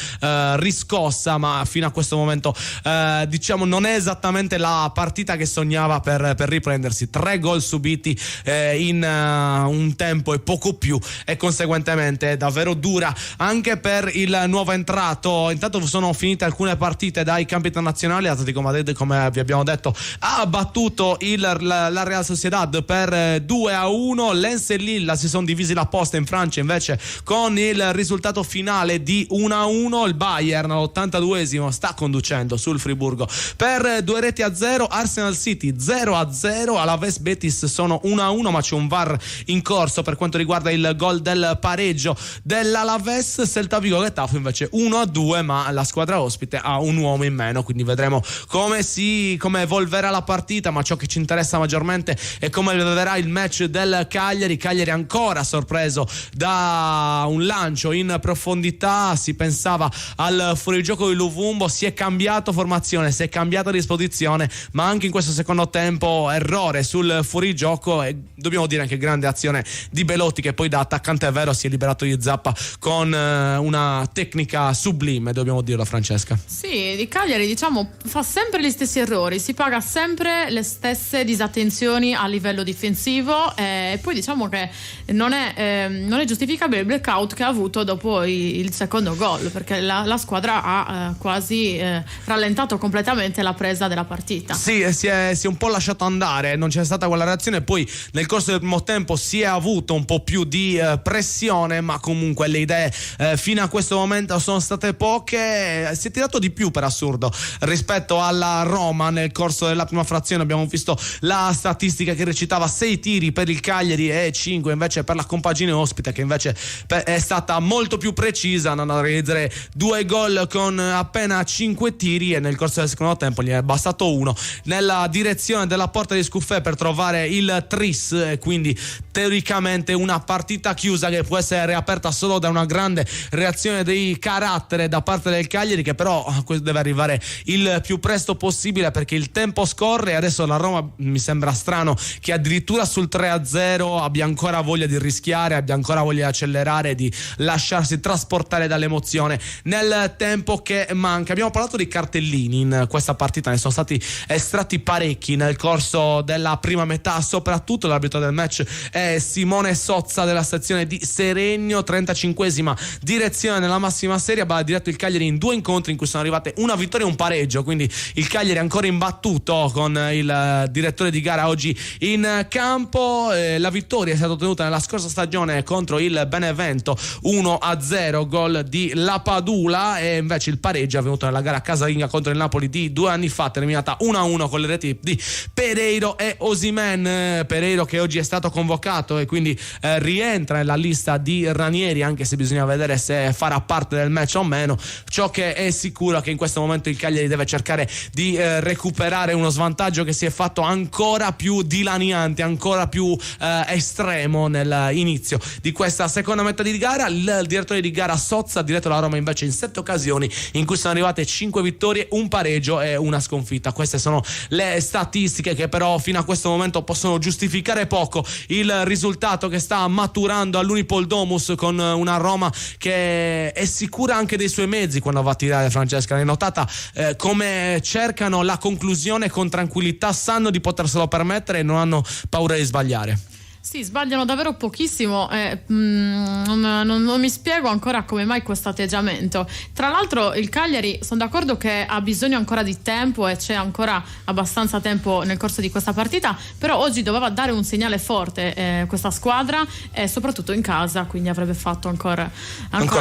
riscossa, ma fino a questo momento diciamo non è esattamente la partita che sognava per riprendersi. 3 gol subiti in un tempo e poco più, e conseguentemente è davvero dura anche per il nuovo entrato. Intanto sono finite alcune partite dai campi internazionali. Atletico Madrid, come vi abbiamo detto, ha battuto la Real Sociedad per 2-1. Lens e Lille si sono divisi la posta in Francia invece con il risultato finale di 1-1. Il Bayern all'82esimo sta conducendo sul Friburgo per 2-0. Arsenal City 0-0. Alaves Betis sono 1-1, ma c'è un VAR in corso per quanto riguarda il gol del pareggio dell'Alaves. Celta Vigo Getafe invece 1-2, ma la squadra ospite ha un uomo in meno, quindi vedremo come evolverà la partita, ma ciò che ci interessa maggiormente è come evolverà il match del Cagliari ancora sorpreso da un lancio in profondità. Si pensava al fuorigioco di Luvumbo, si è cambiato formazione, si è cambiata disposizione, ma anche in questo secondo tempo errore sul fuorigioco, e dobbiamo dire anche grande azione di Belotti, che poi da attaccante vero si è liberato di Zappa con una tecnica sublime, dobbiamo dirlo, Francesca. Sì, di Cagliari diciamo fa sempre gli stessi errori, si paga sempre le stesse disattenzioni a livello difensivo, e poi diciamo che non è giustificabile il blackout che ha avuto dopo il secondo gol, perché la squadra ha quasi rallentato completamente la presa della partita. Sì, si è un po' lasciato andare, non c'è stata quella reazione. Poi nel corso del primo tempo si è avuto un po' più di pressione, ma comunque le idee fino a questo momento sono state poche. Si è tirato di più, per assurdo, rispetto alla Roma. Nel corso della prima frazione abbiamo visto la statistica che recitava 6 tiri per il Cagliari e 5 invece per la compagine ospite, che invece è stata molto più precisa, andando a realizzare 2 gol con appena 5 tiri, e nel corso del secondo tempo gli è bastato 1 nella direzione della porta di Scuffè per trovare il tris, e quindi teoricamente una partita chiusa che può essere riaperta solo da una grande reazione di carattere da parte del Cagliari, che però deve arrivare il più presto possibile, perché il tempo scorre. Adesso la Roma, mi sembra strano che addirittura sul 3-0 abbia ancora voglia di rischiare, abbia ancora voglia di accelerare, di lasciarsi trasportare dall'emozione nel tempo che manca. Abbiamo parlato di cartellini in questa partita, ne sono stati estratti parecchi nel corso della prima metà, soprattutto l'arbitro del match è Simone Sozza della sezione di Seregno. 35esima direzione nella massima serie, ha diretto il Cagliari in 2 incontri in cui sono arrivate una vittoria e un pareggio, quindi il Cagliari è ancora imbattuto con il direttore di gara oggi in campo. La vittoria è stata ottenuta nella scorsa stagione contro il Benevento 1-0, gol di Lapadula, e invece il pareggio è avvenuto nella gara casalinga contro il Napoli di 2 anni fa, terminata 1-1 con le reti di Pereiro e Osimhen. Pereiro che oggi è stato convocato e quindi rientra nella lista di Ranieri, anche se bisogna vedere se farà parte del match o meno. Ciò che è sicuro è che in questo momento il Cagliari deve cercare di recuperare uno svantaggio che si è fatto ancora più dilaniante, ancora più estremo nell'inizio di questa seconda metà di gara. Il direttore di gara Sozza ha diretto la Roma invece in 7 occasioni in cui sono arrivate 5 vittorie, un pareggio e una sconfitta. Queste sono le statistiche che però fino a questo momento possono giustificare poco il risultato che sta maturando all'Unipol Domus con una Roma che è sicura anche dei suoi mezzi quando va a tirare. Francesca, l'hai notata come cercano la conclusione con tranquillità, sanno di poterselo permettere e non hanno paura di sbagliare. Sì, sbagliano davvero pochissimo, non mi spiego ancora come mai questo atteggiamento. Tra l'altro il Cagliari, sono d'accordo che ha bisogno ancora di tempo e c'è ancora abbastanza tempo nel corso di questa partita, però oggi doveva dare un segnale forte questa squadra, e soprattutto in casa, quindi avrebbe fatto ancora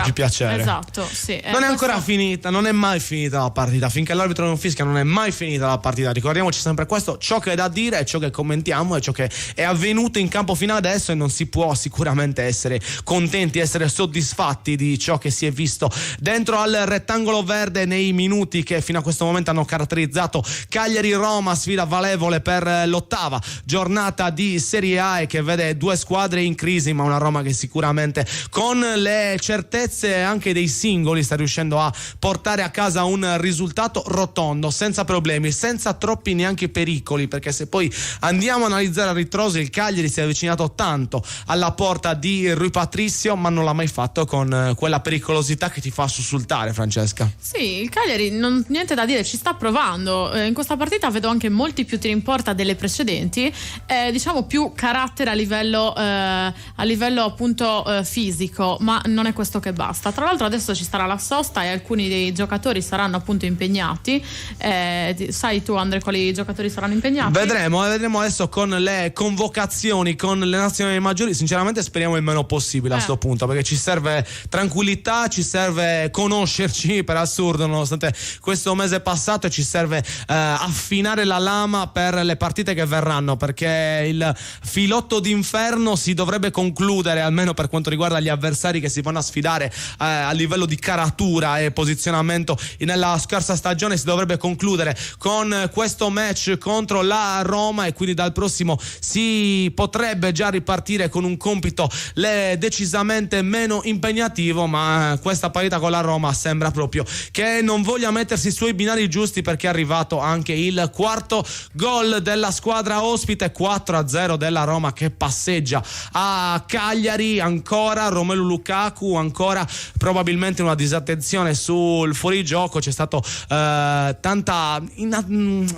più piacere. Esatto, sì. Non è ancora finita, non è mai finita la partita, finché l'arbitro non fischia non è mai finita la partita, ricordiamoci sempre questo. Ciò che è da dire è ciò che commentiamo, è ciò che è avvenuto in campo fino adesso, e non si può sicuramente essere contenti, essere soddisfatti di ciò che si è visto dentro al rettangolo verde nei minuti che fino a questo momento hanno caratterizzato Cagliari-Roma, sfida valevole per l'ottava giornata di Serie A e che vede due squadre in crisi, ma una Roma che sicuramente con le certezze anche dei singoli sta riuscendo a portare a casa un risultato rotondo, senza problemi, senza troppi neanche pericoli, perché se poi andiamo a analizzare a ritroso, il Cagliari si è avvicinato tanto alla porta di Rui Patricio, ma non l'ha mai fatto con quella pericolosità che ti fa sussultare, Francesca. Sì, il Cagliari niente da dire, ci sta provando. In questa partita vedo anche molti più tiri in porta delle precedenti, diciamo più carattere a livello appunto fisico, ma non è questo che basta. Tra l'altro adesso ci sarà la sosta e alcuni dei giocatori saranno appunto impegnati. Sai tu, Andre, quali giocatori saranno impegnati? Vedremo adesso con le convocazioni, con le nazionali maggiori. Sinceramente speriamo il meno possibile a sto punto, perché ci serve tranquillità, ci serve conoscerci per assurdo nonostante questo mese passato, e ci serve affinare la lama per le partite che verranno, perché il filotto d'inferno si dovrebbe concludere, almeno per quanto riguarda gli avversari che si vanno a sfidare a livello di caratura e posizionamento nella scorsa stagione, si dovrebbe concludere con questo match contro la Roma, e quindi dal prossimo si potrebbe già ripartire con un compito decisamente meno impegnativo, ma questa partita con la Roma sembra proprio che non voglia mettersi sui binari giusti, perché è arrivato anche il quarto gol della squadra ospite, 4-0 della Roma che passeggia a Cagliari. Ancora Romelu Lukaku, ancora probabilmente una disattenzione sul fuorigioco, c'è stato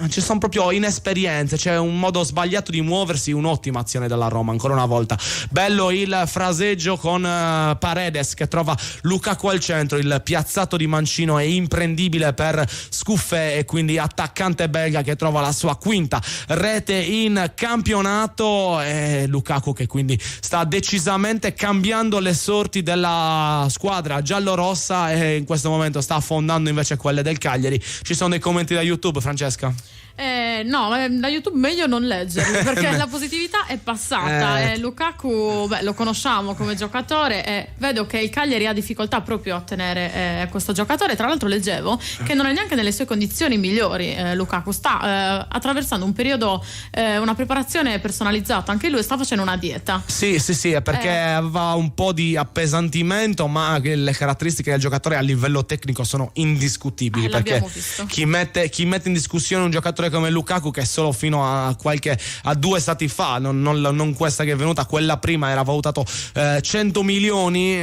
ci sono proprio inesperienze, c'è un modo sbagliato di muoversi, un'ottima azione della Roma ancora una volta. Bello il fraseggio con Paredes che trova Lukaku al centro, il piazzato di Mancino è imprendibile per Scuffè, e quindi attaccante belga che trova la sua quinta rete in campionato, e Lukaku che quindi sta decisamente cambiando le sorti della squadra giallorossa, e in questo momento sta affondando invece quelle del Cagliari. Ci sono dei commenti da YouTube, Francesca? No, da YouTube meglio non leggerli, perché la positività è passata. Lukaku, lo conosciamo come giocatore, e vedo che il Cagliari ha difficoltà proprio a tenere questo giocatore. Tra l'altro leggevo che non è neanche nelle sue condizioni migliori. Lukaku sta attraversando un periodo, una preparazione personalizzata, anche lui sta facendo una dieta. Sì, è perché aveva un po' di appesantimento, ma le caratteristiche del giocatore a livello tecnico sono indiscutibili, perché chi mette in discussione un giocatore come Lukaku, che solo fino a 2 estati fa, non questa che è venuta, quella prima, era valutato 100 milioni,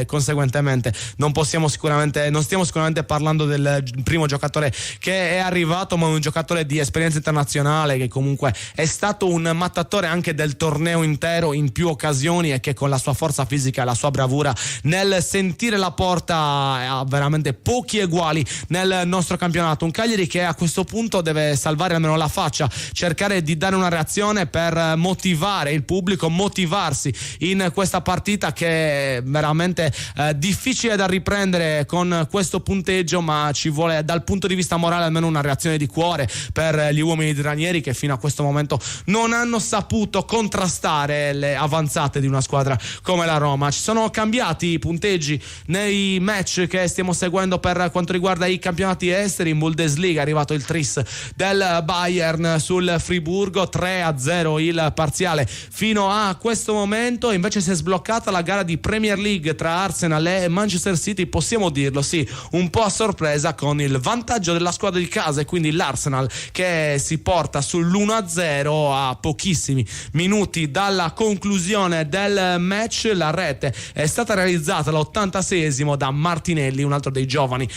conseguentemente non stiamo sicuramente parlando del primo giocatore che è arrivato, ma un giocatore di esperienza internazionale, che comunque è stato un mattatore anche del torneo intero in più occasioni, e che con la sua forza fisica e la sua bravura nel sentire la porta ha veramente pochi eguali nel nostro campionato. Un Cagliari che a questo punto deve salvare almeno la faccia, cercare di dare una reazione per motivare il pubblico, motivarsi in questa partita che è veramente difficile da riprendere con questo punteggio, ma ci vuole dal punto di vista morale almeno una reazione di cuore per gli uomini di Ranieri, che fino a questo momento non hanno saputo contrastare le avanzate di una squadra come la Roma. Ci sono cambiati i punteggi nei match che stiamo seguendo per quanto riguarda i campionati esteri. In Bundesliga è arrivato il tris del Bayern sul Friburgo, 3-0 il parziale fino a questo momento. Invece si è sbloccata la gara di Premier League tra Arsenal e Manchester City, possiamo dirlo, sì, un po' a sorpresa, con il vantaggio della squadra di casa, e quindi l'Arsenal che si porta sull'1-0 a pochissimi minuti dalla conclusione del match. La rete è stata realizzata all'86esimo da Martinelli, un altro dei giovani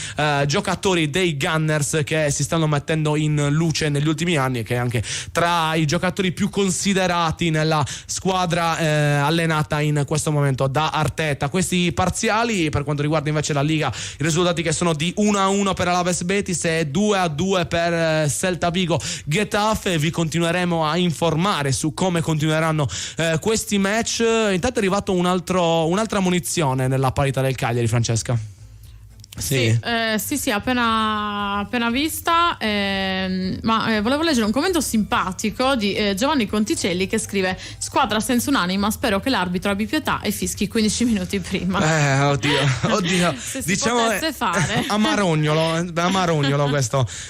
giocatori dei Gunners che si stanno mettendo in luce negli ultimi anni e che è anche tra i giocatori più considerati nella squadra allenata in questo momento da Arteta. Questi parziali per quanto riguarda invece la Liga, i risultati che sono di 1-1 per Alaves Betis e 2-2 per Celta Vigo Getafe. Vi continueremo a informare su come continueranno questi match. Intanto è arrivato un'altra munizione nella parità del Cagliari, Francesca. Sì, appena vista, ma volevo leggere un commento simpatico di Giovanni Conticelli che scrive: squadra senza un'anima, spero che l'arbitro abbia pietà e fischi 15 minuti prima. Oddio Se diciamo si potesse fare. amarognolo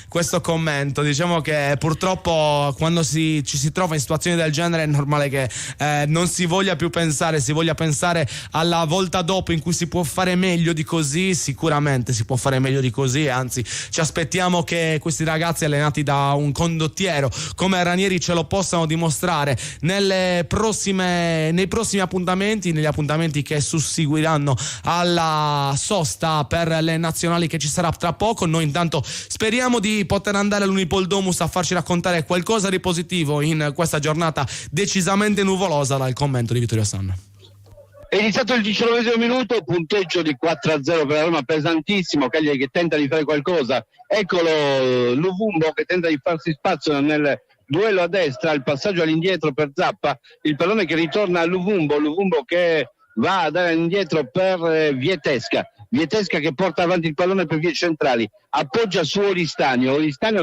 questo commento. Diciamo che purtroppo quando ci si trova in situazioni del genere è normale che non si voglia più pensare, si voglia pensare alla volta dopo in cui si può fare meglio di così. Sicuramente si può fare meglio di così, anzi ci aspettiamo che questi ragazzi allenati da un condottiero come Ranieri ce lo possano dimostrare nei prossimi appuntamenti, negli appuntamenti che susseguiranno alla sosta per le nazionali che ci sarà tra poco. Noi intanto speriamo di poter andare all'Unipol-Domus a farci raccontare qualcosa di positivo in questa giornata decisamente nuvolosa, dal commento di Vittorio Sanna. È iniziato il 19° minuto, punteggio di 4-0 per la Roma, pesantissimo. Cagliari che tenta di fare qualcosa, eccolo Luvumbo che tenta di farsi spazio nel duello a destra, il passaggio all'indietro per Zappa, il pallone che ritorna a Luvumbo che va a dare indietro per Vietesca che porta avanti il pallone per vie centrali, appoggia su Oristanio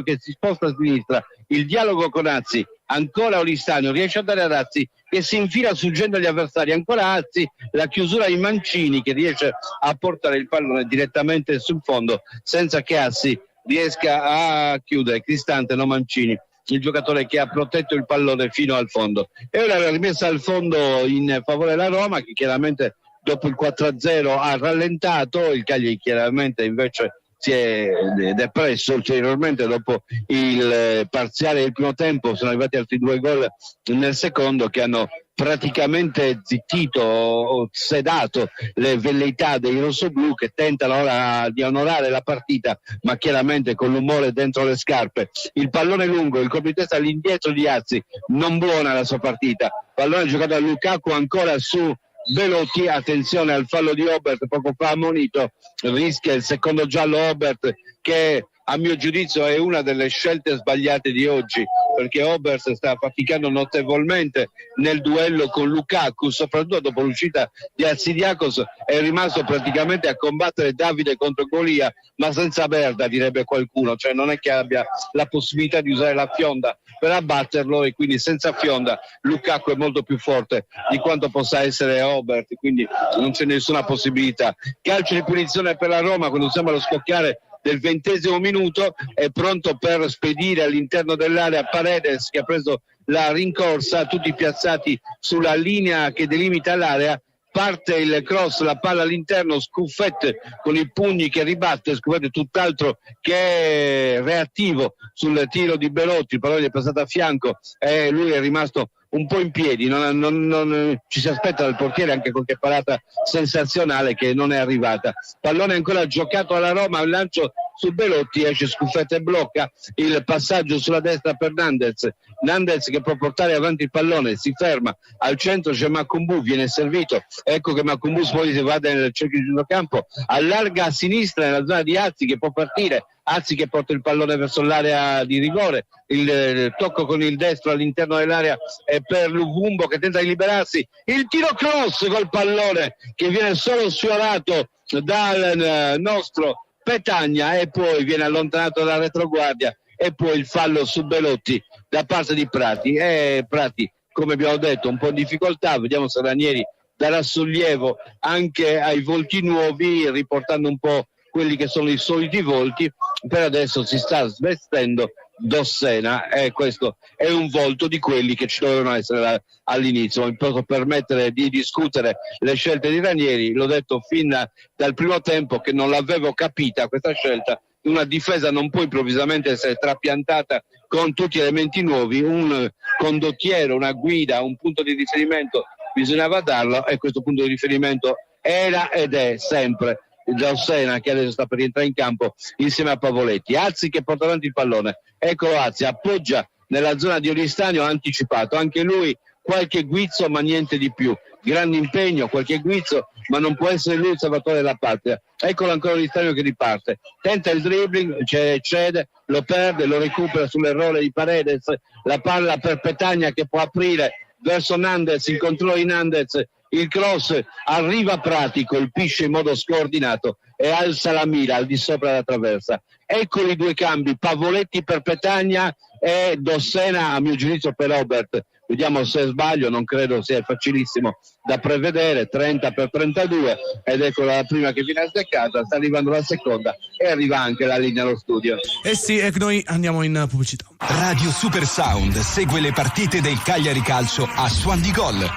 che si sposta a sinistra, il dialogo con Azzi, ancora Oristanio, riesce a dare a Razzi che si infila suggendo agli avversari, ancora Azzi, la chiusura in Mancini che riesce a portare il pallone direttamente sul fondo senza che Azzi riesca a chiudere. Cristante, no Mancini, il giocatore che ha protetto il pallone fino al fondo. E ora la rimessa al fondo in favore della Roma, che chiaramente dopo il 4-0 ha rallentato. Il Cagliari chiaramente invece si è depresso ulteriormente dopo il parziale del primo tempo. Sono arrivati altri 2 gol nel secondo che hanno praticamente zittito o sedato le velleità dei rossoblù, che tentano ora di onorare la partita ma chiaramente con l'umore dentro le scarpe. Il pallone lungo, il colpo di testa all'indietro di Azzi, non buona la sua partita. Pallone giocato da Lukaku ancora su Belotti, attenzione al fallo di Obert poco fa ammonito, rischia il secondo giallo Obert, che a mio giudizio è una delle scelte sbagliate di oggi, perché Obert sta faticando notevolmente nel duello con Lukaku, soprattutto dopo l'uscita di Alcidiakos è rimasto praticamente a combattere Davide contro Golia, ma senza merda, direbbe qualcuno, cioè non è che abbia la possibilità di usare la fionda per abbatterlo, e quindi senza fionda Lukaku è molto più forte di quanto possa essere Obert, quindi non c'è nessuna possibilità. Calcio di punizione per la Roma quando siamo allo scocchiare del 20° minuto, è pronto per spedire all'interno dell'area Paredes, che ha preso la rincorsa, tutti piazzati sulla linea che delimita l'area. Parte il cross, la palla all'interno, Scuffet con i pugni che ribatte, Scuffet tutt'altro che reattivo sul tiro di Belotti, il pallone è passato a fianco e lui è rimasto un po' in piedi, non ci si aspetta dal portiere anche qualche parata sensazionale che non è arrivata. Pallone ancora giocato alla Roma, un lancio su Belotti, esce Scuffetta e blocca il passaggio sulla destra per Nandez che può portare avanti il pallone, si ferma, al centro c'è Macumbu, viene servito, ecco che Macumbu poi si va nel cerchio di centrocampo, allarga a sinistra nella zona di Azzi che può partire, Azzi che porta il pallone verso l'area di rigore, il tocco con il destro all'interno dell'area è per Luvumbo che tenta di liberarsi, il tiro cross col pallone che viene solo sfiorato dal nostro Petagna e poi viene allontanato dalla retroguardia, e poi il fallo su Belotti da parte di Prati, e Prati, come abbiamo detto, un po' in difficoltà. Vediamo se Ranieri darà sollievo anche ai volti nuovi, riportando un po' quelli che sono i soliti volti. Per adesso si sta svestendo Dossena, e questo è un volto di quelli che ci dovevano essere all'inizio. Mi posso permettere di discutere le scelte di Ranieri, l'ho detto fin dal primo tempo che non l'avevo capita questa scelta. Una difesa non può improvvisamente essere trapiantata con tutti elementi nuovi, un condottiero, una guida, un punto di riferimento bisognava darlo, e questo punto di riferimento era ed è sempre Dossena, che adesso sta per rientrare in campo insieme a Pavoletti. Azzi che porta avanti il pallone, eccolo Azzi, appoggia nella zona di Oristanio, anticipato anche lui, qualche guizzo ma niente di più, grande impegno, qualche guizzo, ma non può essere lui il salvatore della patria. Eccolo ancora Oristanio che riparte, tenta il dribbling, cede, lo perde, lo recupera sull'errore di Paredes, la palla per Petagna che può aprire verso Nandez, il controllo di Nandez, il cross arriva Prati, colpisce in modo scordinato e alza la mira al di sopra della traversa. Ecco i due cambi, Pavoletti per Petagna e Dossena a mio giudizio per Robert. Vediamo se sbaglio, non credo sia facilissimo da prevedere. 30 per 32 ed ecco la prima che viene azzeccata, sta arrivando la seconda e arriva anche la linea allo studio. Eh sì, e noi andiamo in pubblicità. Radio Super Sound segue le partite del Cagliari Calcio a Suon di Gol.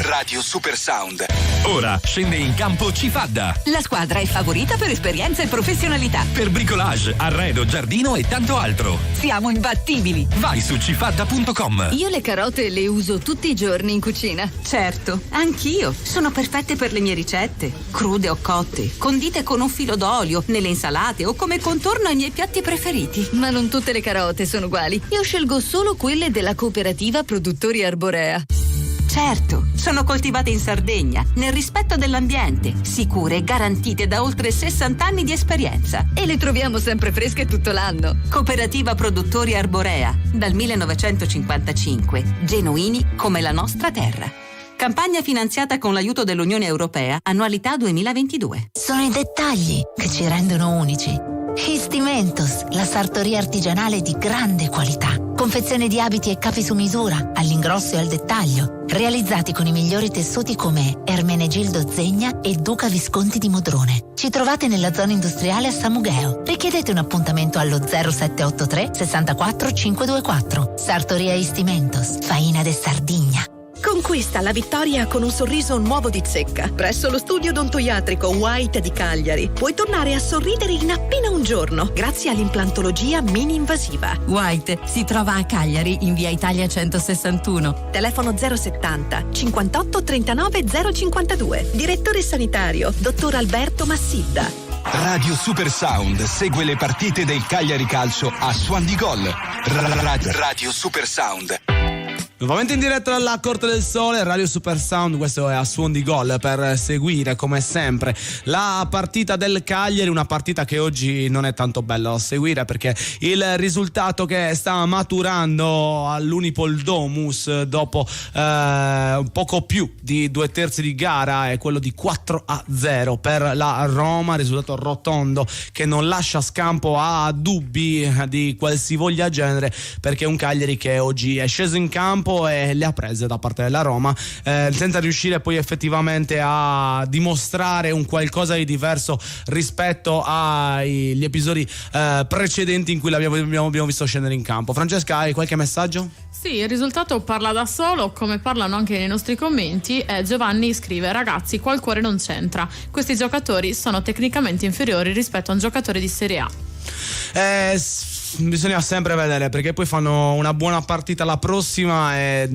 Radio Super Sound. Ora scende in campo Cifadda. La squadra è favorita per esperienza e professionalità. Per bricolage, arredo, giardino e tanto altro. Siamo imbattibili. Vai su cifadda.com. Io le carote le uso tutti i giorni in cucina. Certo, anch'io. Sono perfette per le mie ricette. Crude o cotte, condite con un filo d'olio, nelle insalate o come contorno ai miei piatti preferiti. Ma non tutte le carote sono uguali. Io scelgo solo quelle della cooperativa Produttori Arborea. Certo, sono coltivate in Sardegna, nel rispetto dell'ambiente, sicure e garantite da oltre 60 anni di esperienza. E le troviamo sempre fresche tutto l'anno. Cooperativa Produttori Arborea, dal 1955, genuini come la nostra terra. Campagna finanziata con l'aiuto dell'Unione Europea, annualità 2022. Sono i dettagli che ci rendono unici. Histimentos, la sartoria artigianale di grande qualità. Confezione di abiti e capi su misura, all'ingrosso e al dettaglio, realizzati con i migliori tessuti come Ermenegildo Zegna e Duca Visconti di Modrone. Ci trovate nella zona industriale a Samugheo. Richiedete un appuntamento allo 0783 64 524. Sartoria Histimentos, Faina de Sardigna. Conquista la vittoria con un sorriso nuovo di Zecca. Presso lo studio odontoiatrico White di Cagliari puoi tornare a sorridere in appena un giorno grazie all'implantologia mini-invasiva. White si trova a Cagliari in via Italia 161. Telefono 070 58 39 052. Direttore sanitario dottor Alberto Massidda. Radio Super Sound segue le partite del Cagliari Calcio a Suon di Gol. Radio Super Sound. Nuovamente in diretta dalla Corte del Sole, Radio Super Sound, questo è a Suon di Gol per seguire come sempre la partita del Cagliari, una partita che oggi non è tanto bella da seguire perché il risultato che sta maturando all'Unipol Domus dopo un poco più di 2/3 di gara è quello di 4-0 per la Roma, risultato rotondo che non lascia scampo a dubbi di qualsivoglia genere, perché è un Cagliari che oggi è sceso in campo e le ha prese da parte della Roma senza riuscire poi effettivamente a dimostrare un qualcosa di diverso rispetto agli episodi precedenti in cui l'abbiamo visto scendere in campo. Francesca, hai qualche messaggio? Sì, il risultato parla da solo, come parlano anche nei nostri commenti. Giovanni scrive: ragazzi, qua il cuore non c'entra, questi giocatori sono tecnicamente inferiori rispetto a un giocatore di Serie A. Bisogna sempre vedere, perché poi fanno una buona partita la prossima e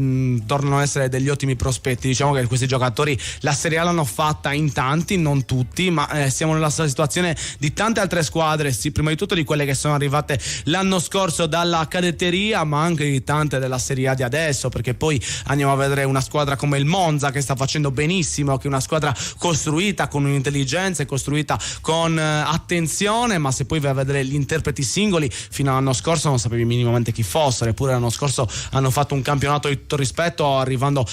tornano a essere degli ottimi prospetti. Diciamo che questi giocatori la Serie A l'hanno fatta in tanti, non tutti, ma siamo nella stessa situazione di tante altre squadre, sì, prima di tutto di quelle che sono arrivate l'anno scorso dalla cadetteria, ma anche di tante della Serie A di adesso, perché poi andiamo a vedere una squadra come il Monza che sta facendo benissimo, che è una squadra costruita con un'intelligenza e costruita con attenzione, ma se poi vai a vedere gli interpreti singoli fino all'anno scorso non sapevi minimamente chi fossero, eppure l'anno scorso hanno fatto un campionato di tutto rispetto, arrivando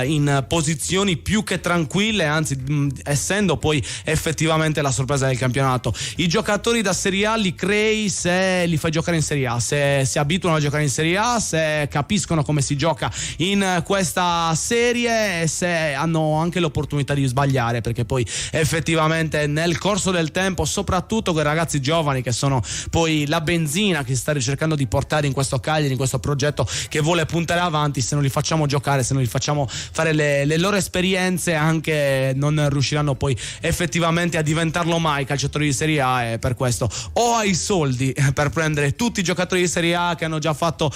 in posizioni più che tranquille, anzi essendo poi effettivamente la sorpresa del campionato. I giocatori da Serie A li crei se li fai giocare in Serie A, se si abituano a giocare in Serie A, se capiscono come si gioca in questa serie e se hanno anche l'opportunità di sbagliare, perché poi effettivamente nel corso del tempo, soprattutto quei ragazzi giovani che sono poi la benzina disciplina che si sta ricercando di portare in questo Cagliari, in questo progetto che vuole puntare avanti. Se non li facciamo giocare, se non li facciamo fare le loro esperienze, anche non riusciranno poi effettivamente a diventarlo mai calciatori di Serie A. E per questo o hai i soldi per prendere tutti i giocatori di Serie A che hanno già fatto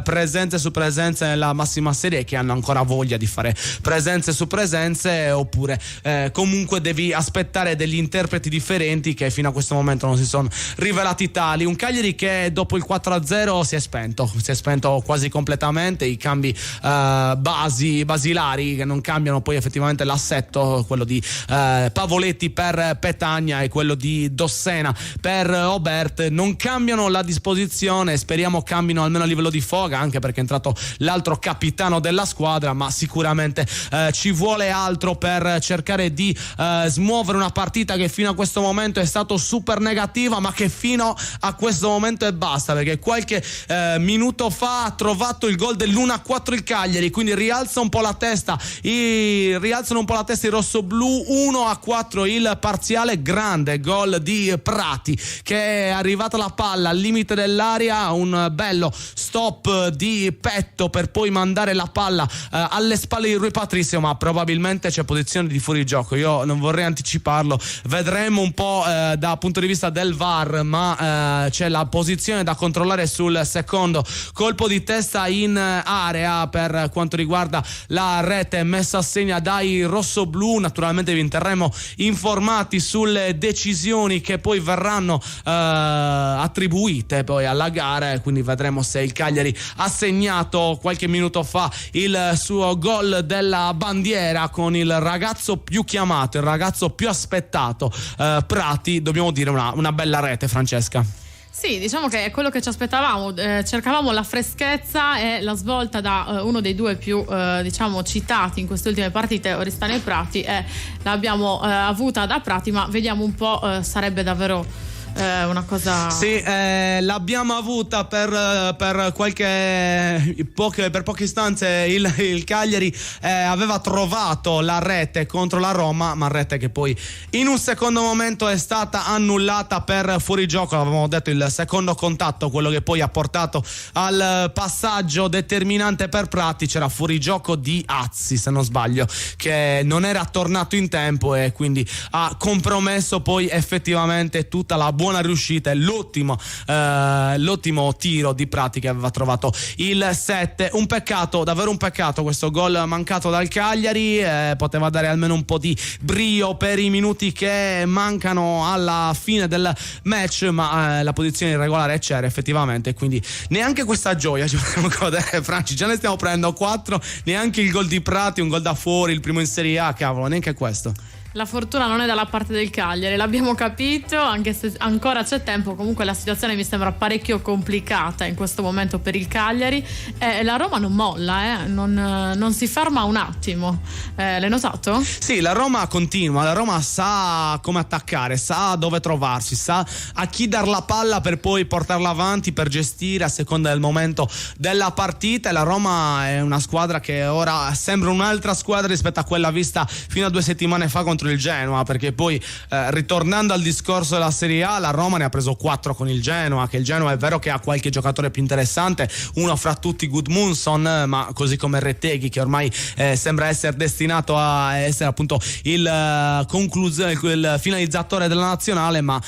presenze su presenze nella massima serie, che hanno ancora voglia di fare presenze su presenze, oppure comunque devi aspettare degli interpreti differenti che fino a questo momento non si sono rivelati tali. Un Cagliari che dopo il 4-0 si è spento quasi completamente. I cambi basilari che non cambiano poi effettivamente l'assetto, quello di Pavoletti per Petagna e quello di Dossena per Obert, non cambiano la disposizione. Speriamo cambino almeno a livello di foga, anche perché è entrato l'altro capitano della squadra, ma sicuramente ci vuole altro per cercare di smuovere una partita che fino a questo momento è stato super negativa, ma che fino a questo momento è basta, perché qualche minuto fa ha trovato il gol dell'1-4 il Cagliari, quindi rialzano un po' la testa i rossoblù. 1-4 il parziale, grande gol di Prati, che è arrivata la palla al limite dell'area, un bello stop di petto per poi mandare la palla alle spalle di Rui Patricio, ma probabilmente c'è posizione di fuorigioco. Io non vorrei anticiparlo, vedremo un po' dal punto di vista del VAR, ma c'è la posizione da controllare sul secondo colpo di testa in area per quanto riguarda la rete messa a segno dai rossoblù. Naturalmente vi terremo informati sulle decisioni che poi verranno attribuite poi alla gara, e quindi vedremo se il Cagliari ha segnato qualche minuto fa il suo gol della bandiera con il ragazzo più chiamato, il ragazzo più aspettato, Prati. Dobbiamo dire una bella rete, Francesca. Sì, diciamo che è quello che ci aspettavamo, cercavamo la freschezza e la svolta da uno dei due più diciamo citati in queste ultime partite, Oristano e Prati, e l'abbiamo avuta da Prati, ma vediamo un po', sarebbe davvero una cosa. Sì, l'abbiamo avuta per poche istanze. Il Cagliari aveva trovato la rete contro la Roma, ma rete che poi in un secondo momento è stata annullata per fuorigioco. Avevamo detto il secondo contatto, quello che poi ha portato al passaggio determinante per Prati. C'era fuorigioco di Azzi, se non sbaglio, che non era tornato in tempo e quindi ha compromesso poi effettivamente tutta la buona riuscita e l'ottimo tiro di Prati che aveva trovato il 7. Un peccato, davvero un peccato questo gol mancato dal Cagliari. Poteva dare almeno un po' di brio per i minuti che mancano alla fine del match, ma la posizione irregolare c'era effettivamente, quindi neanche questa gioia ci possiamo godere, Franci. Già ne stiamo prendendo 4, neanche il gol di Prati, un gol da fuori, il primo in Serie A, cavolo, neanche questo. La fortuna non è dalla parte del Cagliari, l'abbiamo capito, anche se ancora c'è tempo. Comunque la situazione mi sembra parecchio complicata in questo momento per il Cagliari. La Roma non molla, non si ferma un attimo. L'hai notato? Sì, la Roma continua, la Roma sa come attaccare, sa dove trovarsi, sa a chi dar la palla per poi portarla avanti, per gestire a seconda del momento della partita. E la Roma è una squadra che ora sembra un'altra squadra rispetto a quella vista fino a 2 settimane fa contro il Genoa, perché poi ritornando al discorso della Serie A, la Roma ne ha preso 4 con il Genoa, che il Genoa è vero che ha qualche giocatore più interessante, uno fra tutti Gudmundsson, ma così come Retteghi, che ormai sembra essere destinato a essere appunto il finalizzatore della nazionale, ma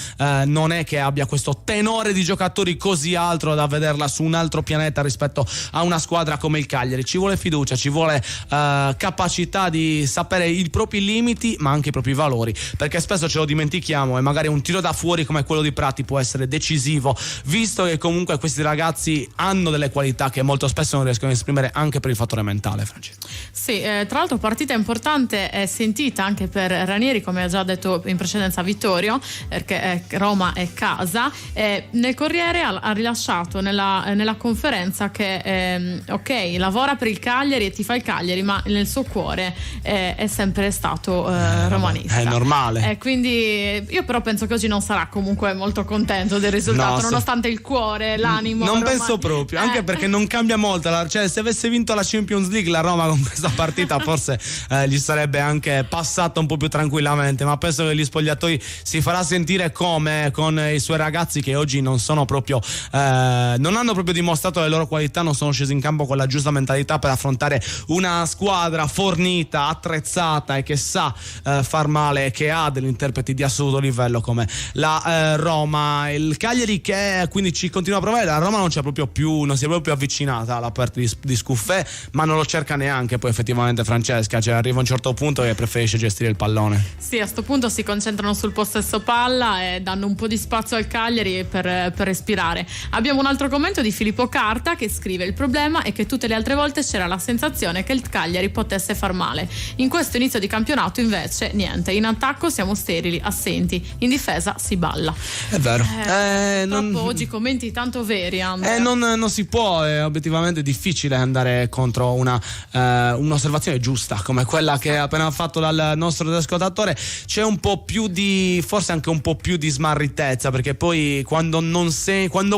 non è che abbia questo tenore di giocatori così alto da vederla su un altro pianeta rispetto a una squadra come il Cagliari. Ci vuole fiducia, ci vuole capacità di sapere i propri limiti, ma anche i propri valori, perché spesso ce lo dimentichiamo e magari un tiro da fuori come quello di Prati può essere decisivo, visto che comunque questi ragazzi hanno delle qualità che molto spesso non riescono a esprimere anche per il fattore mentale, Francesco. Sì, tra l'altro partita importante e sentita anche per Ranieri, come ha già detto in precedenza Vittorio, perché Roma è casa. Nel Corriere ha rilasciato nella conferenza che ok, lavora per il Cagliari e tifa il Cagliari, ma nel suo cuore è sempre stato romanista. È normale. Quindi io però penso che oggi non sarà comunque molto contento del risultato, nonostante il cuore, l'animo. Non penso proprio, anche perché non cambia molto. Cioè, se avesse vinto la Champions League la Roma con questa partita forse gli sarebbe anche passata un po' più tranquillamente, ma penso che gli spogliatoi si farà sentire come con i suoi ragazzi che oggi non sono proprio non hanno proprio dimostrato le loro qualità, non sono scesi in campo con la giusta mentalità per affrontare una squadra fornita, attrezzata e che sa far male, che ha degli interpreti di assoluto livello come la Roma. Il Cagliari che quindi ci continua a provare, la Roma non si è proprio più avvicinata alla parte di Scuffè, ma non lo cerca neanche poi effettivamente Francesca, cioè arriva a un certo punto che preferisce gestire il pallone. Sì, a sto punto si concentrano sul possesso palla e danno un po' di spazio al Cagliari per respirare. Abbiamo un altro commento di Filippo Carta che scrive: il problema è che tutte le altre volte c'era la sensazione che il Cagliari potesse far male. In questo inizio di campionato invece niente, in attacco siamo sterili, assenti, in difesa si balla. È vero. Oggi commenti tanto veri, Andrea. Non si può, è obiettivamente difficile andare contro un'osservazione giusta come quella che ha appena fatto dal nostro ascoltatore. C'è un po' più di, forse anche un po' più di smarritezza, perché poi quando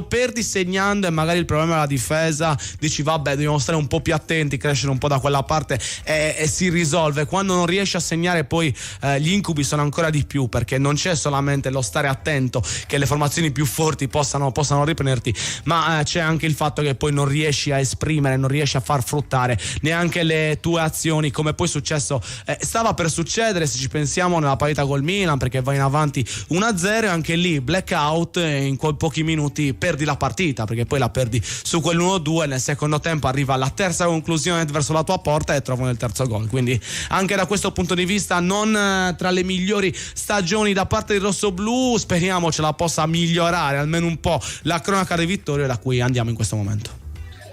perdi segnando e magari il problema è la difesa, dici vabbè, dobbiamo stare un po' più attenti, crescere un po' da quella parte e si risolve. Quando non riesci a segnare poi gli incubi sono ancora di più, perché non c'è solamente lo stare attento che le formazioni più forti possano riprenderti, ma c'è anche il fatto che poi non riesci a esprimere, non riesci a far fruttare neanche le tue azioni, come poi stava per succedere se ci pensiamo nella partita col Milan, perché vai in avanti 1-0 e anche lì blackout e in pochi minuti perdi la partita, perché poi la perdi su quell'1-2, nel secondo tempo arriva la terza conclusione verso la tua porta e trovano il terzo gol. Quindi anche da questo punto di vista non tra le migliori stagioni da parte di rossoblù. Speriamo ce la possa migliorare almeno un po' la cronaca di vittorie da cui andiamo in questo momento.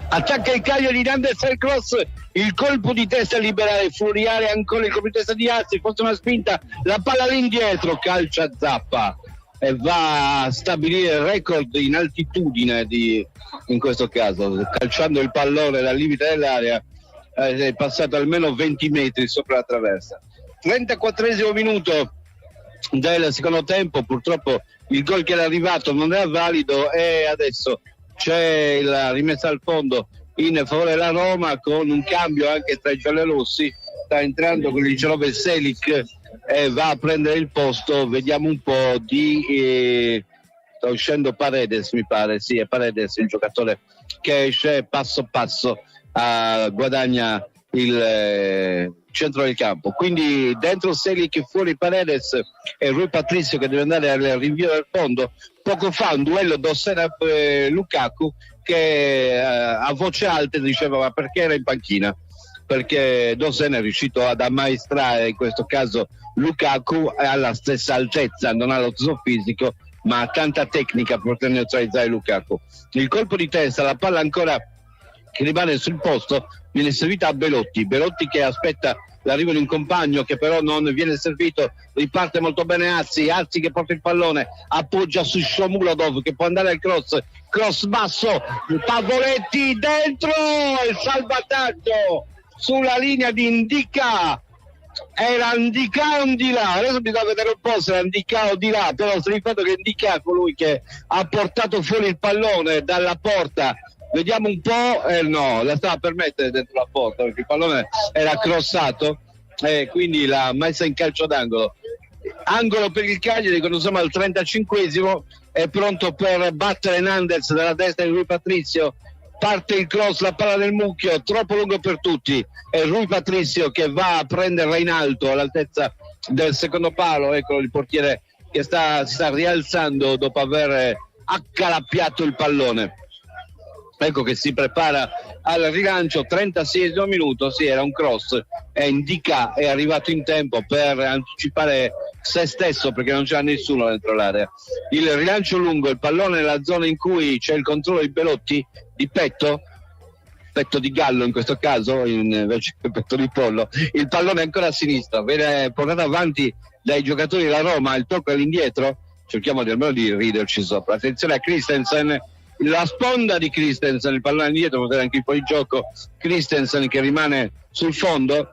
Attacca il Cagliari, Andersen cross, il colpo di testa liberale, fuori area ancora il colpo di testa di Azzi, forse una spinta, la palla all'indietro, calcia Zappa e va a stabilire il record in altitudine in questo caso, calciando il pallone dal limite dell'area, è passato almeno 20 metri sopra la traversa. 34esimo minuto del secondo tempo, purtroppo il gol che era arrivato non era valido e adesso c'è la rimessa al fondo in favore della Roma, con un cambio anche tra i giallorossi. Sta entrando con il 19 Selic e va a prendere il posto, vediamo un po' sta uscendo Paredes, mi pare, sì, è Paredes il giocatore che esce passo guadagna il centro del campo, quindi dentro Selic, fuori Paredes e Rui Patricio che deve andare al rinvio del fondo. Poco fa un duello Dossena-Lukaku che a voce alta diceva ma perché era in panchina, perché Dossena è riuscito ad ammaestrare in questo caso Lukaku, è alla stessa altezza, non ha lo stesso fisico ma ha tanta tecnica per poter neutralizzare Lukaku. Il colpo di testa, la palla ancora che rimane sul posto, viene servita a Belotti che aspetta l'arrivo di un compagno che però non viene servito, riparte molto bene Azzi che porta il pallone, appoggia su Shomurodov che può andare al cross basso, Pavoletti dentro, il salvataggio sulla linea di Ndicà, era Ndicà o di là, adesso bisogna vedere un po' se era Ndicà o di là, però sta il fatto che Ndicà è colui che ha portato fuori il pallone dalla porta. Vediamo un po', no, la stava per mettere dentro la porta perché il pallone era crossato e quindi l'ha messa in calcio d'angolo. Angolo per il Cagliari quando siamo al 35esimo, è pronto per battere Nandez dalla destra di Rui Patricio, parte il cross, la palla del mucchio, troppo lungo per tutti, è Rui Patricio che va a prenderla in alto all'altezza del secondo palo. Ecco il portiere che si sta rialzando dopo aver accalappiato il pallone. Ecco che si prepara al rilancio, 36esimo minuto, sì, era un cross e Ndicà è arrivato in tempo per anticipare se stesso perché non c'era nessuno dentro l'area. Il rilancio lungo, il pallone nella zona in cui c'è il controllo di Belotti, di petto di gallo in questo caso, invece che petto di pollo, il pallone ancora a sinistra, viene portato avanti dai giocatori della Roma, il tocco all'indietro, cerchiamo almeno di riderci sopra. Attenzione a Christensen, la sponda di Christensen, il pallone indietro, potete anche il fuorigioco, Christensen che rimane sul fondo,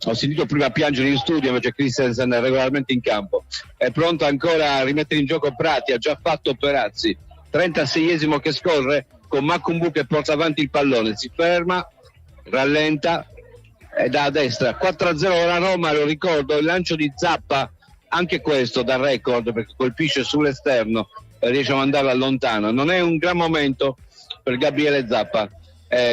Ho sentito prima piangere in studio, invece Christensen è regolarmente in campo. È pronto ancora a rimettere in gioco Prati, ha già fatto Perazzi. 36esimo che scorre con Makumbu che porta avanti il pallone, si ferma, rallenta e da destra. 4-0 la Roma, lo ricordo, il lancio di Zappa, anche questo da record perché colpisce sull'esterno e riesce a mandarla lontano. Non è un gran momento per Gabriele Zappa.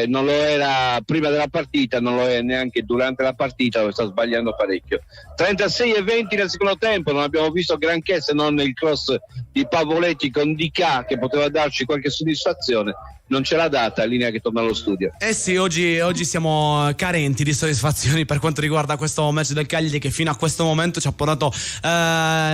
Non lo era prima della partita, non lo è neanche durante la partita, lo sta sbagliando parecchio. 36-20 nel secondo tempo, non abbiamo visto granché se non il cross di Pavoletti con Dica che poteva darci qualche soddisfazione. Non ce l'ha data, linea che torna allo studio. Sì, oggi siamo carenti di soddisfazioni per quanto riguarda questo match del Cagliari, che fino a questo momento ci ha portato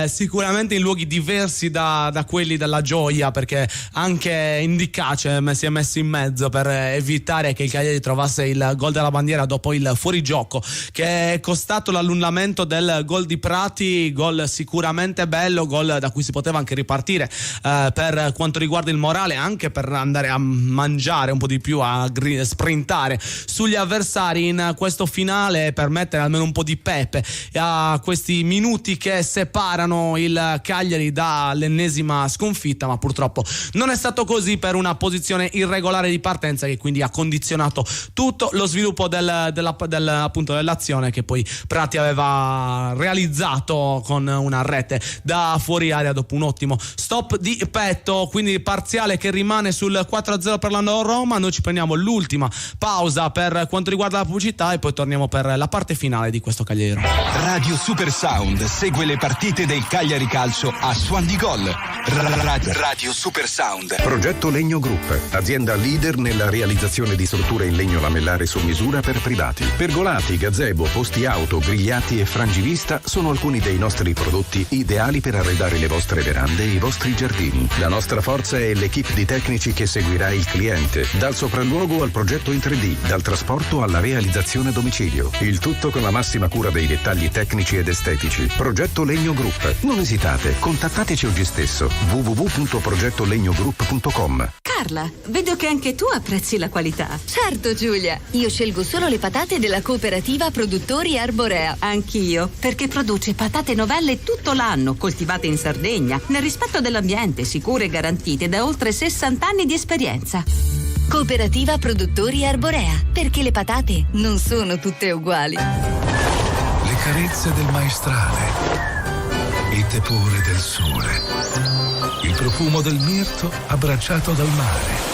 sicuramente in luoghi diversi da quelli della gioia, perché anche Indicace si è messo in mezzo per evitare che il Cagliari trovasse il gol della bandiera dopo il fuorigioco che è costato l'annullamento del gol di Prati, gol sicuramente bello, gol da cui si poteva anche ripartire per quanto riguarda il morale, anche per andare a mangiare un po' di più, a sprintare sugli avversari in questo finale, per mettere almeno un po' di pepe a questi minuti che separano il Cagliari dall'ennesima sconfitta. Ma purtroppo non è stato così, per una posizione irregolare di partenza che quindi ha condizionato tutto lo sviluppo appunto dell'azione, che poi Prati aveva realizzato con una rete da fuori area dopo un ottimo stop di petto. Quindi parziale che rimane sul 4-0 per la Roma. Noi ci prendiamo l'ultima pausa per quanto riguarda la pubblicità e poi torniamo per la parte finale di questo Cagliari. Radio Super Sound segue le partite del Cagliari Calcio a Suon di Gol. Radio Super Sound. Progetto Legno Group, azienda leader nella realizzazione di strutture in legno lamellare su misura per privati. Pergolati, gazebo, posti auto, grigliati e frangivista sono alcuni dei nostri prodotti ideali per arredare le vostre verande e i vostri giardini. La nostra forza è l'equipe di tecnici che seguirà il cliente, dal sopralluogo al progetto in 3D, dal trasporto alla realizzazione a domicilio. Il tutto con la massima cura dei dettagli tecnici ed estetici. Progetto Legno Group. Non esitate, contattateci oggi stesso. www.progettolegnogroup.com. Carla, vedo che anche tu apprezzi la qualità. Certo Giulia, io scelgo solo le patate della cooperativa produttori Arborea. Anch'io, perché produce patate novelle tutto l'anno, coltivate in Sardegna, nel rispetto dell'ambiente, sicure e garantite da oltre 60 anni di esperienza. Cooperativa produttori Arborea, perché le patate non sono tutte uguali. Le carezze del maestrale, il tepore del sole, il profumo del mirto abbracciato dal mare.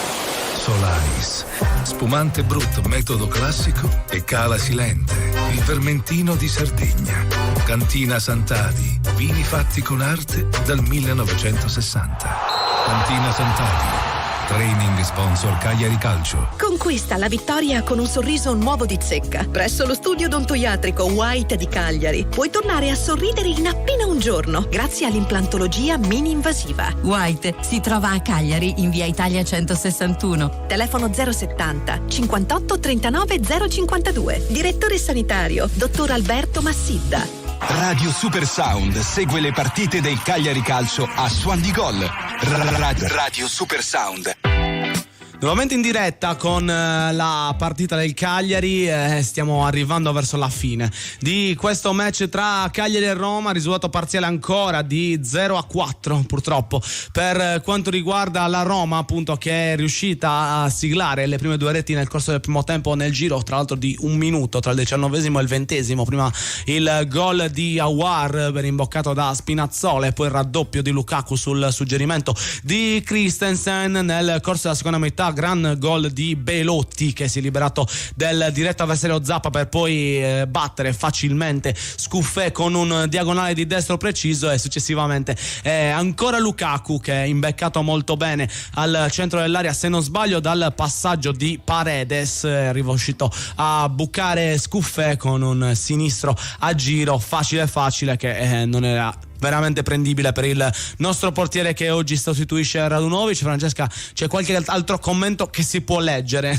Solaris, spumante Brut metodo classico e Cala Silente, il vermentino di Sardegna. Cantina Sant'Adi, vini fatti con arte dal 1960. Cantina Sant'Adi, training sponsor Cagliari Calcio. Conquista la vittoria con un sorriso nuovo di Zecca. Presso lo studio odontoiatrico White di Cagliari puoi tornare a sorridere in appena un giorno grazie all'implantologia mini-invasiva. White si trova a Cagliari in via Italia 161. Telefono 070 58 39 052. Direttore sanitario dottor Alberto Massidda. Radio Super Sound segue le partite del Cagliari Calcio a Suon di Gol. Radio Super Sound. Nuovamente in diretta con la partita del Cagliari, stiamo arrivando verso la fine di questo match tra Cagliari e Roma, risultato parziale ancora di 0-4 purtroppo per quanto riguarda la Roma, appunto, che è riuscita a siglare le prime due reti nel corso del primo tempo nel giro tra l'altro di un minuto, tra il 19esimo e il 20esimo, prima il gol di Aouar ben imboccato da Spinazzola e poi il raddoppio di Lukaku sul suggerimento di Christensen. Nel corso della seconda metà gran gol di Belotti che si è liberato del diretto avversario Zappa per poi battere facilmente Scuffè con un diagonale di destro preciso, e successivamente ancora Lukaku che è imbeccato molto bene al centro dell'area, se non sbaglio dal passaggio di Paredes, è riuscito a bucare Scuffè con un sinistro a giro facile che non era veramente prendibile per il nostro portiere che oggi sostituisce Radunovic. Francesca, c'è qualche altro commento che si può leggere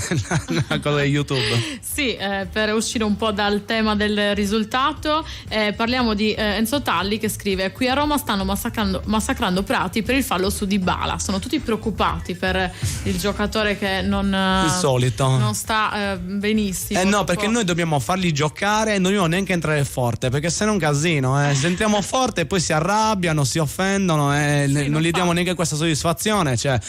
nella cosa di YouTube? Sì, per uscire un po' dal tema del risultato, parliamo di Enzo Talli che scrive: qui a Roma stanno massacrando Prati per il fallo su Dybala. Sono tutti preoccupati per il giocatore che non sta benissimo. No, perché noi dobbiamo farli giocare e non dobbiamo neanche entrare forte, perché se no è un casino. Se entriamo forte e poi si arrabbiano, si offendono e non gli diamo neanche questa soddisfazione. Cioè,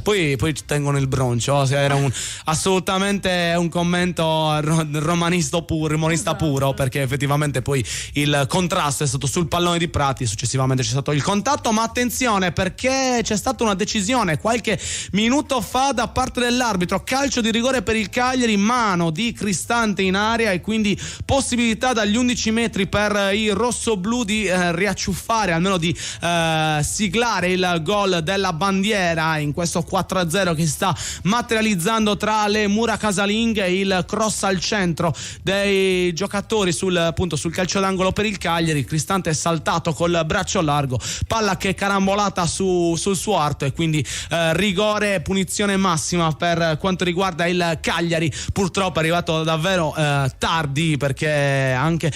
poi ci tengono il broncio. Era assolutamente un commento romanista puro, perché effettivamente poi il contrasto è stato sul pallone di Prati, successivamente c'è stato il contatto. Ma attenzione, perché c'è stata una decisione qualche minuto fa da parte dell'arbitro, calcio di rigore per il Cagliari, mano di Cristante in area e quindi possibilità dagli 11 metri per i rossoblù di riacciuffare, almeno di siglare il gol della bandiera in questo 4-0 che si sta materializzando tra le mura casalinghe. Il cross al centro dei giocatori sul calcio d'angolo per il Cagliari. Cristante è saltato col braccio largo, palla che è carambolata sul suo arto e quindi rigore, punizione massima per quanto riguarda il Cagliari. Purtroppo è arrivato davvero tardi, perché anche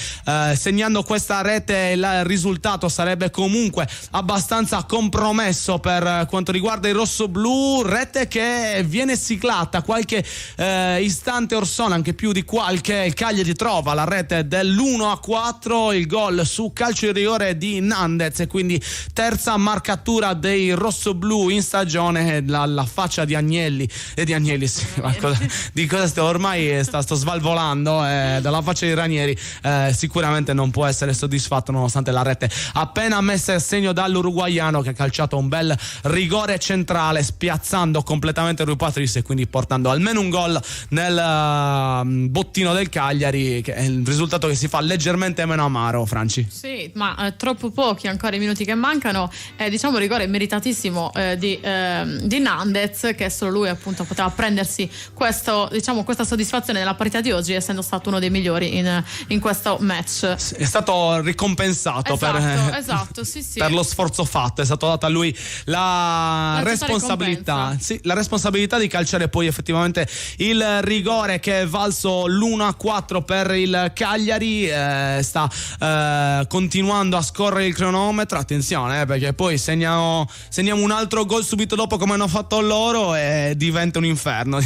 segnando questa rete il risultato sarebbe comunque abbastanza compromesso per quanto riguarda i rossoblù. Rete che viene siglata qualche istante or sono, anche più di qualche. Il Cagliari trova la rete dell'1-4, il gol su calcio di rigore di Nandez e quindi terza marcatura dei rossoblù in stagione. La faccia di Agnelli sì, di cosa ormai sto svalvolando dalla faccia di Ranieri. Sicuramente non può essere soddisfatto nonostante la rete appena messa a segno dall'uruguaiano, che ha calciato un bel rigore centrale spiazzando completamente Rui Patrice e quindi portando almeno un gol nel bottino del Cagliari, che è il risultato che si fa leggermente meno amaro. Franci? Sì, ma troppo pochi ancora i minuti che mancano. Diciamo rigore meritatissimo di Nandez, che solo lui appunto poteva prendersi questa soddisfazione nella partita di oggi, essendo stato uno dei migliori in questo match. È stato ricompensato per lo sforzo fatto, è stato dato a lui la responsabilità, la responsabilità di calciare poi effettivamente il rigore che è valso l'1-4 per il Cagliari. Sta continuando a scorrere il cronometro, attenzione perché poi segniamo un altro gol subito dopo come hanno fatto loro e diventa un inferno,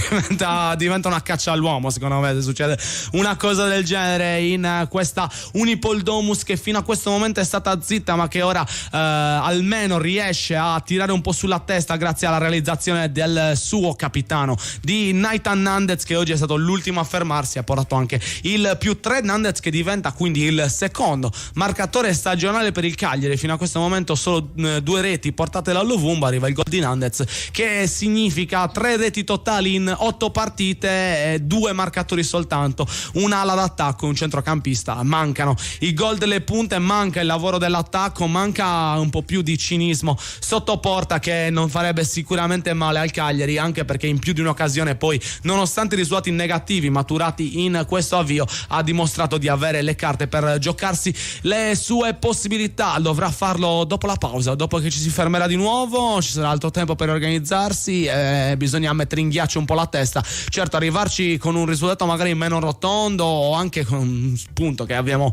diventa una caccia all'uomo secondo me se succede una cosa del genere in questa Unipol Domus, che fino a questo momento è stata zitta ma che ora almeno riesce a tirare un po' sulla testa grazie alla realizzazione del suo capitano, di Nathan Nandez, che oggi è stato l'ultimo a fermarsi, ha portato anche il +3. Nandez che diventa quindi il secondo marcatore stagionale per il Cagliari, fino a questo momento solo 2 reti portate dall'Ovumba. Arriva il gol di Nandez che significa 3 reti totali in 8 partite e 2 marcatori soltanto, un'ala d'attacco e un centrocampista. Mancano i gol delle punte, manca il lavoro dell'attacco, manca un po' più di cinismo sotto porta, che non farebbe sicuramente male al Cagliari, anche perché in più di un'occasione poi, nonostante i risultati negativi maturati in questo avvio, ha dimostrato di avere le carte per giocarsi le sue possibilità. Dovrà farlo dopo la pausa, dopo che ci si fermerà di nuovo, ci sarà altro tempo per organizzarsi, bisogna mettere in ghiaccio un po' la testa. Certo, arrivarci con un risultato magari meno rotondo o anche con un spunto che abbiamo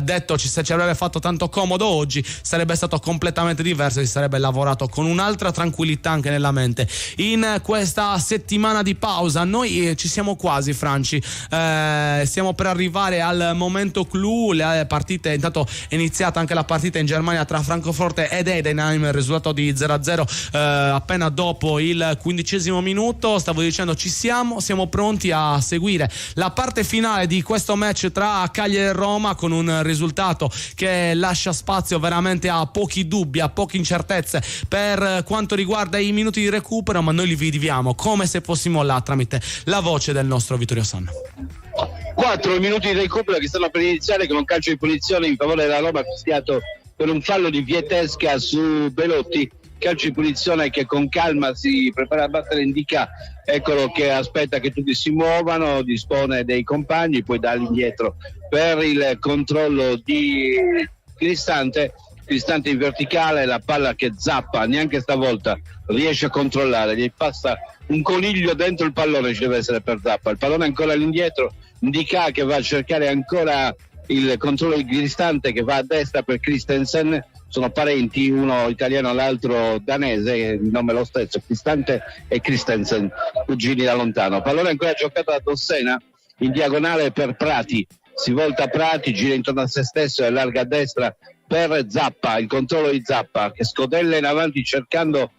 detto ci avrebbe fatto tanto comodo oggi, sarebbe stato completamente diverso, si sarebbe lavorato con un'altra tranquillità anche nella mente. In questa settimana di pausa noi ci siamo quasi, Franci, stiamo per arrivare al momento clou. Le partite, intanto è iniziata anche la partita in Germania tra Francoforte ed Heidenheim, il risultato di 0-0 appena dopo il 15° minuto. Stavo dicendo, siamo pronti a seguire la parte finale di questo match tra Cagliari e Roma, con un risultato che lascia spazio veramente a pochi dubbi, a poche incertezze per quanto riguarda i minuti di recupero, ma noi li viviamo come se fossimo là tramite la voce del nostro Vittorio Sanna. 4 minuti di recupero che stanno per iniziare con un calcio di punizione in favore della Roma, fischiato per un fallo di Vietesca su Belotti. Calcio di punizione che con calma si prepara a battere, indica eccolo che aspetta che tutti si muovano, dispone dei compagni, poi dà all'indietro per il controllo di Cristante Cristante in verticale, la palla che Zappa neanche stavolta riesce a controllare, gli passa un coniglio dentro il pallone, ci deve essere per Zappa, il pallone ancora all'indietro, Ndika che va a cercare ancora il controllo di Cristante, che va a destra per Christensen, sono parenti, uno italiano l'altro danese, il nome è lo stesso, Cristante e Christensen, cugini da lontano. Pallone ancora giocato da Dossena in diagonale per Prati, si volta Prati, gira intorno a se stesso e allarga a destra per Zappa, il controllo di Zappa che scodella in avanti cercando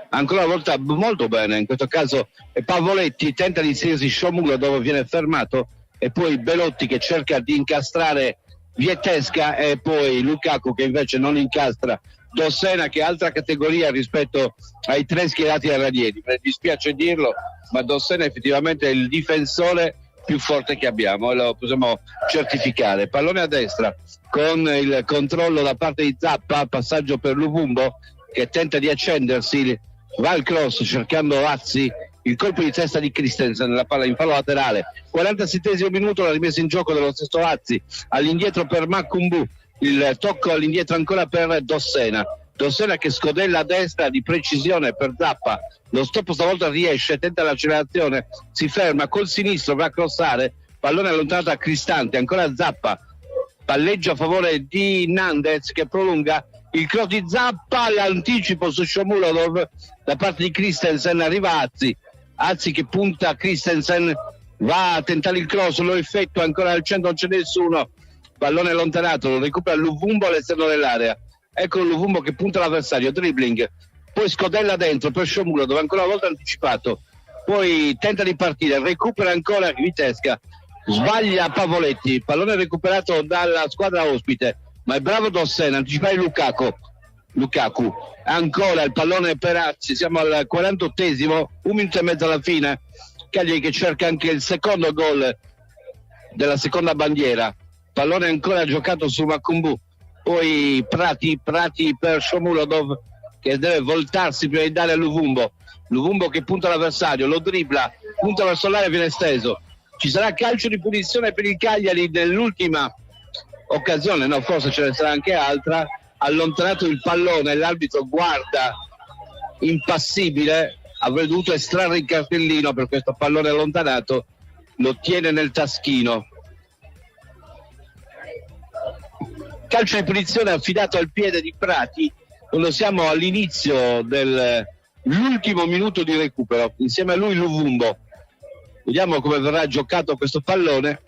ancora una volta molto bene, in questo caso Pavoletti tenta di inserirsi Sciomuro dove viene fermato, e poi Belotti che cerca di incastrare Vietesca, e poi Lukaku che invece non incastra Dossena, che è altra categoria rispetto ai tre schierati da Ranieri. Mi dispiace dirlo, ma Dossena effettivamente è il difensore più forte che abbiamo e lo possiamo certificare. Pallone a destra con il controllo da parte di Zappa, passaggio per Luvumbo che tenta di accendersi, va al cross cercando Azzi, il colpo di testa di Christensen, la palla in fallo laterale. 47esimo minuto, la rimessa in gioco dello stesso Azzi, all'indietro per Makumbu, il tocco all'indietro ancora per Dossena che scodella a destra di precisione per Zappa, lo stop stavolta riesce, tenta l'accelerazione, si ferma col sinistro, va a crossare, pallone allontanato a Cristante, ancora Zappa, palleggio a favore di Nandez che prolunga il cross di Zappa, l'anticipo su Shomurodov da parte di Christensen, arriva Azzi che punta Christensen, va a tentare il cross, lo effettua ancora al centro, non c'è nessuno, pallone allontanato, lo recupera Luvumbo all'esterno dell'area, ecco Luvumbo che punta l'avversario, dribbling, poi scodella dentro per Shomurodov, ancora una volta anticipato, poi tenta di partire, recupera ancora Vitesca, sbaglia Pavoletti, pallone recuperato dalla squadra ospite, ma è bravo Dossena, anticipare Lukaku, ancora il pallone per Azzi, siamo al 48esimo, 1 minuto e mezzo alla fine, Cagliari che cerca anche il secondo gol della seconda bandiera, pallone ancora giocato su Makumbu, poi Prati per Shomurodov che deve voltarsi prima di dare a Luvumbo che punta l'avversario, lo dribbla, punta verso l'area, viene steso, ci sarà calcio di punizione per il Cagliari nell'ultima occasione, no, forse ce ne sarà anche altra, allontanato il pallone, l'arbitro guarda impassibile, avrebbe dovuto estrarre il cartellino per questo pallone allontanato, lo tiene nel taschino. Calcio di punizione affidato al piede di Prati quando siamo all'inizio dell'ultimo minuto di recupero, insieme a lui Luvumbo. Vediamo come verrà giocato questo pallone.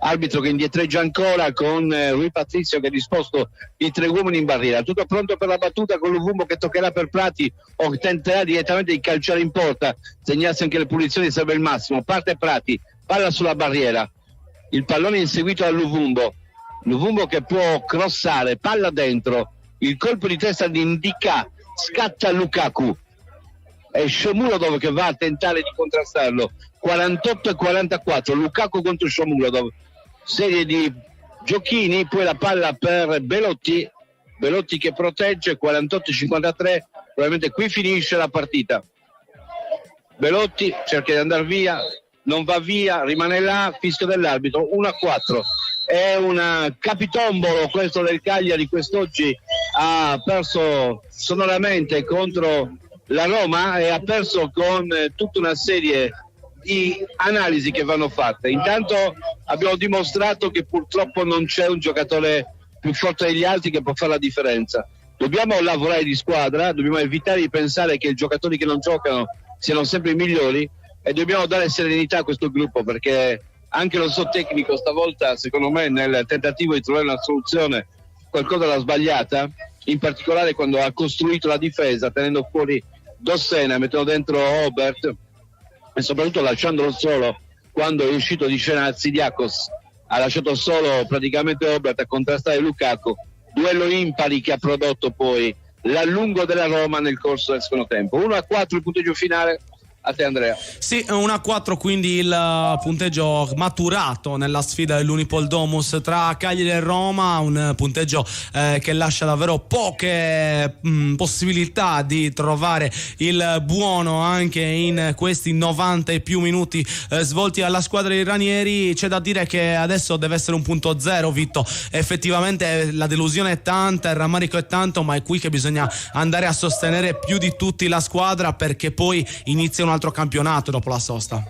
Arbitro che indietreggia ancora con Rui Patrizio che ha disposto i 3 uomini in barriera. Tutto pronto per la battuta con Luvumbo che toccherà per Prati o tenterà direttamente di calciare in porta. Segnarsi anche le punizioni serve il massimo. Parte Prati, palla sulla barriera. Il pallone inseguito da Luvumbo che può crossare, palla dentro. Il colpo di testa di Ndika, scatta Lukaku. È Shomurodov che va a tentare di contrastarlo. 48 e 44, Lukaku contro Shomurodov. Serie di giochini, poi la palla per Belotti che protegge, 48-53, probabilmente qui finisce la partita. Belotti cerca di andare via, non va via, rimane là, fischio dell'arbitro, 1-4. È un capitombolo questo del Cagliari, quest'oggi ha perso sonoramente contro la Roma e ha perso con tutta una serie di analisi che vanno fatte. Intanto abbiamo dimostrato che purtroppo non c'è un giocatore più forte degli altri che può fare la differenza. Dobbiamo lavorare di squadra, dobbiamo evitare di pensare che i giocatori che non giocano siano sempre i migliori e dobbiamo dare serenità a questo gruppo, perché anche lo so tecnico stavolta, secondo me, nel tentativo di trovare una soluzione, qualcosa l'ha sbagliata, in particolare quando ha costruito la difesa tenendo fuori Dossena, mettendo dentro Obert e soprattutto lasciandolo solo quando è uscito di scena Arzidiakos, ha lasciato solo praticamente Obert a contrastare Lukaku, duello impari che ha prodotto poi l'allungo della Roma nel corso del secondo tempo. 1-4 il punteggio finale, A te Andrea. Sì, 1-4 quindi il punteggio maturato nella sfida dell'Unipol Domus tra Cagliari e Roma, un punteggio che lascia davvero poche possibilità di trovare il buono anche in questi 90 e più minuti svolti alla squadra dei Ranieri. C'è da dire che adesso deve essere un punto zero, Vitto, effettivamente la delusione è tanta, il rammarico è tanto, ma è qui che bisogna andare a sostenere più di tutti la squadra, perché poi inizia un altro campionato dopo la sosta.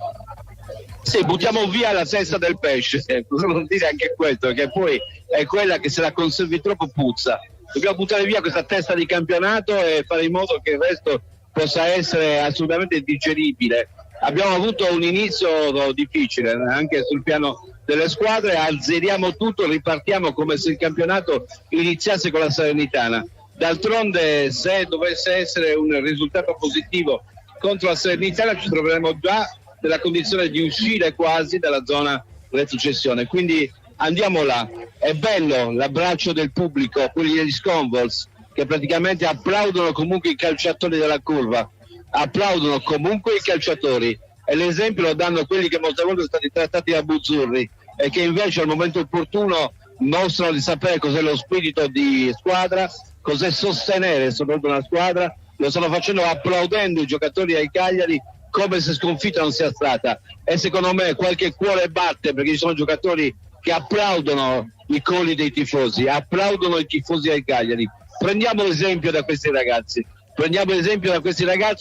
Sì, buttiamo via la testa del pesce, vuol dire anche questo, che poi è quella che se la conservi troppo puzza. Dobbiamo buttare via questa testa di campionato e fare in modo che il resto possa essere assolutamente digeribile. Abbiamo avuto un inizio difficile anche sul piano delle squadre, azzeriamo tutto, ripartiamo come se il campionato iniziasse con la Salernitana. D'altronde, se dovesse essere un risultato positivo contro la Salernitana, ci troveremo già nella condizione di uscire quasi dalla zona retrocessione. Quindi andiamo là. È bello l'abbraccio del pubblico, quelli degli Sconvols, che praticamente applaudono comunque i calciatori della curva, applaudono comunque i calciatori, e l'esempio lo danno quelli che molte volte sono stati trattati da buzzurri e che invece al momento opportuno mostrano di sapere cos'è lo spirito di squadra, cos'è sostenere soprattutto una squadra. Lo stanno facendo applaudendo i giocatori ai Cagliari come se sconfitta non sia stata, e secondo me qualche cuore batte, perché ci sono giocatori che applaudono i cori dei tifosi, applaudono i tifosi ai Cagliari. Prendiamo l'esempio da questi ragazzi,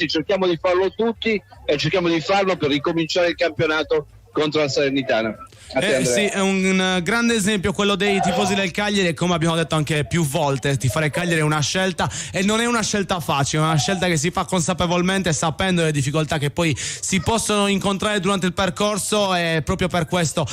cerchiamo di farlo tutti e cerchiamo di farlo per ricominciare il campionato contro la Salernitana. Sì, è un grande esempio quello dei tifosi del Cagliari, e come abbiamo detto anche più volte, tifare Cagliari è una scelta, e non è una scelta facile, è una scelta che si fa consapevolmente, sapendo le difficoltà che poi si possono incontrare durante il percorso, e proprio per questo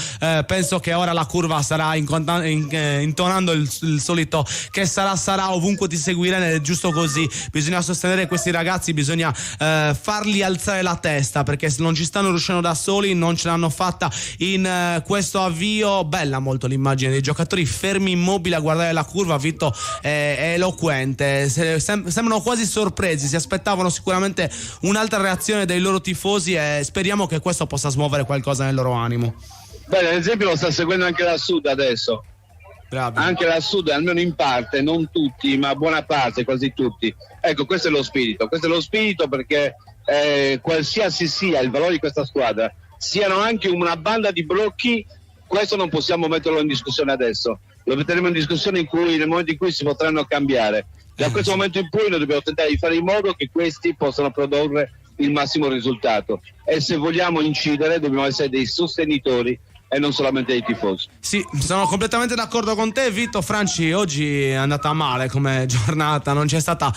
penso che ora la curva starà intonando il solito che sarà, ovunque ti seguirà, è giusto così. Bisogna sostenere questi ragazzi, bisogna farli alzare la testa, perché non ci stanno riuscendo da soli, non ce l'hanno fatta in questo avvio. Bella molto l'immagine dei giocatori fermi immobili a guardare la curva. Vitto è eloquente, sembrano quasi sorpresi, si aspettavano sicuramente un'altra reazione dei loro tifosi, e speriamo che questo possa smuovere qualcosa nel loro animo. Bene, ad esempio lo sta seguendo anche la Sud adesso. Bravi. Anche la Sud, almeno in parte, non tutti, ma buona parte, quasi tutti. Ecco, questo è lo spirito, perché qualsiasi sia il valore di questa squadra, siano anche una banda di blocchi, questo non possiamo metterlo in discussione adesso, lo metteremo in discussione nel momento in cui si potranno cambiare. Da questo momento in poi noi dobbiamo tentare di fare in modo che questi possano produrre il massimo risultato, e se vogliamo incidere dobbiamo essere dei sostenitori e non solamente dei tifosi. Sì, sono completamente d'accordo con te, Vitto. Franci, oggi è andata male come giornata, non c'è stata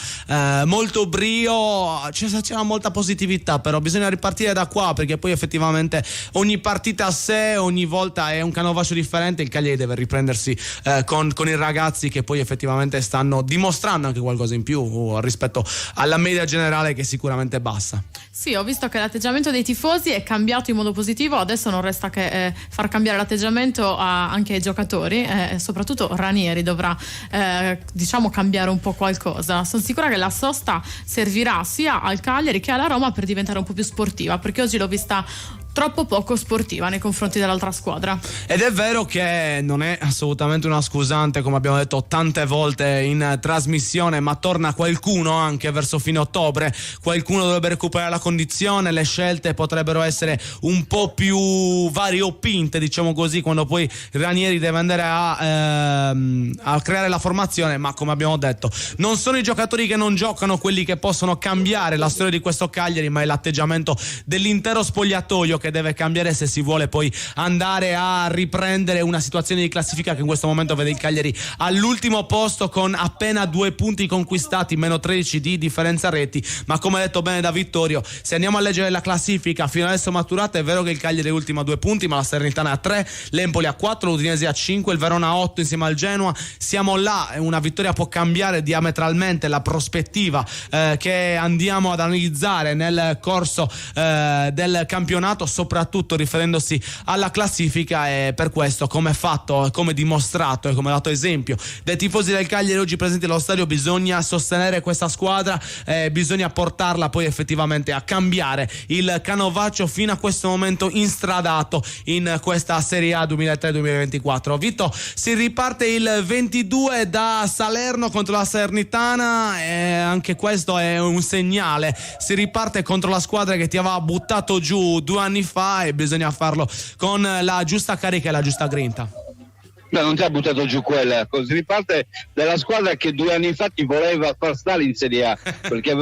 molto brio, c'era molta positività, però bisogna ripartire da qua, perché poi effettivamente ogni partita a sé, ogni volta è un canovaccio differente. Il Cagliari deve riprendersi con i ragazzi che poi effettivamente stanno dimostrando anche qualcosa in più rispetto alla media generale, che è sicuramente bassa. Sì, ho visto che l'atteggiamento dei tifosi è cambiato in modo positivo, adesso non resta che far cambiare l'atteggiamento anche ai giocatori, soprattutto Ranieri dovrà cambiare un po' qualcosa. Sono sicura che la sosta servirà sia al Cagliari che alla Roma per diventare un po' più sportiva, perché oggi l'ho vista troppo poco sportiva nei confronti dell'altra squadra. Ed è vero che non è assolutamente una scusante, come abbiamo detto tante volte in trasmissione, ma torna qualcuno anche verso fine ottobre, qualcuno dovrebbe recuperare la condizione, le scelte potrebbero essere un po' più variopinte, diciamo così, quando poi Ranieri deve andare a creare la formazione. Ma come abbiamo detto, non sono i giocatori che non giocano quelli che possono cambiare la storia di questo Cagliari, ma è l'atteggiamento dell'intero spogliatoio che deve cambiare se si vuole poi andare a riprendere una situazione di classifica che in questo momento vede il Cagliari all'ultimo posto con appena 2 punti conquistati, meno 13 di differenza reti. Ma come detto bene da Vittorio, se andiamo a leggere la classifica fino adesso maturata, è vero che il Cagliari è ultimo a 2 punti, ma la Salernitana a 3, l'Empoli a 4, l'Udinese a 5, il Verona a 8 insieme al Genoa. Siamo là, una vittoria può cambiare diametralmente la prospettiva che andiamo ad analizzare nel corso del campionato. soprattutto riferendosi alla classifica, e per questo, come fatto, come dimostrato e come dato esempio dai tifosi del Cagliari oggi presenti allo stadio, bisogna sostenere questa squadra, bisogna portarla poi effettivamente a cambiare il canovaccio fino a questo momento instradato in questa Serie A 2003-2024. Vito, si riparte il 22 da Salerno contro la Salernitana, e anche questo è un segnale. Si riparte contro la squadra che ti aveva buttato giù 2 anni fa e bisogna farlo con la giusta carica e la giusta grinta. No, non ti ha buttato giù quella, si riparte dalla squadra che 2 anni fa ti voleva far stare in Serie A perché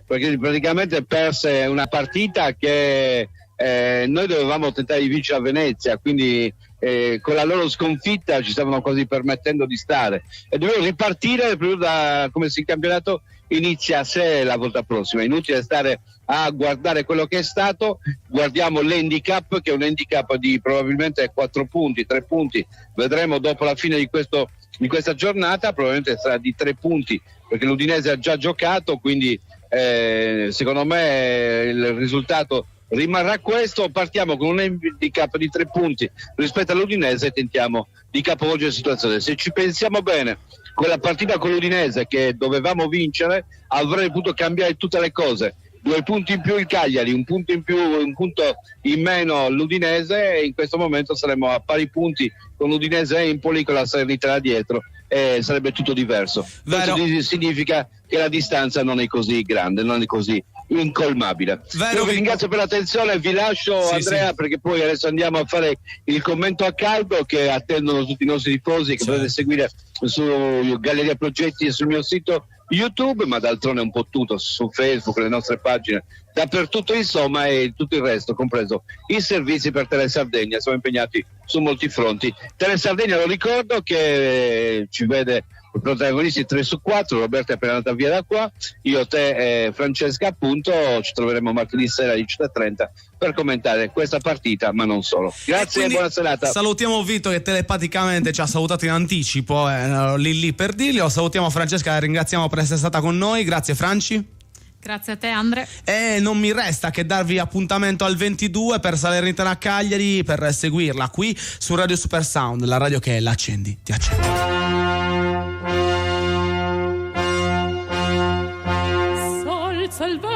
praticamente perse una partita che noi dovevamo tentare di vincere a Venezia, quindi con la loro sconfitta ci stavano quasi permettendo di stare e dovevo ripartire proprio da come se il campionato iniziasse la volta prossima. Inutile stare a guardare quello che è stato, guardiamo l'handicap, che è un handicap di probabilmente 4 punti, 3 punti, vedremo dopo la fine di questa giornata, probabilmente sarà di 3 punti perché l'Udinese ha già giocato, quindi secondo me il risultato rimarrà questo. Partiamo con un handicap di 3 punti rispetto all'Udinese e tentiamo di capovolgere la situazione. Se ci pensiamo bene, quella partita con l'Udinese che dovevamo vincere avrei potuto cambiare tutte le cose. 2 punti in più il Cagliari, 1 punto in più, 1 punto in meno l'Udinese, e in questo momento saremmo a pari punti con l'Udinese e Empoli, con la Salernitana dietro, e sarebbe tutto diverso. Questo significa che la distanza non è così grande, non è così incolmabile. Io vi ringrazio per l'attenzione, vi lascio Andrea perché poi adesso andiamo a fare il commento a caldo che attendono tutti i nostri tifosi, che potete seguire su Galleria Progetti e sul mio sito YouTube, ma d'altronde un po' tutto su Facebook, le nostre pagine, dappertutto insomma, e tutto il resto, compreso i servizi per Tele Sardegna. Siamo impegnati su molti fronti. Tele Sardegna, lo ricordo, che ci vede protagonisti 3 su 4, Roberta è appena andata via da qua, io, te e Francesca appunto, ci troveremo martedì sera alle 10:30 per commentare questa partita, ma non solo. Grazie e buona serata. Salutiamo Vito che telepaticamente ci ha salutato in anticipo, lì per dirlo. Salutiamo Francesca, la ringraziamo per essere stata con noi. Grazie Franci. Grazie a te Andre. E non mi resta che darvi appuntamento al 22 per Salernitana Cagliari, per seguirla qui su Radio Super Sound, la radio che l'accendi, ti accendi. Salve